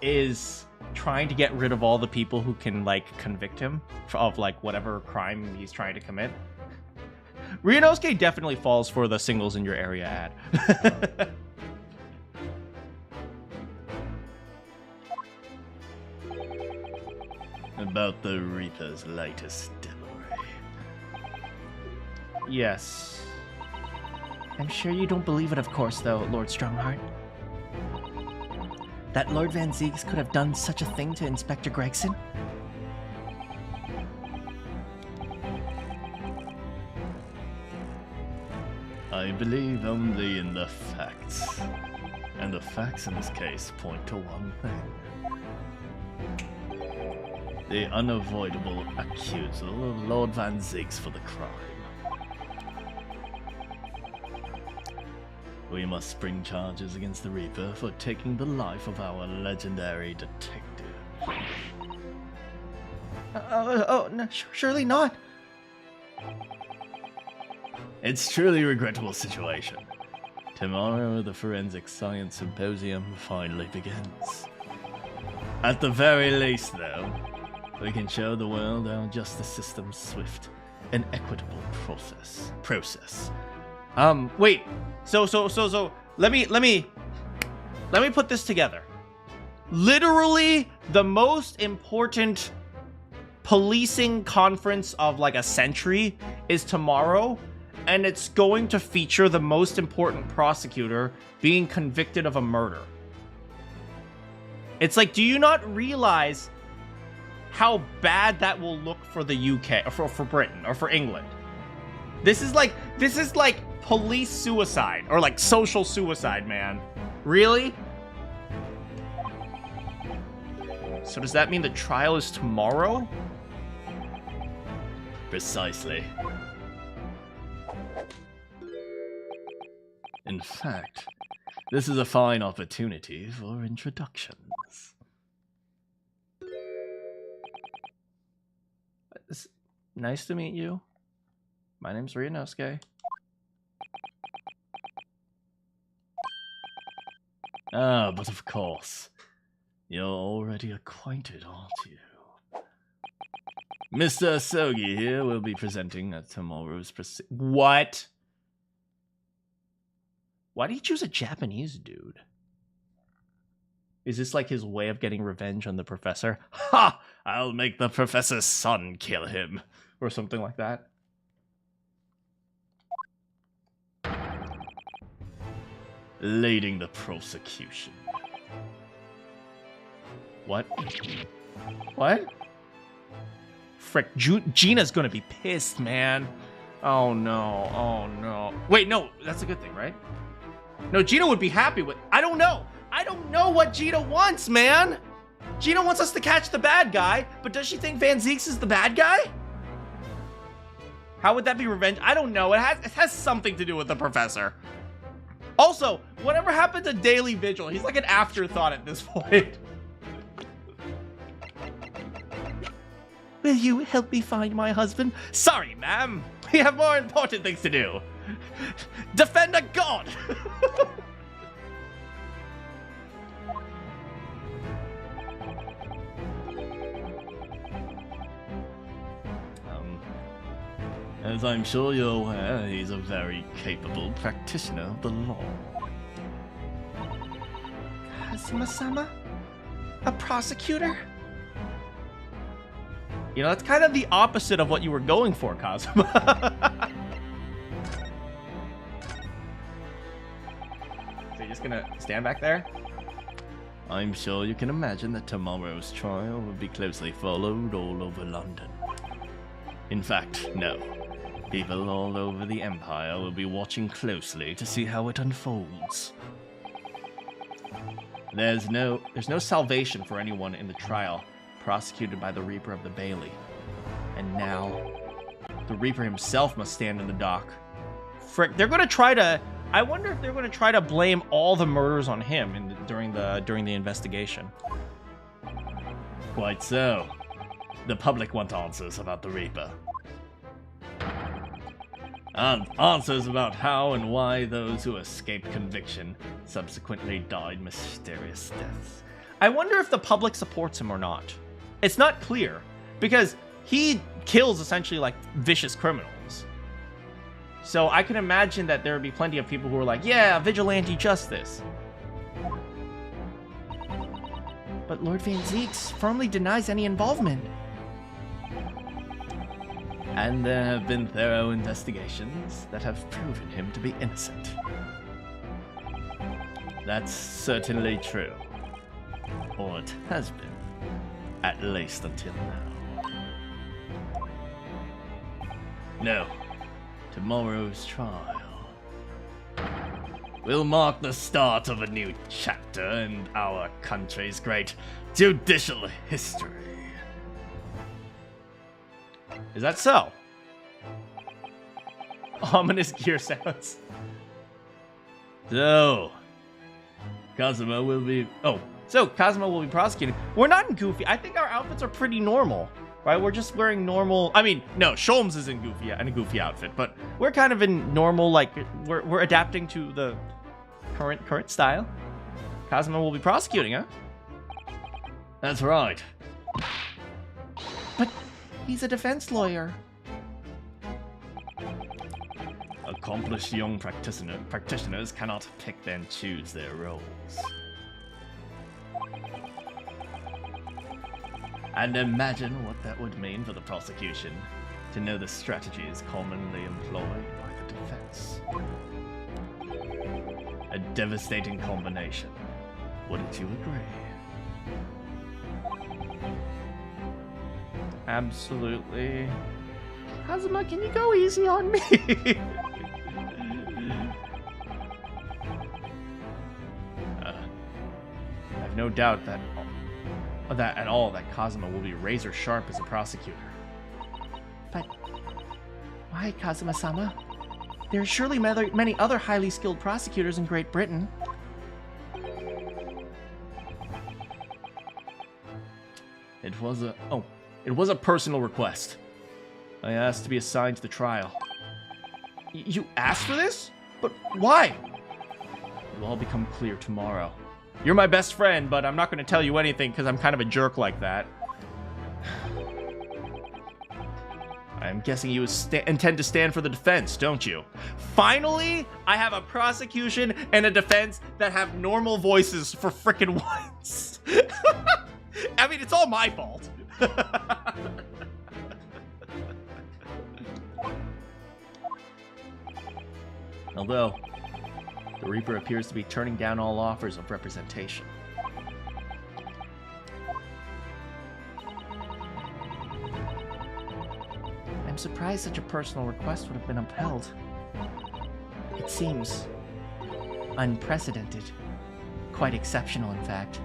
is trying to get rid of all the people who can like convict him of like whatever crime he's trying to commit. Ryunosuke definitely falls for the singles in your area ad. About the Reaper's latest devilry. Yes. I'm sure you don't believe it, of course, though, Lord Strongheart. That Lord Van Ziegs could have done such a thing to Inspector Gregson? I believe only in the facts. And the facts in this case point to one thing. The unavoidable accusal of Lord Van Ziegs for the crime. We must bring charges against the Reaper for taking the life of our legendary detective. No, surely not. It's truly a regrettable situation. Tomorrow, the Forensic Science Symposium finally begins. At the very least, though, we can show the world our justice system's swift and equitable process. Wait. So let me put this together. Literally the most important policing conference of like a century is tomorrow, and it's going to feature the most important prosecutor being convicted of a murder. It's like, do you not realize how bad that will look for the UK, or for Britain, or for England? This is like police suicide, or like social suicide, man. Really? So does that mean the trial is tomorrow? Precisely. In fact, this is a fine opportunity for introductions. It's nice to meet you. My name's Ryunosuke. Ah, but of course. You're already acquainted, aren't you? Mr. Asogi here will be presenting at tomorrow's What? Why did he choose a Japanese dude? Is this like his way of getting revenge on the professor? Ha! I'll make the professor's son kill him. Or something like that. Leading the prosecution. What? What? Frick, Gina's gonna be pissed, man. Oh no, oh no. Wait, no, that's a good thing, right? No, Gina would be happy with... I don't know what Gina wants, man. Gina wants us to catch the bad guy, but does she think Van Ziegs is the bad guy? How would that be revenge? I don't know. It has something to do with the professor. Also, whatever happened to Daily Vigil? He's like an afterthought at this point. Will you help me find my husband? Sorry, ma'am. We have more important things to do. Defend a god! As I'm sure you're aware, he's a very capable practitioner of the law. Kazuma-sama? A prosecutor? You know, that's kind of the opposite of what you were going for, Kazuma. So you're just gonna stand back there? I'm sure you can imagine that tomorrow's trial will be closely followed all over London. In fact, no. People all over the Empire will be watching closely to see how it unfolds. There's no salvation for anyone in the trial prosecuted by the Reaper of the Bailey. And now, the Reaper himself must stand in the dock. Frick, they're gonna try to... I wonder if they're gonna try to blame all the murders on him during the investigation. Quite so. The public want answers about the Reaper. And answers about how and why those who escaped conviction subsequently died mysterious deaths. I wonder if the public supports him or not. It's not clear, because he kills essentially like vicious criminals. So I can imagine that there would be plenty of people who are like, yeah, vigilante justice. But Lord Van Zeeks firmly denies any involvement. And there have been thorough investigations that have proven him to be innocent. That's certainly true. Or it has been. At least until now. No. Tomorrow's trial will mark the start of a new chapter in our country's great judicial history. Is that so? Ominous gear sounds. So, Kazuma will be... Oh, so Kazuma will be prosecuted. We're not in goofy. I think our outfits are pretty normal, right? We're just wearing normal... I mean, no, Sholmes is in a goofy outfit, but we're kind of in normal, like, we're adapting to the current style. Kazuma will be prosecuting, huh? That's right. But he's a defense lawyer. Accomplished young practitioners cannot pick and choose their roles. And imagine what that would mean for the prosecution to know the strategies commonly employed by the defense. A devastating combination. Wouldn't you agree? Absolutely. Kazuma, can you go easy on me? I have no doubt that Kazuma will be razor sharp as a prosecutor. But why, Kazuma-sama? There are surely many other highly skilled prosecutors in Great Britain. It was a personal request. I asked to be assigned to the trial. You asked for this? But why? It will all become clear tomorrow. You're my best friend, but I'm not going to tell you anything because I'm kind of a jerk like that. I'm guessing you intend to stand for the defense, don't you? Finally, I have a prosecution and a defense that have normal voices for frickin' once. I mean, it's all my fault. Although, the Reaper appears to be turning down all offers of representation. I'm surprised such a personal request would have been upheld. It seems unprecedented. Quite exceptional, in fact.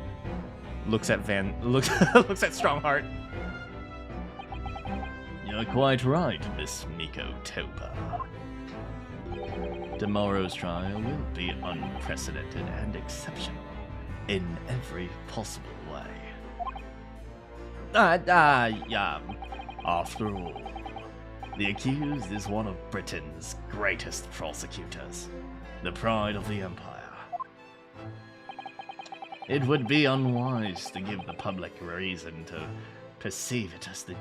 Looks at looks at Strongheart. You're quite right, Miss Miko Topa. Tomorrow's trial will be unprecedented and exceptional in every possible way. After all, the accused is one of Britain's greatest prosecutors, the pride of the Empire. It would be unwise to give the public reason to perceive it as the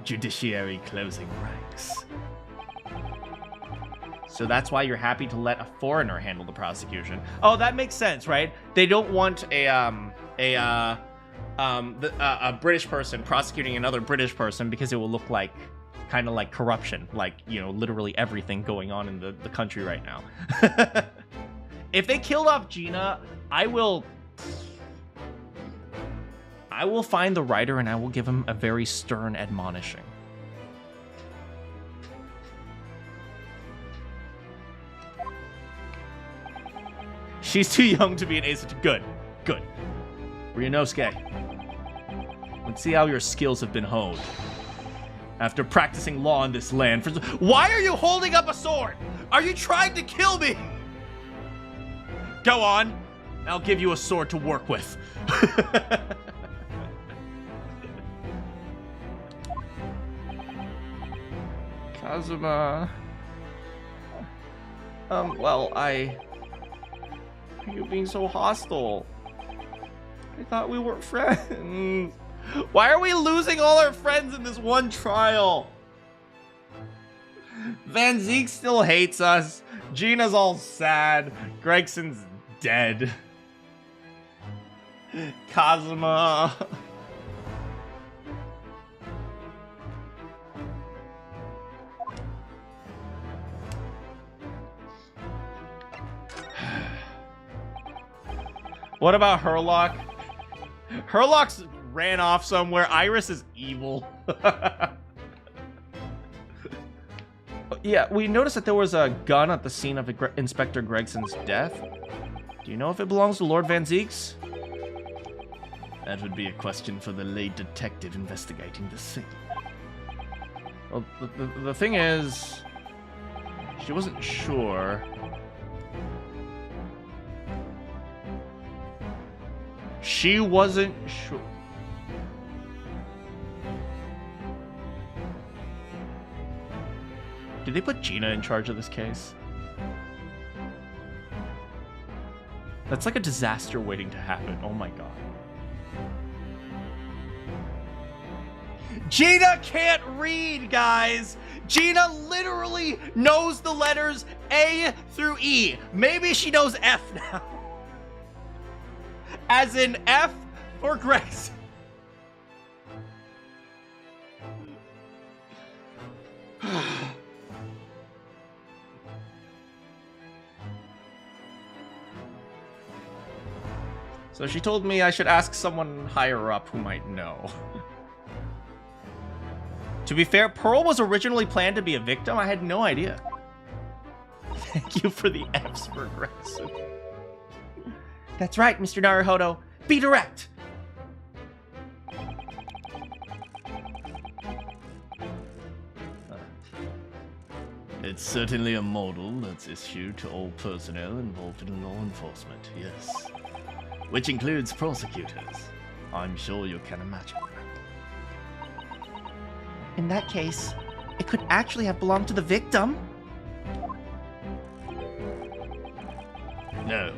judiciary closing ranks. So that's why you're happy to let a foreigner handle the prosecution. Oh, that makes sense, right? They don't want a British person prosecuting another British person because it will look like kind of like corruption, like, you know, literally everything going on in the country right now. If they killed off Gina, I will find the writer and I will give him a very stern admonishing. She's too young to be an ace. Good. Ryunosuke, let's see how your skills have been honed. After practicing law in this land for... Why are you holding up a sword? Are you trying to kill me? Go on. I'll give you a sword to work with. Kazuma... well, Are you being so hostile? I thought we were friends. Why are we losing all our friends in this one trial? Van Zeke still hates us. Gina's all sad. Gregson's dead. Kazuma. What about Herlock? Herlock's ran off somewhere. Iris is evil. Yeah, we noticed that there was a gun at the scene of Inspector Gregson's death. Do you know if it belongs to Lord Van Zeke's? That would be a question for the lead detective investigating the scene. Well, the thing is, she wasn't sure. She wasn't sure. Did they put Gina in charge of this case? That's like a disaster waiting to happen. Oh my god. Gina can't read, guys! Gina literally knows the letters A through E. Maybe she knows F now. As in F for Gregson. So she told me I should ask someone higher up who might know. To be fair, Pearl was originally planned to be a victim. I had no idea. Thank you for the F's for Gregson. That's right, Mr. Naruhodo. Be direct. It's certainly a model that's issued to all personnel involved in law enforcement, yes. Which includes prosecutors. I'm sure you can imagine. In that case, it could actually have belonged to the victim. No.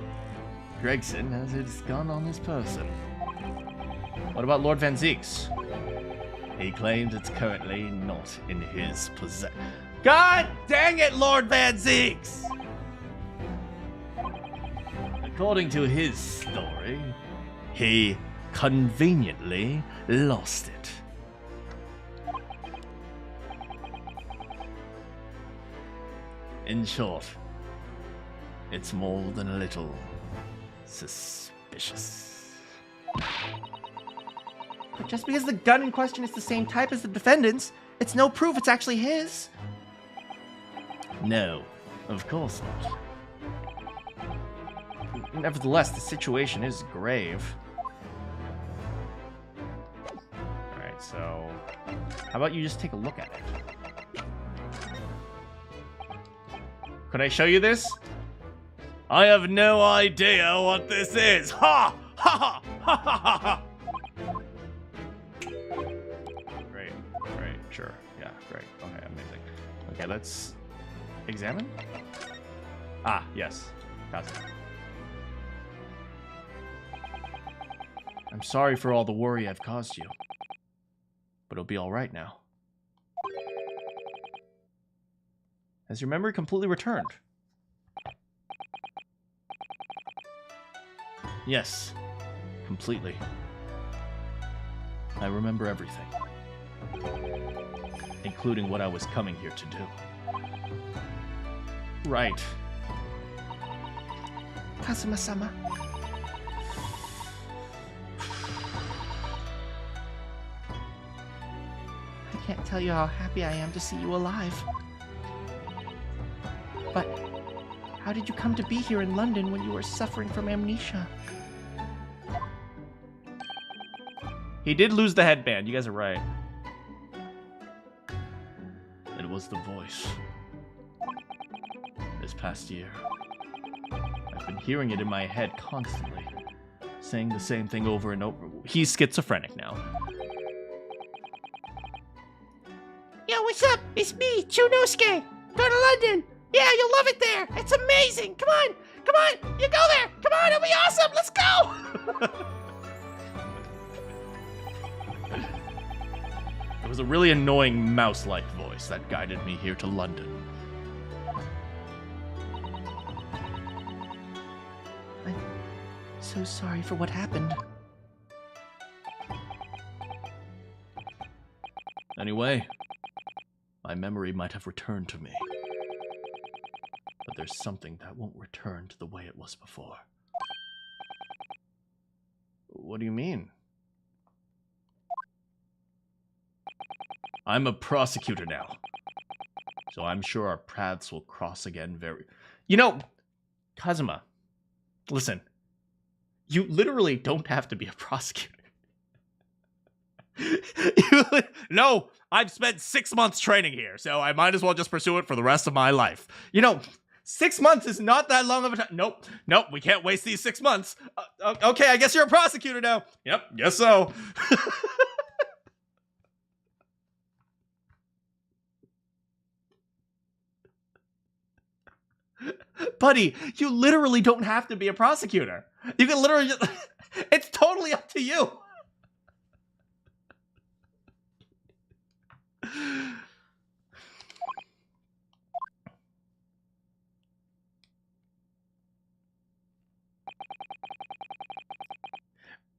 Gregson has his gun on his person. What about Lord Van Zeke's? He claims it's currently not in his possession. God dang it, Lord Van Zeke's! According to his story, he conveniently lost it. In short, it's more than a little suspicious. But just because the gun in question is the same type as the defendant's, it's no proof it's actually his. No, of course not. Nevertheless, the situation is grave. Alright, so... how about you just take a look at it? Could I show you this? I have no idea what this is! Ha! Ha ha ha ha ha! Sure. Yeah, great. Okay, amazing. Okay, let's examine. Ah, yes. Kazuma. I'm sorry for all the worry I've caused you. But it'll be alright now. Has your memory completely returned? Yes, completely. I remember everything. Including what I was coming here to do. Right. Kazuma-sama. I can't tell you how happy I am to see you alive. But how did you come to be here in London when you were suffering from amnesia? He did lose the headband, you guys are right. It was the voice. This past year. I've been hearing it in my head constantly. Saying the same thing over and over. He's schizophrenic now. Yo, what's up? It's me, Ryunosuke. Go to London. Yeah, you'll love it there. It's amazing. Come on. Come on. You go there. Come on. It'll be awesome. Let's go. It was a really annoying mouse-like voice that guided me here to London. I'm so sorry for what happened. Anyway, my memory might have returned to me. But there's something that won't return to the way it was before. What do you mean? I'm a prosecutor now. So I'm sure our paths will cross again very... You know, Kazuma, listen. You literally don't have to be a prosecutor. No, I've spent 6 months training here, so I might as well just pursue it for the rest of my life. You know, 6 months is not that long of a time. Nope, we can't waste these 6 months. Okay, I guess you're a prosecutor now. Yep, guess so. Buddy, you literally don't have to be a prosecutor. You can literally just... It's totally up to you.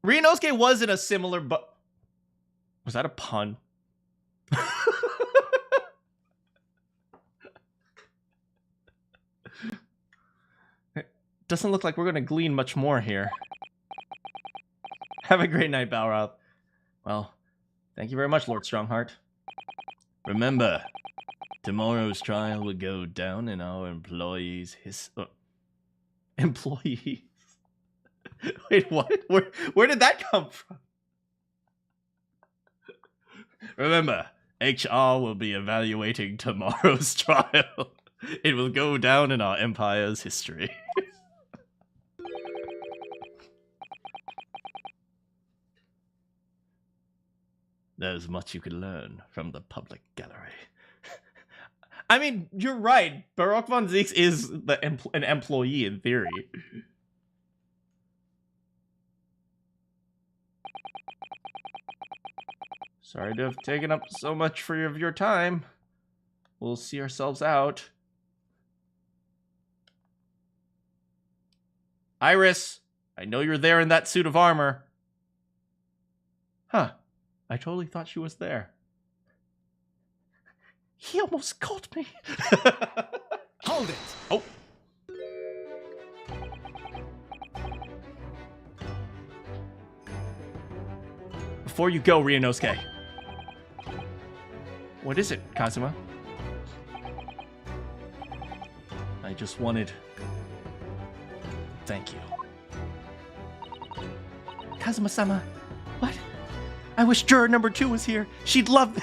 Ryunosuke was in a similar Was that a pun? It doesn't look like we're going to glean much more here. Have a great night, Balrog. Well, thank you very much, Lord Strongheart. Remember, tomorrow's trial will go down in our employees' employees? Wait, what? Where did that come from? Remember, HR will be evaluating tomorrow's trial. It will go down in our empire's history. There's much you can learn from the public gallery. I mean, you're right. Baroque von Zieks is an employee in theory. Sorry to have taken up so much of your time. We'll see ourselves out. Iris, I know you're there in that suit of armor. Huh. I totally thought she was there. He almost caught me. Hold it! Oh. Before you go, Ryunosuke. What is it, Kazuma? I just wanted... Thank you. Kazuma-sama, what? I wish juror number 2 was here. She'd love...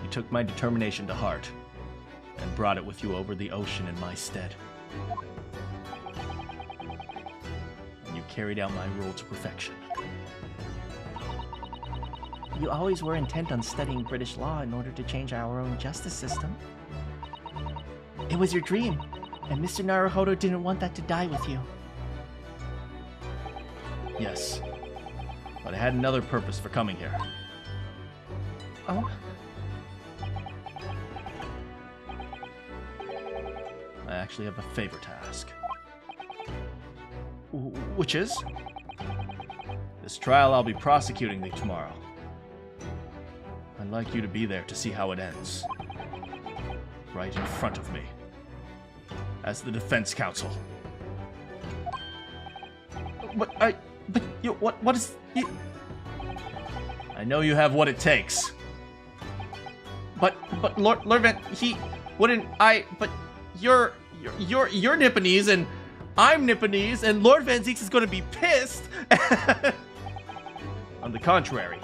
You took my determination to heart and brought it with you over the ocean in my stead. And you carried out my role to perfection. You always were intent on studying British law in order to change our own justice system. It was your dream, and Mr. Naruhodo didn't want that to die with you. Yes, but I had another purpose for coming here. Oh? I actually have a favor to ask. Which is? This trial I'll be prosecuting thee tomorrow. I'd like you to be there to see how it ends. Right in front of me. As the defense counsel. What is... I know you have what it takes. But Lord Van, he wouldn't... but you're Nipponese, and I'm Nipponese, and Lord Van Zeeks is gonna be pissed. On the contrary,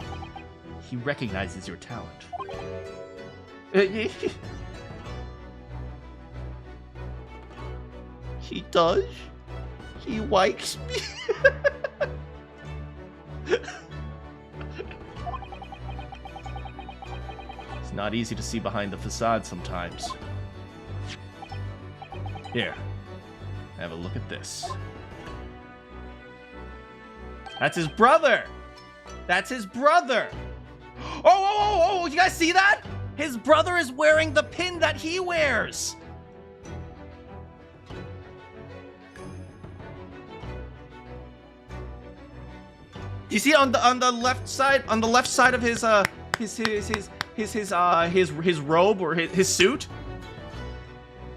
he recognizes your talent. He does? He likes me? It's not easy to see behind the facade sometimes. Here, have a look at this. That's his brother! That's his brother! Oh, you guys see that? His brother is wearing the pin that he wears! Do you see on the left side of his robe or his suit?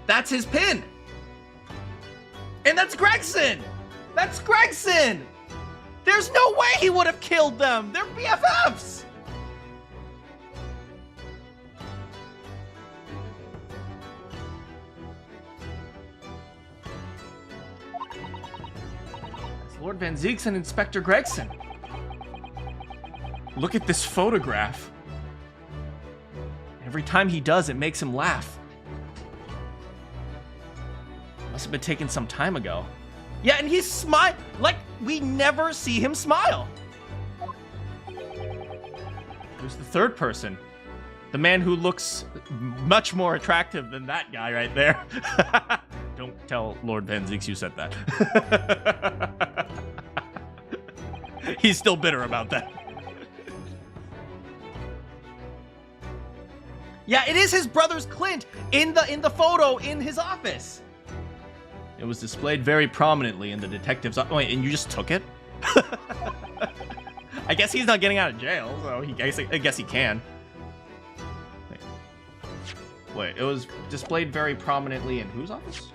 That's his pin. And that's Gregson. That's Gregson. There's no way he would have killed them. They're BFFs. It's Lord Van Zeeks and Inspector Gregson. Look at this photograph. Every time he does, it makes him laugh. Must have been taken some time ago. Yeah, and he's smile like we never see him smile. Who's the third person? The man who looks much more attractive than that guy right there. Don't tell Lord Van Zeeks you said that. He's still bitter about that. Yeah, it is his brother's Clint in the photo in his office. It was displayed very prominently in the detective's office. Wait, and you just took it? I guess he's not getting out of jail, so I guess he can. Wait, it was displayed very prominently in whose office?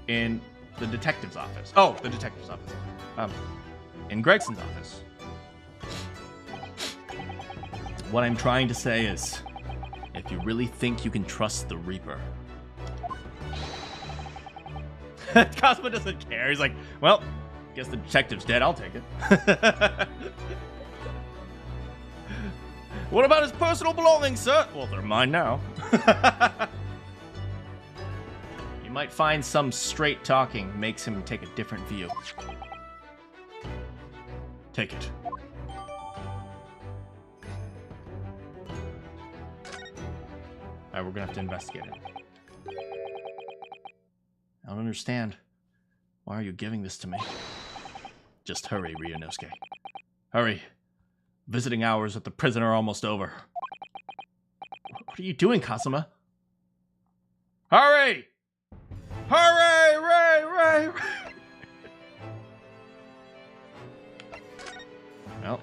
In the detective's office. Oh, the detective's office. In Gregson's office. What I'm trying to say is, if you really think you can trust the Reaper. Cosmo doesn't care. He's like, well, guess the detective's dead. I'll take it. What about his personal belongings, sir? Well, they're mine now. You might find some straight talking makes him take a different view. Take it. Alright, we're gonna have to investigate it. I don't understand. Why are you giving this to me? Just hurry, Ryunosuke. Hurry. Visiting hours at the prison are almost over. What are you doing, Kazuma? Hurry! Hurry! Ray! Well,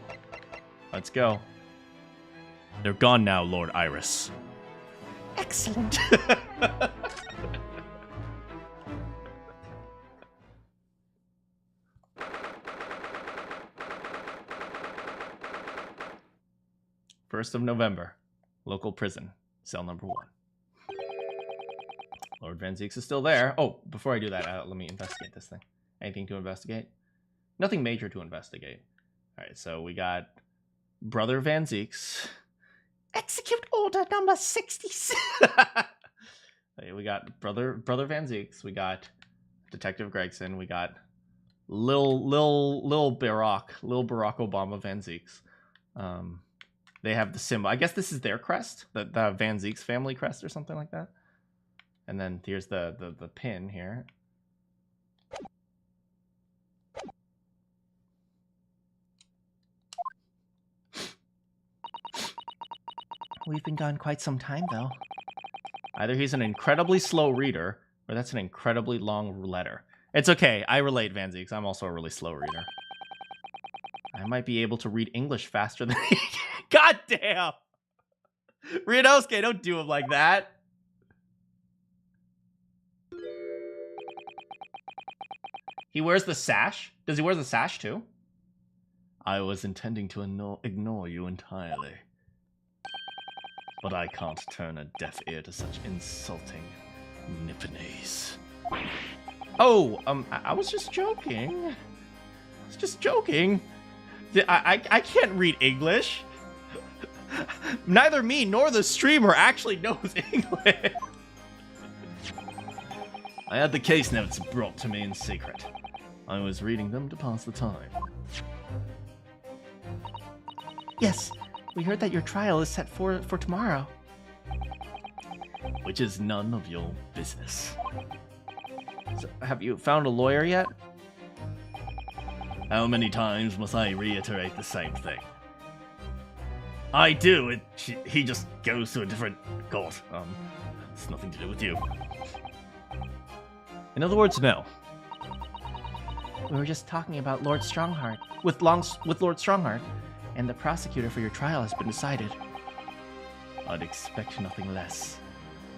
let's go. They're gone now, Lord Iris. Excellent. First of November, local prison, cell number 1. Lord Van Zeeks is still there. Oh, before I do that, let me investigate this thing. Anything to investigate? Nothing major to investigate. All right, so we got Brother Van Zeeks. Execute order number 66. We got Brother Van Zeeks. We got Detective Gregson. We got Lil Barack Obama Van Zeeks. They have the symbol. I guess this is their crest, the Van Zeeks family crest or something like that. And then here's the pin here. We've been gone quite some time, though. Either he's an incredibly slow reader, or that's an incredibly long letter. It's okay. I relate, Van Zeeks. I'm also a really slow reader. I might be able to read English faster than he can. God damn! Ryunosuke, don't do him like that. He wears the sash? Does he wear the sash too? I was intending to ignore you entirely. But I can't turn a deaf ear to such insulting Nipponese. Oh, I was just joking. I was just joking. I can't read English. Neither me nor the streamer actually knows English. I had the case notes brought to me in secret. I was reading them to pass the time. Yes, we heard that your trial is set for tomorrow. Which is none of your business. So, have you found a lawyer yet? How many times must I reiterate the same thing? I do. He just goes to a different court. It's nothing to do with you. In other words, no. We were just talking about Lord Strongheart, with Lord Strongheart, and the prosecutor for your trial has been decided. I'd expect nothing less,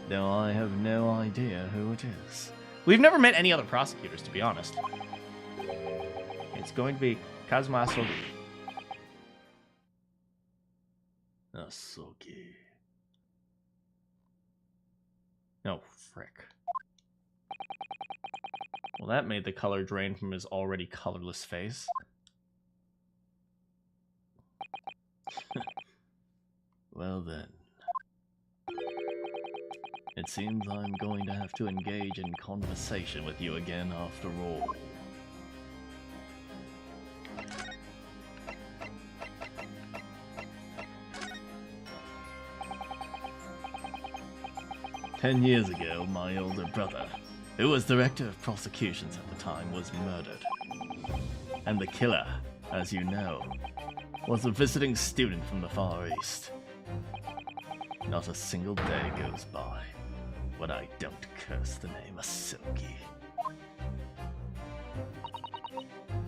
though I have no idea who it is. We've never met any other prosecutors, to be honest. It's going to be Kazuma Asogi. Asogi. Oh, frick. Well, that made the color drain from his already colorless face. Well then. It seems I'm going to have to engage in conversation with you again after all. "10 years ago, my older brother, who was director of prosecutions at the time, was murdered. And the killer, as you know, was a visiting student from the Far East. Not a single day goes by when I don't curse the name Asogi."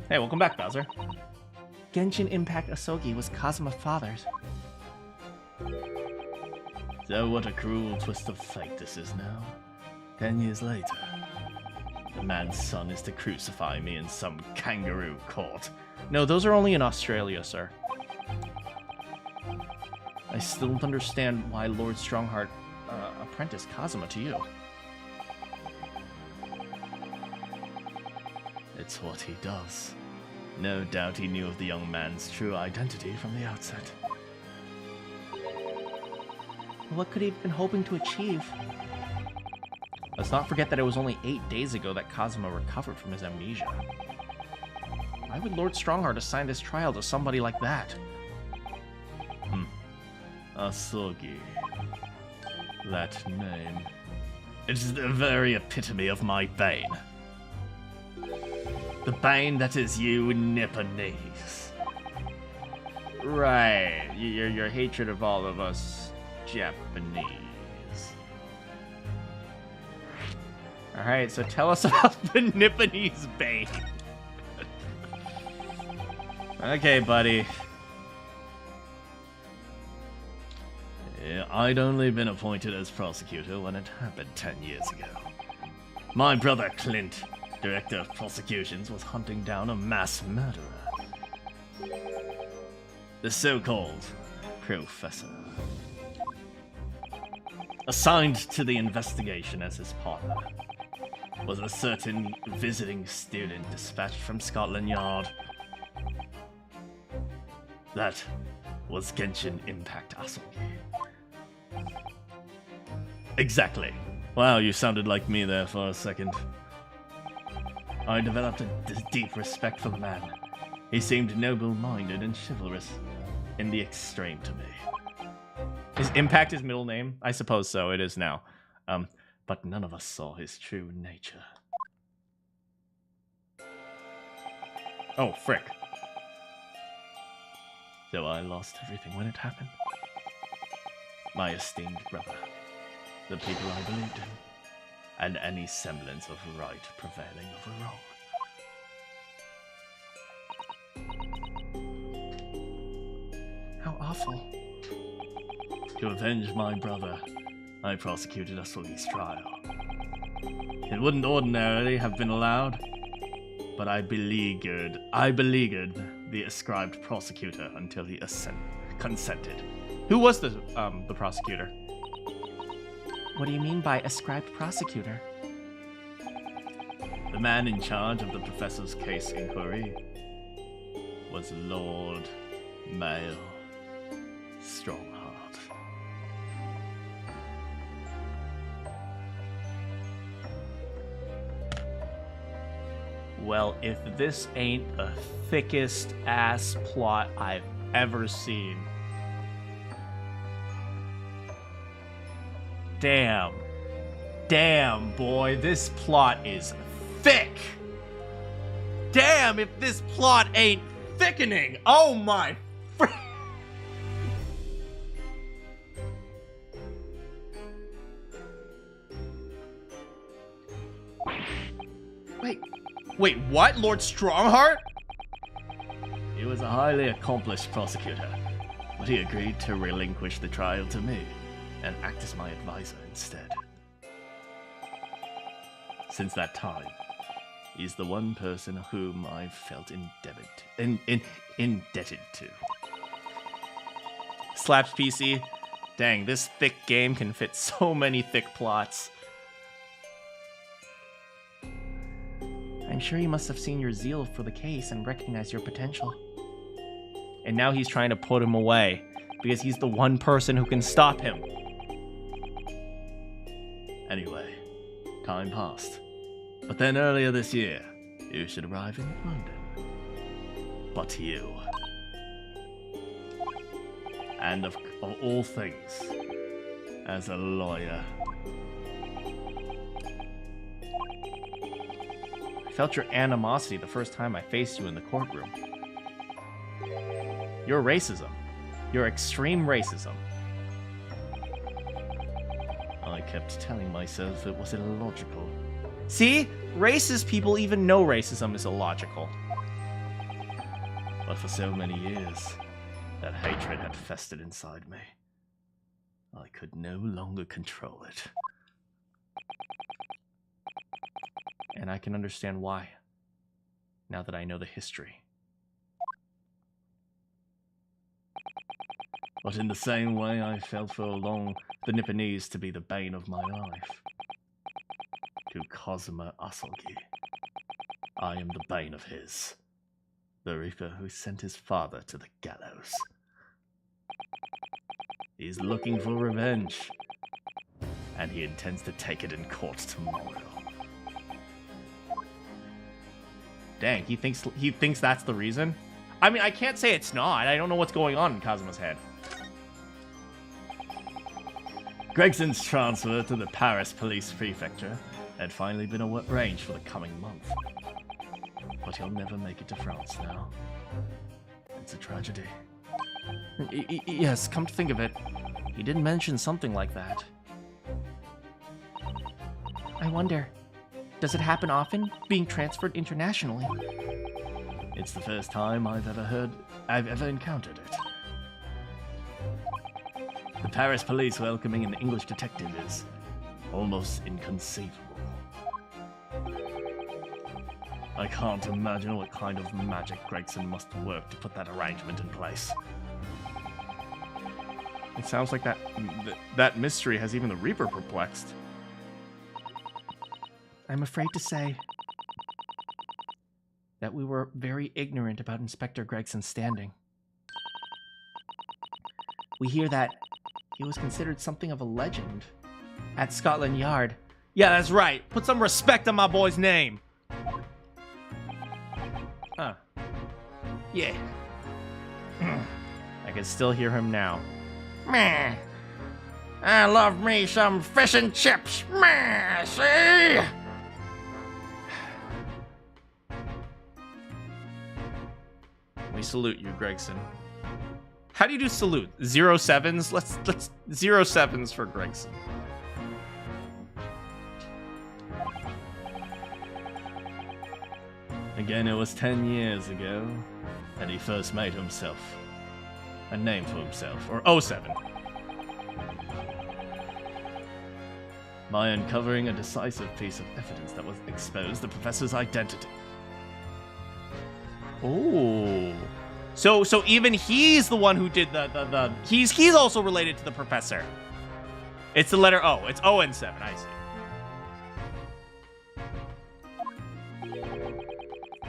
Hey, welcome back, Bowser. Genshin Impact Asogi was Kazuma's father's. So what a cruel twist of fate this is now. 10 years later, the man's son is to crucify me in some kangaroo court. No, those are only in Australia, sir. I still don't understand why Lord Strongheart apprenticed Kazuma to you. It's what he does. No doubt he knew of the young man's true identity from the outset. What could he have been hoping to achieve? Let's not forget that it was only 8 days ago that Kazuma recovered from his amnesia. Why would Lord Strongheart assign this trial to somebody like that? Asogi. That name. It is the very epitome of my bane. The bane that is you, Nipponese. Right, your hatred of all of us Japanese. Alright, so tell us about the Nipponese bane. Okay, buddy. I'd only been appointed as prosecutor when it happened 10 years ago. My brother Clint, director of prosecutions, was hunting down a mass murderer. The so-called professor. Assigned to the investigation as his partner was a certain visiting student dispatched from Scotland Yard. That was Genshin Impact Asogi. Exactly. Wow, you sounded like me there for a second. I developed a deep respect for the man. He seemed noble-minded and chivalrous in the extreme to me. Is Impact his middle name? I suppose so, it is now. But none of us saw his true nature. Oh, frick. So I lost everything when it happened. My esteemed brother, the people I believed in, and any semblance of right prevailing over wrong. How awful. To avenge my brother, I prosecuted a police trial. It wouldn't ordinarily have been allowed, but I beleaguered the ascribed prosecutor until he consented. Who was the prosecutor? What do you mean by ascribed prosecutor? The man in charge of the professor's case inquiry was Lord Male Strongheart. Well, if this ain't the thickest ass plot I've ever seen. Damn. Damn, boy, this plot is thick. Damn, if this plot ain't thickening. Oh my fr- Wait, what? Lord Strongheart? He was a highly accomplished prosecutor, but he agreed to relinquish the trial to me and act as my advisor instead. Since that time, he's the one person whom I've felt indebted to. Slaps PC. Dang, this thick game can fit so many thick plots. I'm sure he must have seen your zeal for the case and recognized your potential. And now he's trying to put him away because he's the one person who can stop him. Anyway, time passed. But then earlier this year, you should arrive in London. But you. And of all things, as a lawyer. I felt your animosity the first time I faced you in the courtroom. Your racism. Your extreme racism. I kept telling myself it was illogical. See? Racist people even know racism is illogical. But for so many years, that hatred had festered inside me. I could no longer control it. And I can understand why, now that I know the history. But in the same way, I felt for long the Nipponese to be the bane of my life. To Cosima Asogi, I am the bane of his. The Reaper who sent his father to the gallows. He's looking for revenge, and he intends to take it in court tomorrow. Dang, he thinks that's the reason? I mean, I can't say it's not. I don't know what's going on in Cosima's head. Gregson's transfer to the Paris police prefecture had finally been arranged for the coming month. But he'll never make it to France now. It's a tragedy. Yes, come to think of it, he did mention something like that. I wonder, does it happen often, being transferred internationally? It's the first time I've ever encountered it. The Paris police welcoming an English detective is almost inconceivable. I can't imagine what kind of magic Gregson must work to put that arrangement in place. It sounds like that mystery has even the Reaper perplexed. I'm afraid to say that we were very ignorant about Inspector Gregson's standing. We hear that he was considered something of a legend at Scotland Yard. Yeah, that's right. Put some respect on my boy's name. Yeah. I can still hear him now. Meh. I love me some fish and chips. Meh, see? We salute you, Gregson. How do you do salute? 07s? Let's 07s for Gregson. Again, it was 10 years ago that he first made himself a name for himself, or 07. By uncovering a decisive piece of evidence that was exposed the professor's identity. Oh. So even he's the one who did the he's also related to the professor. It's the letter O. It's O and 7, I see.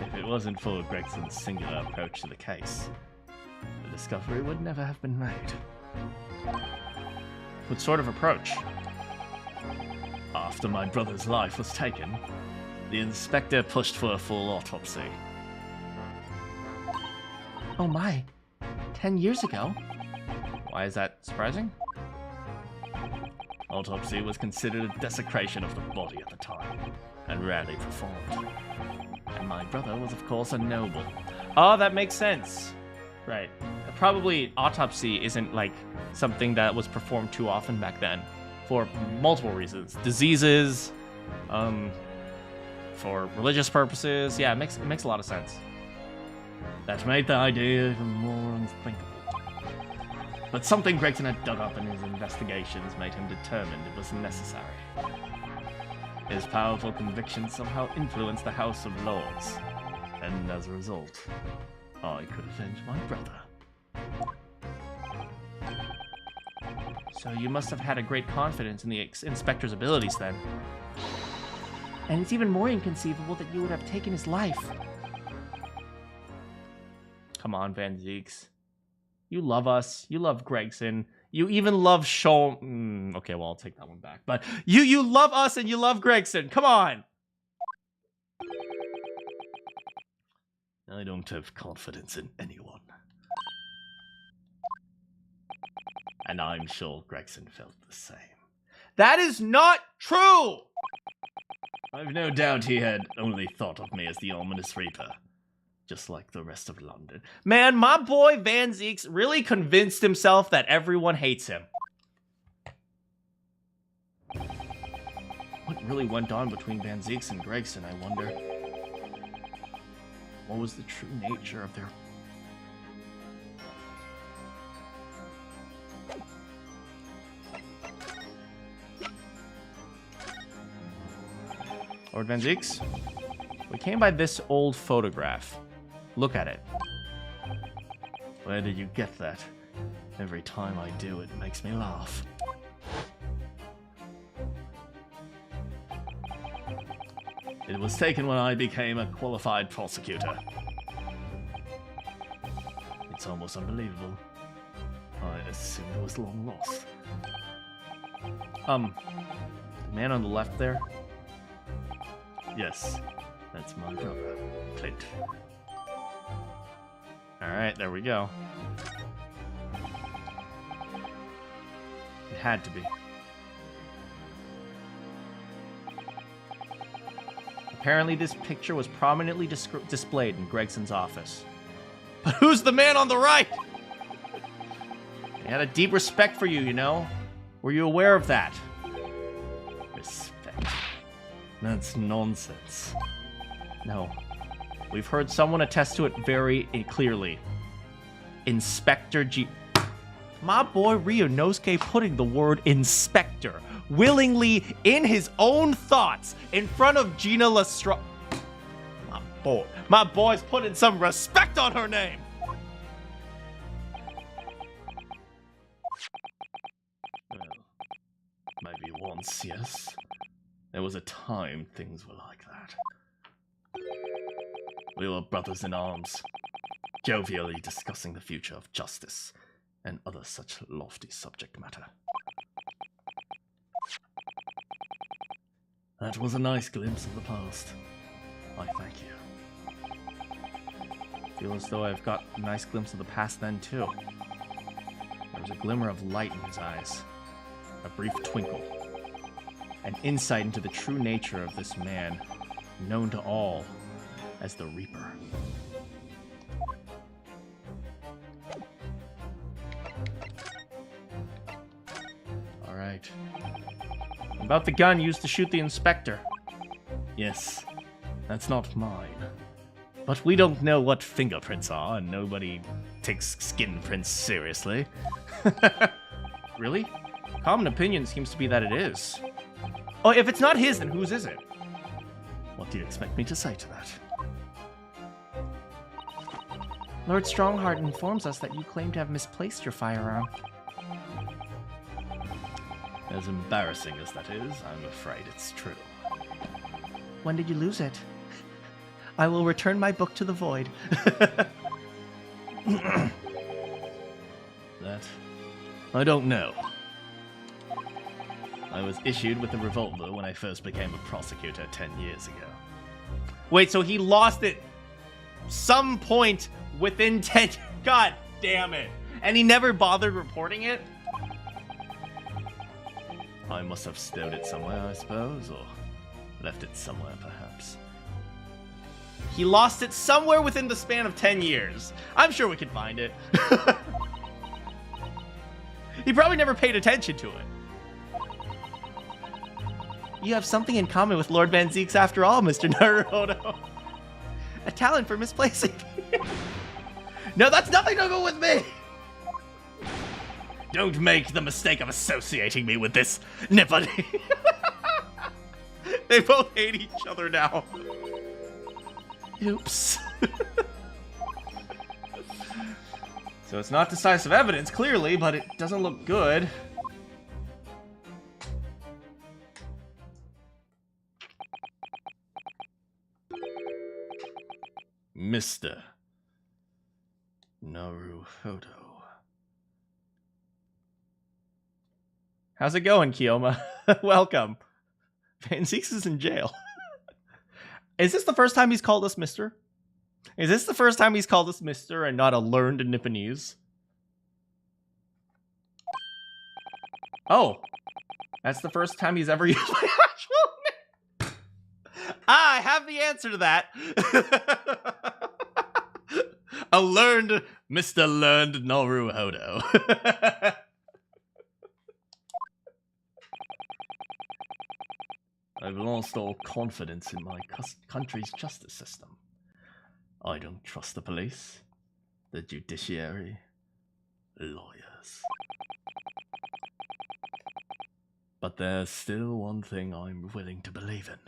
If it wasn't for Gregson's singular approach to the case, the discovery would never have been made. What sort of approach? After my brother's life was taken, the inspector pushed for a full autopsy. Oh my. 10 years ago? Why is that surprising? Autopsy was considered a desecration of the body at the time, and rarely performed. And my brother was, of course, a noble. Oh, that makes sense. Right. Probably autopsy isn't like something that was performed too often back then, for multiple reasons. Diseases, for religious purposes. Yeah, it makes a lot of sense. That made the idea even more unthinkable. But something Gregson had dug up in his investigations made him determined it was necessary. His powerful conviction somehow influenced the House of Lords, and as a result, I could avenge my brother. So you must have had a great confidence in the inspector's abilities then. And it's even more inconceivable that you would have taken his life. Come on, Van Zeeks. You love us. You love Gregson. You even love Sean. Okay, well, I'll take that one back. But you love us and you love Gregson. Come on. I don't have confidence in anyone. And I'm sure Gregson felt the same. That is not true! I've no doubt he had only thought of me as the ominous Reaper, just like the rest of London. Man, my boy Van Zeeks really convinced himself that everyone hates him. What really went on between Van Zeeks and Gregson, I wonder? What was the true nature of their... Lord Van Zeeks, we came by this old photograph. Look at it. Where did you get that? Every time I do, it makes me laugh. It was taken when I became a qualified prosecutor. It's almost unbelievable. I assumed it was long lost. The man on the left there? Yes, that's my brother, Clint. Alright, there we go. It had to be. Apparently this picture was prominently displayed in Gregson's office. But who's the man on the right? He had a deep respect for you, you know? Were you aware of that? Respect. That's nonsense. No. We've heard someone attest to it very clearly. Inspector G... My boy Ryunosuke putting the word inspector willingly in his own thoughts in front of Gina Lestrade. My boy's putting some respect on her name. Well, maybe once, yes. There was a time things were like that. We were brothers in arms, jovially discussing the future of justice and other such lofty subject matter. That was a nice glimpse of the past. I thank you. Feel as though I've got a nice glimpse of the past then, too. There was a glimmer of light in his eyes, a brief twinkle, an insight into the true nature of this man, known to all as the Reaper. Alright. About the gun used to shoot the inspector. Yes, that's not mine. But we don't know what fingerprints are, and nobody takes skin prints seriously. Really? Common opinion seems to be that it is. Oh, if it's not his, then whose is it? What do you expect me to say to that? Lord Strongheart informs us that you claim to have misplaced your firearm. As embarrassing as that is, I'm afraid it's true. When did you lose it? I will return my book to the void. That... I don't know. I was issued with a revolver when I first became a prosecutor 10 years ago. Wait, so he lost it some point within 10... God damn it. And he never bothered reporting it? I must have stowed it somewhere, I suppose, or left it somewhere, perhaps. He lost it somewhere within the span of 10 years. I'm sure we can find it. He probably never paid attention to it. You have something in common with Lord Van Zeeks after all, Mr. Naruhodo. A talent for misplacing. No, that's nothing to do with me! Don't make the mistake of associating me with this Nipponi. They both hate each other now. Oops. So it's not decisive evidence, clearly, but it doesn't look good. Mr. Naruhodo. How's it going, Kiyoma? Welcome. Van Zeeks is in jail. Is this the first time he's called us Mr.? Is this the first time he's called us Mr. and not a learned Nipponese? Oh. That's the first time he's ever used my actual name. I have the answer to that. A learned Mr. Learned Naruhodo. I've lost all confidence in my country's justice system. I don't trust the police, the judiciary, lawyers. But there's still one thing I'm willing to believe in.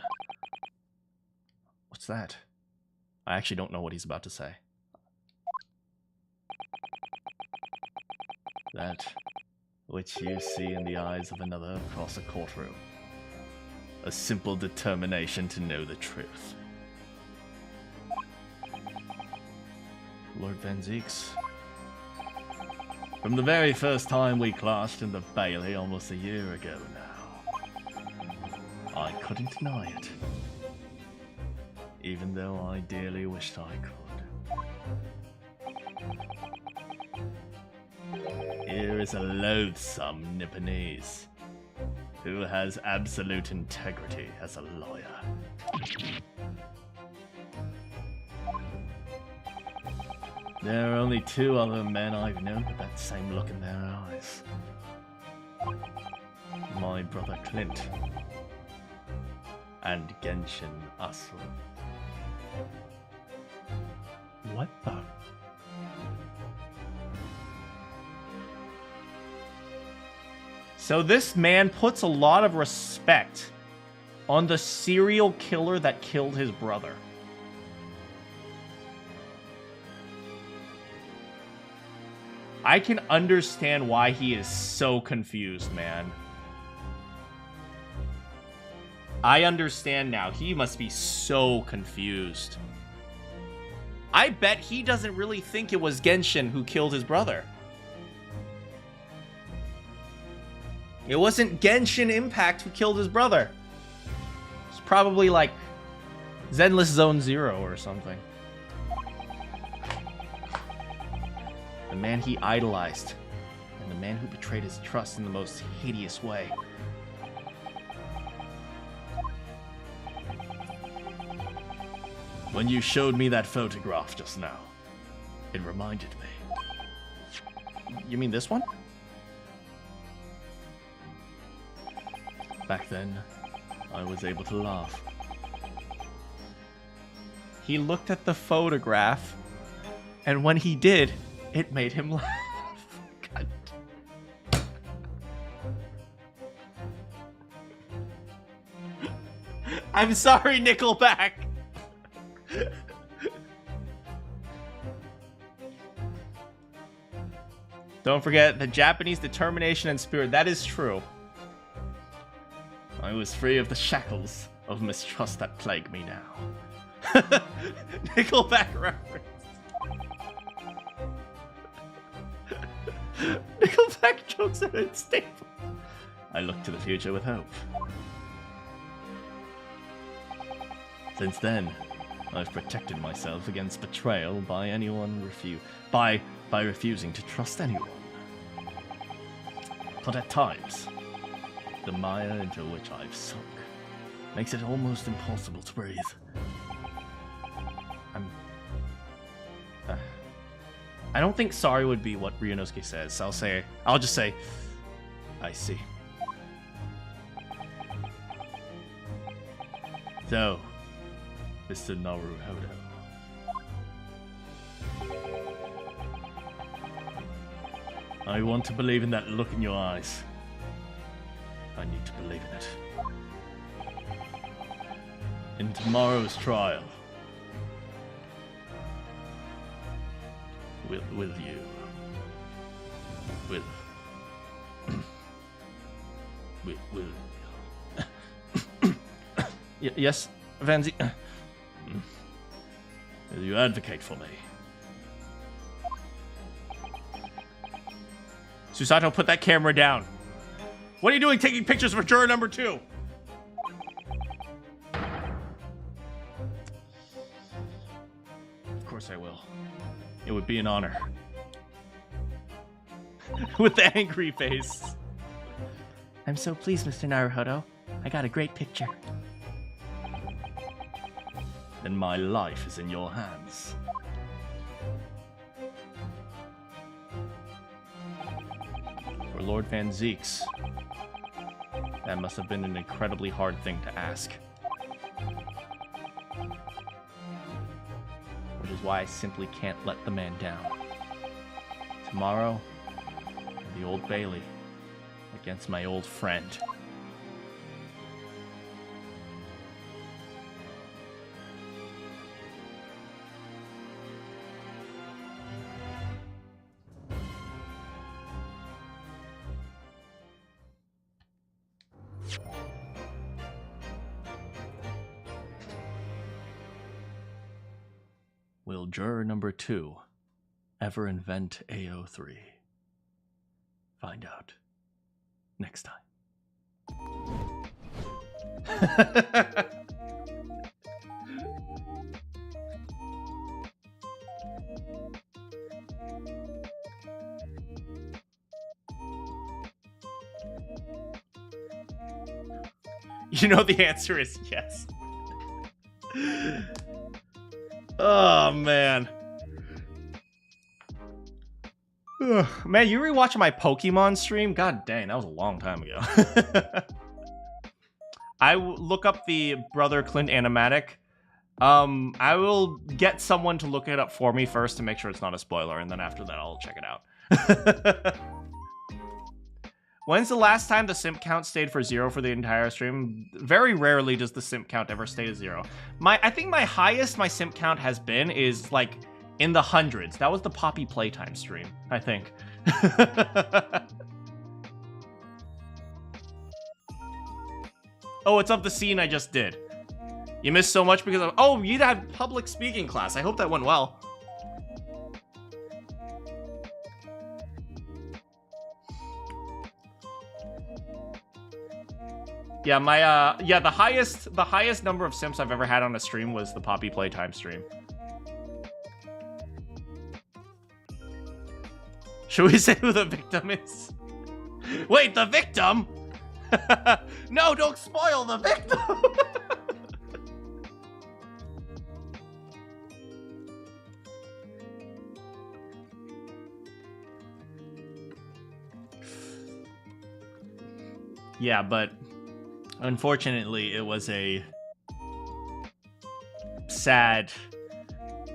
What's that? I actually don't know what he's about to say. That which you see in the eyes of another across a courtroom. A simple determination to know the truth. Lord Van Zeeks. From the very first time we clashed in the Bailey almost a year ago now, I couldn't deny it. Even though I dearly wished I could. Here is a loathsome Nipponese who has absolute integrity as a lawyer. There are only two other men I've known with that same look in their eyes. My brother Clint and Genshin Asura. What the? So this man puts a lot of respect on the serial killer that killed his brother. I can understand why he is so confused, man. I understand now. He must be so confused. I bet he doesn't really think it was Genshin who killed his brother. It wasn't Genshin Impact who killed his brother. It's probably like Zenless Zone Zero or something. The man he idolized. And the man who betrayed his trust in the most hideous way. When you showed me that photograph just now, it reminded me. You mean this one? Back then, I was able to laugh. He looked at the photograph, and when he did, it made him laugh. God. I'm sorry, Nickelback. Don't forget the Japanese determination and spirit. That is true. I was free of the shackles of mistrust that plague me now. Nickelback reference. Nickelback jokes are unstable. I look to the future with hope. Since then, I've protected myself against betrayal by anyone by refusing to trust anyone. But at times, the mire into which I've sunk makes it almost impossible to breathe. I don't think sorry would be what Ryunosuke says. I'll just say, I see. So, Mr. Naruhodo. I want to believe in that look in your eyes. I need to believe in it. In tomorrow's trial, will you? Yes, Vanzi. Will you advocate for me? Susato, put that camera down. What are you doing taking pictures for juror number 2? Of course I will. It would be an honor. With the angry face. I'm so pleased, Mr. Naruhodo. I got a great picture. Then my life is in your hands. For Lord Van Zeeks, that must have been an incredibly hard thing to ask. Which is why I simply can't let the man down. Tomorrow, the Old Bailey against my old friend. Will juror number 2 ever invent AO3? Find out next time. You know the answer is yes. Oh, man. Ugh. Man, you rewatching my Pokemon stream? God dang, that was a long time ago. I look up the Brother Clint animatic. I will get someone to look it up for me first to make sure it's not a spoiler, and then after that I'll check it out. When's the last time the simp count stayed for 0 for the entire stream? Very rarely does the simp count ever stay to 0. I think my highest my simp count has been is like in the hundreds. That was the Poppy Playtime stream, I think. Oh, it's of the scene I just did. You missed so much because of... Oh, you had public speaking class. I hope that went well. Yeah, the highest number of simps I've ever had on a stream was the Poppy Playtime stream. Should we say who the victim is? Wait, the victim? No, don't spoil the victim. Yeah, but unfortunately, it was a sad...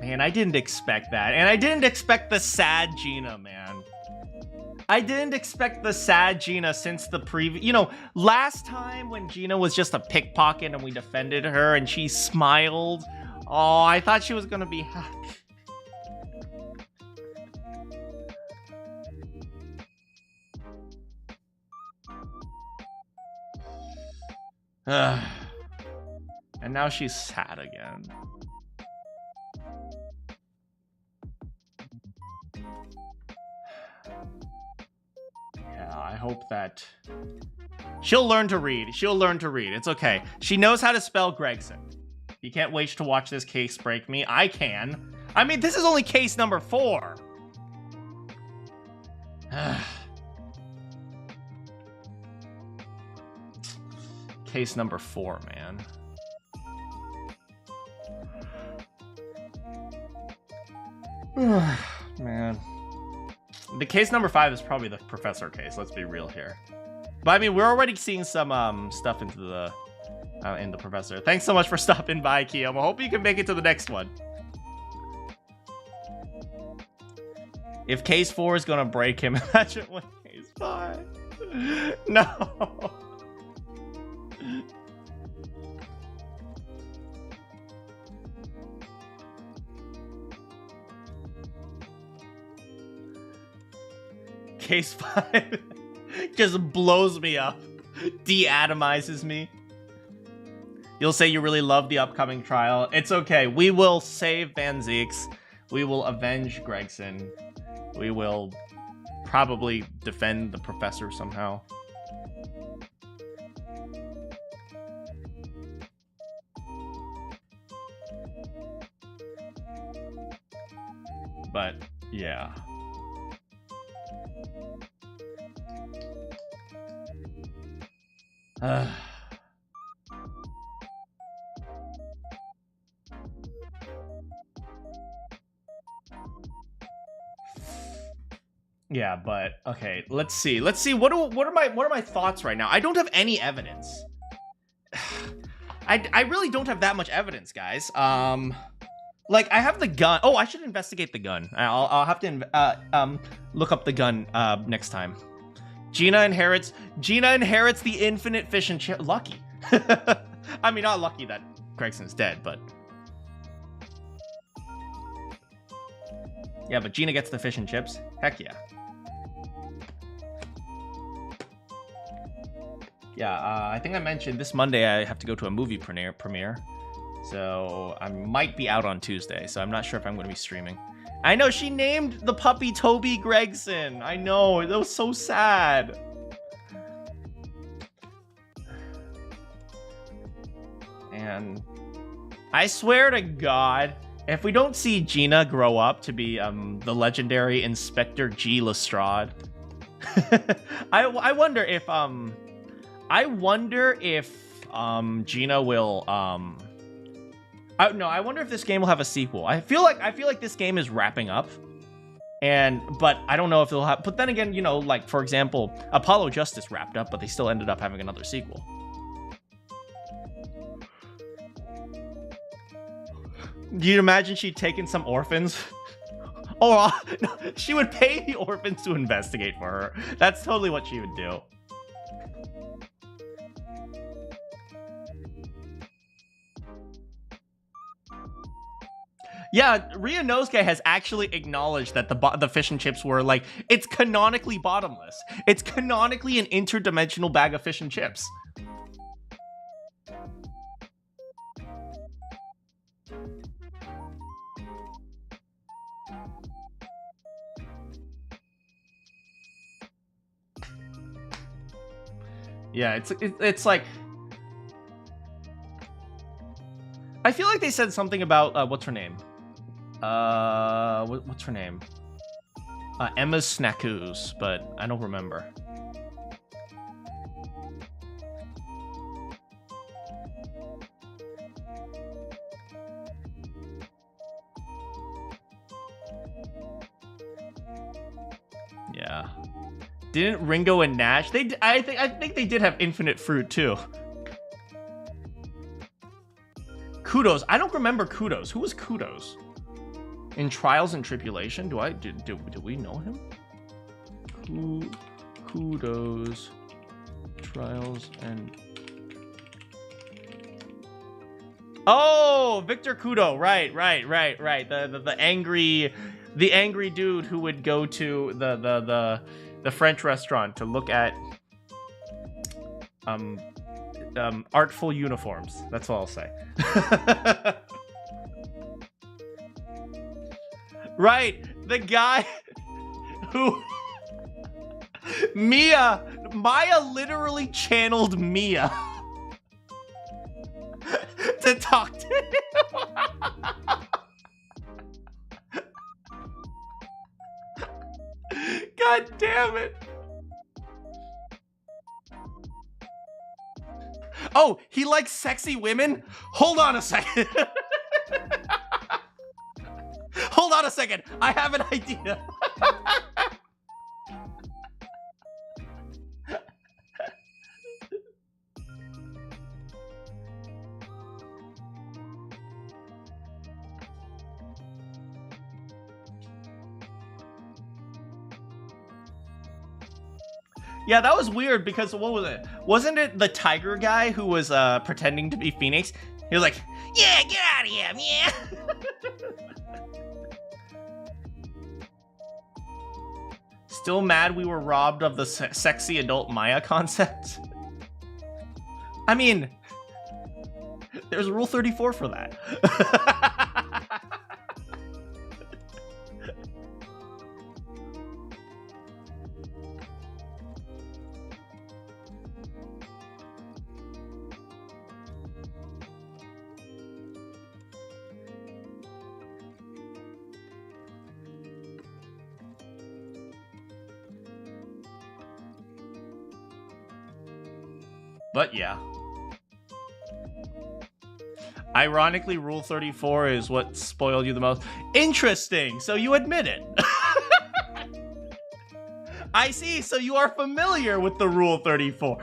Man, I didn't expect that. And I didn't expect the sad Gina, man. I didn't expect the sad Gina since the previous... You know, last time when Gina was just a pickpocket and we defended her and she smiled. Oh, I thought she was gonna be happy. And now she's sad again. Yeah, I hope that she'll learn to read. She'll learn to read. It's okay. She knows how to spell Gregson. You can't wait to watch this case break me. I can. I mean, this is only case number 4. Case number 4, man. Man. The case number 5 is probably the professor case, let's be real here. But I mean, we're already seeing some stuff into the in the professor. Thanks so much for stopping by, Kiyom. I hope you can make it to the next one. If case 4 is gonna break him, imagine what case 5. No. Case 5 just blows me up, de-atomizes me. You'll say you really love the upcoming trial. It's okay. We will save Van Zeeks. We will avenge Gregson. We will probably defend the professor somehow. But, yeah. Yeah, but okay, let's see. What are my thoughts right now? I don't have any evidence. I really don't have that much evidence, guys. Like, I have the gun. Oh, I should investigate the gun. I'll have to look up the gun next time. Gina inherits the infinite fish and chip. Lucky. I mean, not lucky that Gregson's dead, but yeah, but Gina gets the fish and chips. Heck yeah. Yeah, I think I mentioned this Monday I have to go to a movie premiere. So I might be out on Tuesday, so I'm not sure if I'm going to be streaming. I know, she named the puppy Toby Gregson. I know, that was so sad. And I swear to God, if we don't see Gina grow up to be the legendary Inspector G. Lestrade, I wonder if Gina will I wonder if this game will have a sequel. I feel like this game is wrapping up, but I don't know if it'll have. But then again, you know, like for example, Apollo Justice wrapped up, but they still ended up having another sequel. Do you imagine she'd taken some orphans? Or no, she would pay the orphans to investigate for her. That's totally what she would do. Yeah, Ryunosuke has actually acknowledged that the fish and chips were like, it's canonically bottomless. It's canonically an interdimensional bag of fish and chips. Yeah, it's like, I feel like they said something about what's her name? What's her name? Emma's Snackoos, but I don't remember. Yeah. Didn't Ringo and Nash? I think they did have Infinite Fruit too. Kudos. I don't remember Kudos. Who was Kudos? In Trials and Tribulation? Do we know him? Kudos. Trials and... Oh, Victor Kudo. Right. The angry dude who would go to the French restaurant to look at artful uniforms. That's all I'll say. Right, the guy who Maya literally channeled Mia to talk to him. God damn it. Oh, he likes sexy women? Hold on a second. Hold on a second. I have an idea. Yeah, that was weird because what was it? Wasn't it the tiger guy who was pretending to be Phoenix? He was like, "Yeah, get out of here, yeah." Still mad we were robbed of the sexy adult Maya concept? I mean, there's Rule 34 for that. But yeah. Ironically, Rule 34 is what spoiled you the most. Interesting, so you admit it. I see, so you are familiar with the Rule 34.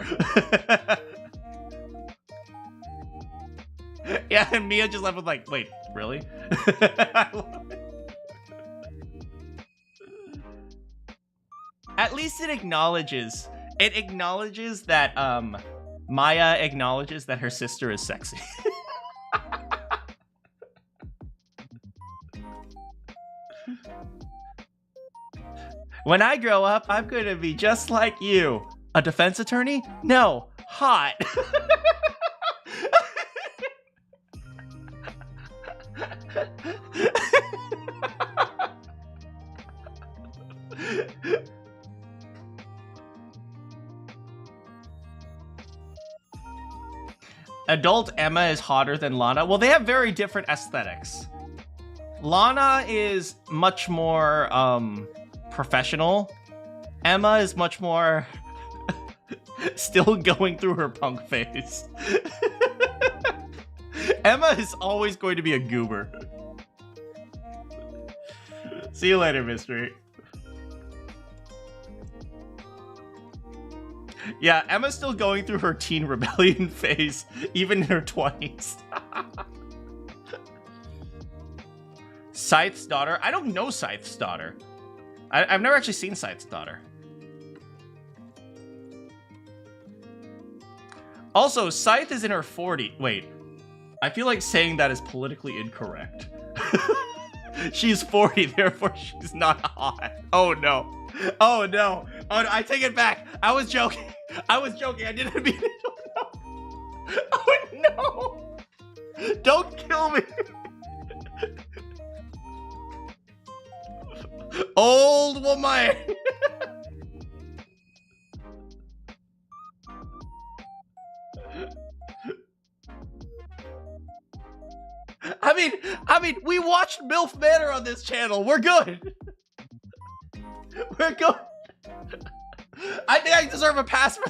Yeah, and Mia just left with like, wait, really? I love it. At least it acknowledges that, Maya acknowledges that her sister is sexy. When I grow up, I'm going to be just like you. A defense attorney? No, hot. Adult Emma is hotter than Lana. Well, they have very different aesthetics. Lana is much more professional. Emma is much more still going through her punk phase. Emma is always going to be a goober. See you later, Mystery. Yeah, Emma's still going through her teen rebellion phase, even in her 20s. Scythe's daughter? I don't know Scythe's daughter. I've never actually seen Scythe's daughter. Also, Scythe is in her 40s. Wait, I feel like saying that is politically incorrect. She's 40, therefore she's not hot. Oh no. Oh no. Oh no, I take it back. I was joking. I was joking. I didn't mean it. Oh no. Oh no. Don't kill me. Old woman. I mean, we watched MILF Manor on this channel. We're good. We're going. I think I deserve a pass for.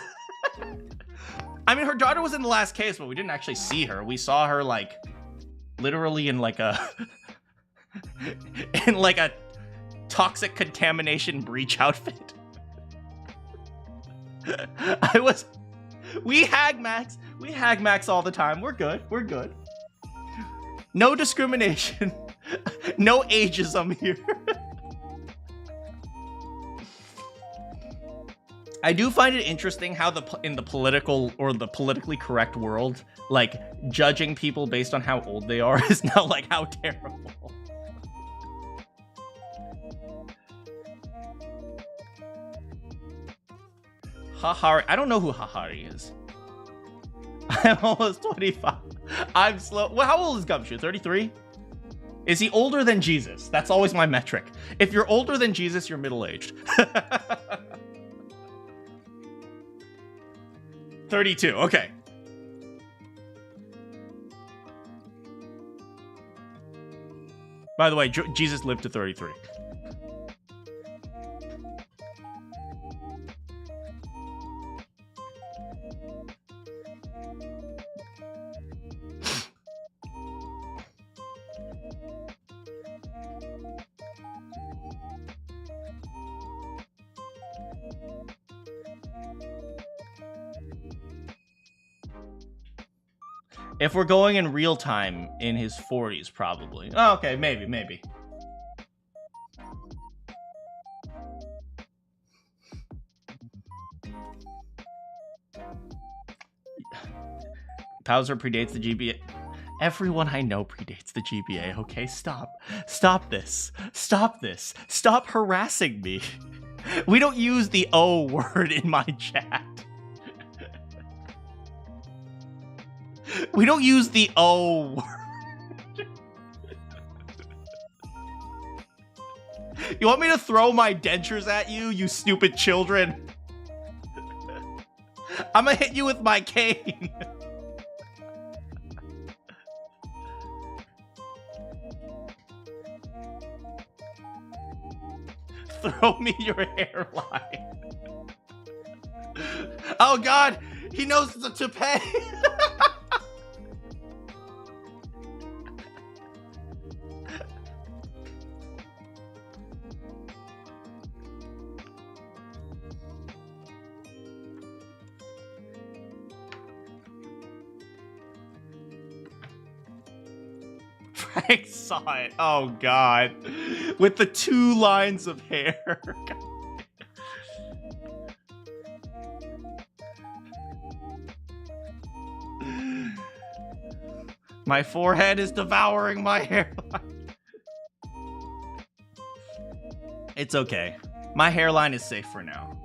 I mean, her daughter was in the last case, but we didn't actually see her. We saw her like, literally in like a, in like a toxic contamination breach outfit. We hag max all the time. We're good. We're good. No discrimination. No ageism here. I do find it interesting how in the political or the politically correct world, like judging people based on how old they are is now like how terrible. Hahari, I don't know who Hahari is. I'm almost 25. I'm slow. Well, how old is Gumshoe? 33? Is he older than Jesus? That's always my metric. If you're older than Jesus, you're middle-aged. 32, okay. By the way, Jesus lived to 33. If we're going in real time, in his 40s, probably. Oh, okay, maybe. Bowser predates the GBA. Everyone I know predates the GBA, okay? Stop. Stop this. Stop this. Stop harassing me. We don't use the O word in my chat. We don't use the O word. You want me to throw my dentures at you, you stupid children? I'm gonna hit you with my cane. Throw me your hairline. Oh God, he knows it's a toupee. Frank saw it. Oh God, with the 2 lines of hair. My forehead is devouring my hairline. It's okay. My hairline is safe for now.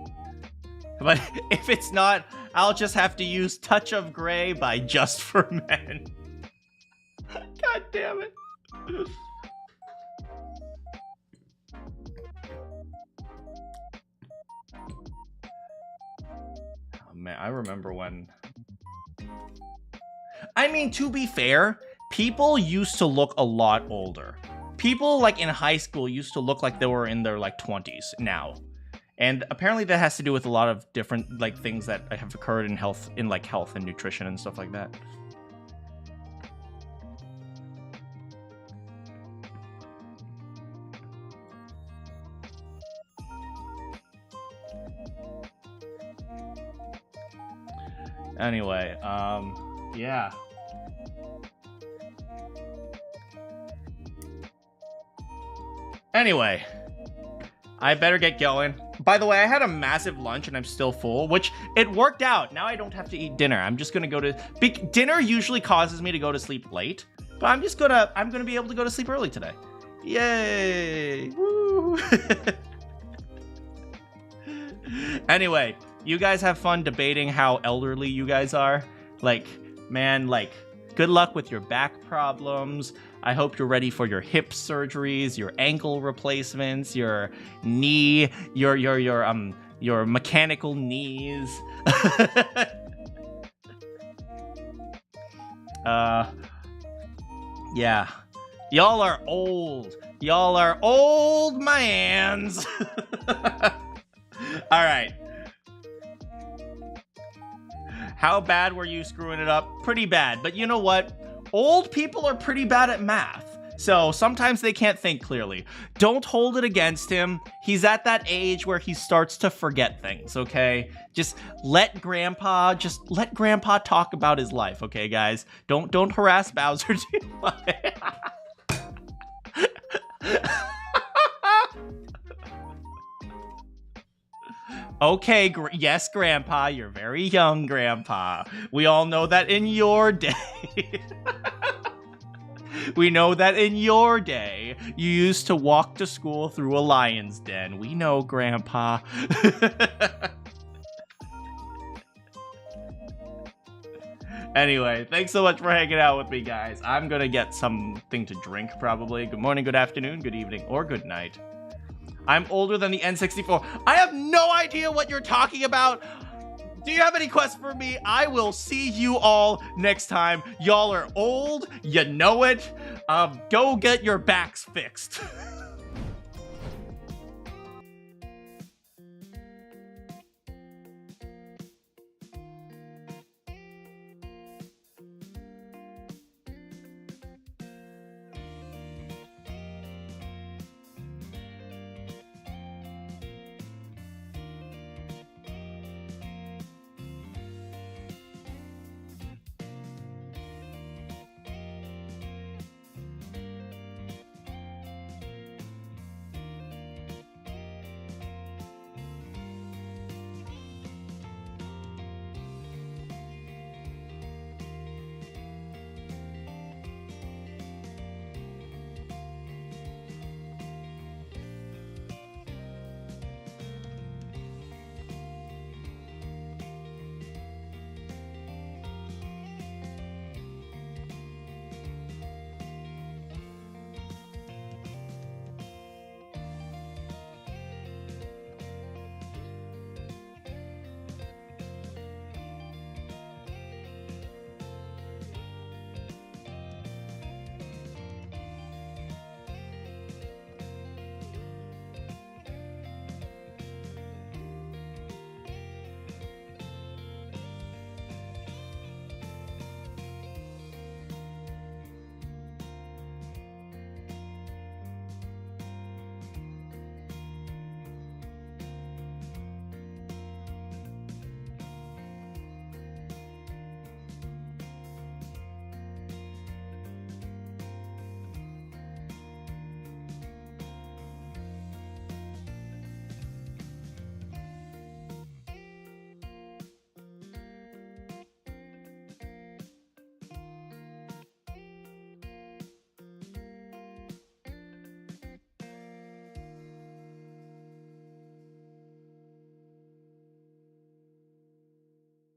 But if it's not, I'll just have to use Touch of Grey by Just for Men. God damn it. Oh man, I remember when... I mean, to be fair, people used to look a lot older. People like in high school used to look like they were in their like 20s now. And apparently that has to do with a lot of different like things that have occurred in health and nutrition and stuff like that. Anyway, yeah. Anyway, I better get going. By the way, I had a massive lunch and I'm still full, which it worked out. Now I don't have to eat dinner. I'm just gonna go to... Dinner usually causes me to go to sleep late, but I'm gonna be able to go to sleep early today. Yay! Woo! Anyway, you guys have fun debating how elderly you guys are. Like, man, like, good luck with your back problems. I hope you're ready for your hip surgeries, your ankle replacements, your knee, your mechanical knees. Yeah. Y'all are old. Y'all are old mans. All right. How bad were you screwing it up? Pretty bad. But you know what? Old people are pretty bad at math. So sometimes they can't think clearly. Don't hold it against him. He's at that age where he starts to forget things, okay? Just let Grandpa talk about his life, okay, guys? Don't harass Bowser too much. Okay, yes, Grandpa, you're very young, Grandpa. We all know that in your day. We know that in your day, you used to walk to school through a lion's den. We know, Grandpa. Anyway, thanks so much for hanging out with me, guys. I'm gonna get something to drink, probably. Good morning, good afternoon, good evening, or good night. I'm older than the N64. I have no idea what you're talking about. Do you have any quests for me? I will see you all next time. Y'all are old. You know it. Go get your backs fixed.